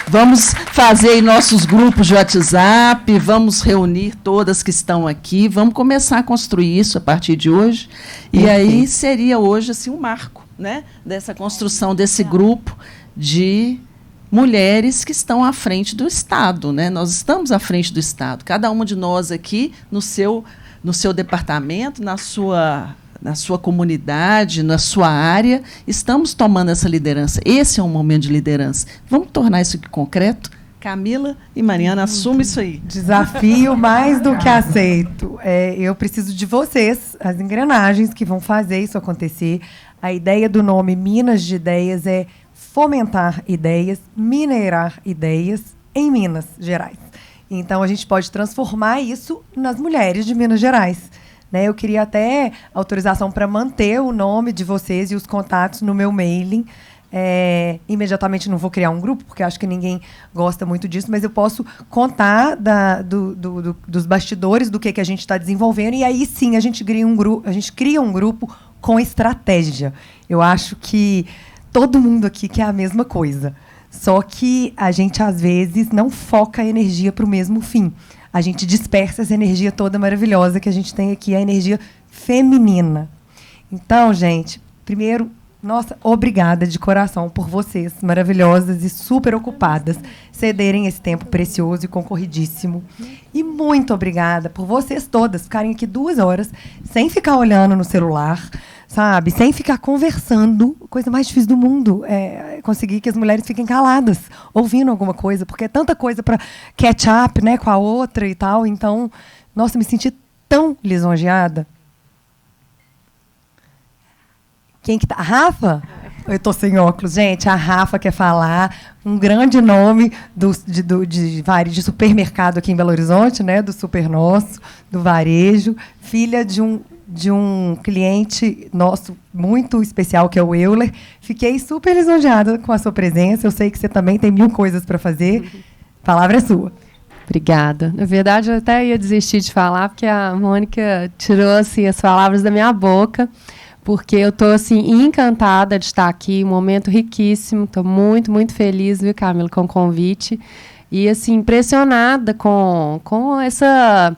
Vamos fazer aí nossos grupos de WhatsApp, vamos reunir todas que estão aqui, vamos começar a construir isso a partir de hoje. E aí seria hoje assim, um marco, né, dessa construção desse grupo de mulheres que estão à frente do Estado, né? Nós estamos à frente do Estado, cada uma de nós aqui no seu departamento, na sua comunidade, na sua área, estamos tomando essa liderança. Esse é um momento de liderança. Vamos tornar isso aqui concreto? Camila e Mariana, assumam isso aí. Desafio mais do que aceito. Eu preciso de vocês, as engrenagens que vão fazer isso acontecer. A ideia do nome Minas de Ideias é fomentar ideias, minerar ideias em Minas Gerais. Então, a gente pode transformar isso nas mulheres de Minas Gerais. Né? Eu queria até autorização para manter o nome de vocês e os contatos no meu mailing. Imediatamente não vou criar um grupo, porque acho que ninguém gosta muito disso, mas eu posso contar dos bastidores do que a gente está desenvolvendo, e aí sim a gente cria um grupo com estratégia. Eu acho que todo mundo aqui quer a mesma coisa, só que a gente, às vezes, não foca a energia para o mesmo fim. A gente dispersa essa energia toda maravilhosa que a gente tem aqui, a energia feminina. Então, gente, primeiro, nossa, obrigada de coração por vocês, maravilhosas e super ocupadas, cederem esse tempo precioso e concorridíssimo. E muito obrigada por vocês todas ficarem aqui 2 horas, sem ficar olhando no celular, sabe? Sem ficar conversando. A coisa mais difícil do mundo é conseguir que as mulheres fiquem caladas, ouvindo alguma coisa, porque é tanta coisa para catch up, né, com a outra e tal. Então, nossa, me senti tão lisonjeada. Quem que tá? A Rafa? Eu estou sem óculos. Gente, a Rafa quer falar. Um grande nome de supermercado aqui em Belo Horizonte, né, do Super Nosso, do varejo. Filha de um cliente nosso muito especial, que é o Euler. Fiquei super lisonjeada com a sua presença. Eu sei que você também tem 1000 coisas para fazer. A palavra é sua. Obrigada. Na verdade, eu até ia desistir de falar, porque a Mônica tirou assim, as palavras da minha boca, porque eu estou assim, encantada de estar aqui, um momento riquíssimo. Estou muito, muito feliz, viu, Camila, com o convite. E assim, impressionada com essa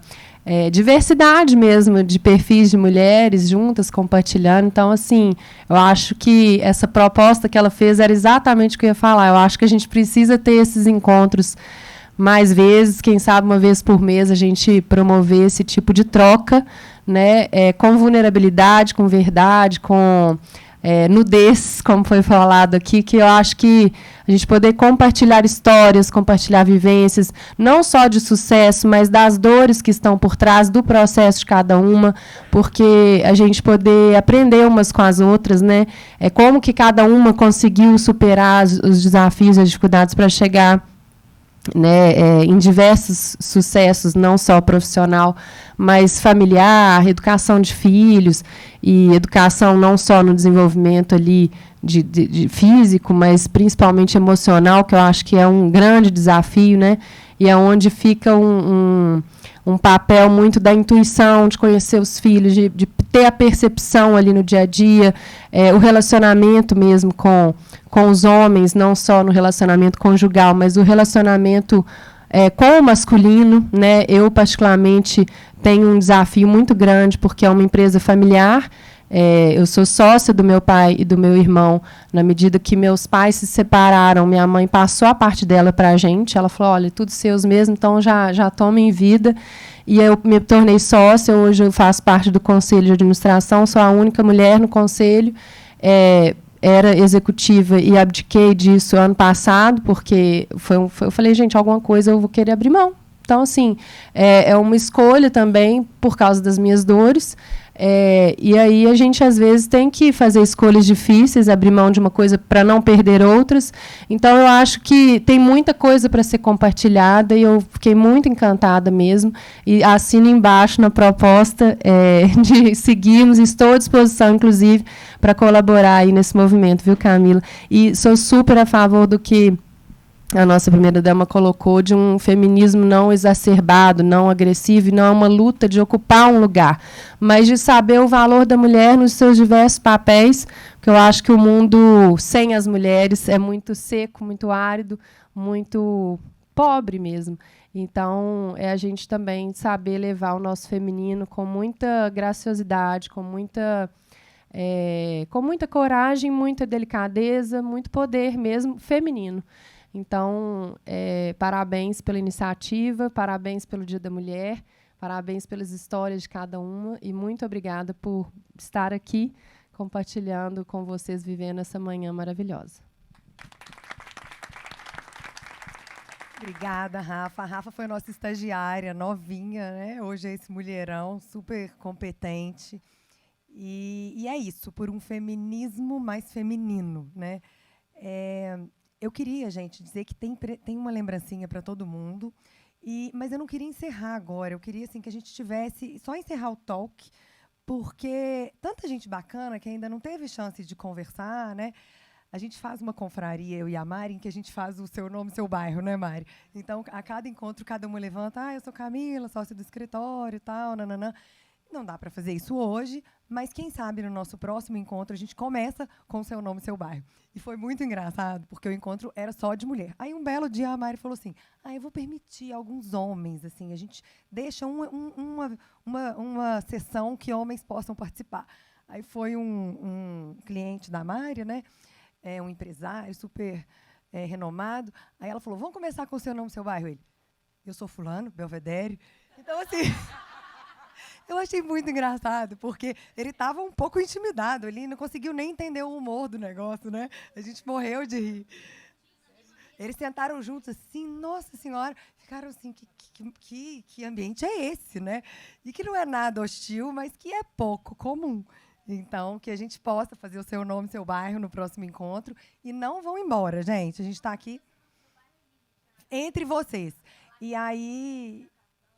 diversidade mesmo de perfis de mulheres juntas, compartilhando. Então, assim, eu acho que essa proposta que ela fez era exatamente o que eu ia falar. Eu acho que a gente precisa ter esses encontros mais vezes, quem sabe uma vez por mês a gente promover esse tipo de troca, né, com vulnerabilidade, com verdade, com nudez, como foi falado aqui, que eu acho que a gente poder compartilhar histórias, compartilhar vivências, não só de sucesso, mas das dores que estão por trás do processo de cada uma, porque a gente poder aprender umas com as outras, né, como que cada uma conseguiu superar os desafios e as dificuldades para chegar, né, em diversos sucessos, não só profissional, mas familiar, educação de filhos, e educação não só no desenvolvimento ali de físico, mas principalmente emocional, que eu acho que é um grande desafio, né, e é onde fica um papel muito da intuição, de conhecer os filhos, de ter a percepção ali no dia a dia, o relacionamento mesmo com os homens, não só no relacionamento conjugal, mas o relacionamento com o masculino, né? Eu, particularmente, tenho um desafio muito grande, porque é uma empresa familiar. Eu sou sócia do meu pai e do meu irmão. Na medida que meus pais se separaram, minha mãe passou a parte dela para a gente. Ela falou, olha, tudo seus mesmo, então já tomem vida. E eu me tornei sócia, hoje eu faço parte do conselho de administração, sou a única mulher no conselho. Era executiva e abdiquei disso ano passado, porque eu falei, gente, alguma coisa eu vou querer abrir mão. Então, assim, é uma escolha também por causa das minhas dores. E aí a gente, às vezes, tem que fazer escolhas difíceis, abrir mão de uma coisa para não perder outras. Então, eu acho que tem muita coisa para ser compartilhada e eu fiquei muito encantada mesmo. E assino embaixo na proposta de seguirmos, estou à disposição, inclusive, para colaborar aí nesse movimento, viu, Camila? E sou super a favor do que a nossa primeira-dama colocou, de um feminismo não exacerbado, não agressivo, e não é uma luta de ocupar um lugar, mas de saber o valor da mulher nos seus diversos papéis, porque eu acho que o mundo sem as mulheres é muito seco, muito árido, muito pobre mesmo. Então, é a gente também saber levar o nosso feminino com muita graciosidade, com muita coragem, muita delicadeza, muito poder mesmo feminino. Então, parabéns pela iniciativa, parabéns pelo Dia da Mulher, parabéns pelas histórias de cada uma e muito obrigada por estar aqui compartilhando com vocês, vivendo essa manhã maravilhosa. Obrigada, Rafa. A Rafa foi nossa estagiária, novinha, né? Hoje é esse mulherão, super competente. E é isso, por um feminismo mais feminino, né? Eu queria, gente, dizer que tem uma lembrancinha para todo mundo, mas eu não queria encerrar agora. Eu queria assim, que a gente tivesse só encerrar o talk, porque tanta gente bacana que ainda não teve chance de conversar, né? A gente faz uma confraria, eu e a Mari, em que a gente faz o seu nome, seu bairro, né, Mari? Então, a cada encontro, cada uma levanta, eu sou Camila, sócia do escritório e tal, nananã. Não dá para fazer isso hoje, mas quem sabe no nosso próximo encontro a gente começa com o seu nome, seu bairro. E foi muito engraçado, porque o encontro era só de mulher. Aí um belo dia a Mari falou assim: eu vou permitir alguns homens, assim, a gente deixa uma sessão que homens possam participar. Aí foi um cliente da Mari, né? Um empresário super renomado. Aí ela falou: vamos começar com o seu nome, seu bairro. Ele: eu sou fulano, Belvedere. Então, assim, eu achei muito engraçado, porque ele estava um pouco intimidado, ele não conseguiu nem entender o humor do negócio, né? A gente morreu de rir. Eles sentaram juntos assim, nossa senhora, ficaram assim, que ambiente é esse, né? E que não é nada hostil, mas que é pouco comum. Então, que a gente possa fazer o seu nome, seu bairro no próximo encontro. E não vão embora, gente. A gente está aqui entre vocês. E aí,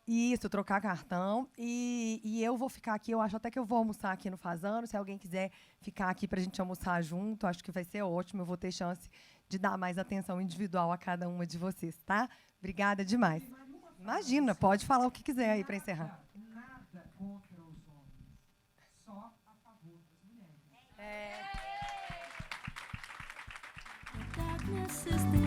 isso, trocar cartão. E eu vou ficar aqui, eu acho até que eu vou almoçar aqui no Fazano. Se alguém quiser ficar aqui para a gente almoçar junto, acho que vai ser ótimo. Eu vou ter chance de dar mais atenção individual a cada uma de vocês, tá? Obrigada demais. Imagina, pode falar o que quiser aí para encerrar. Nada contra os homens, só a favor das mulheres. Darkness is the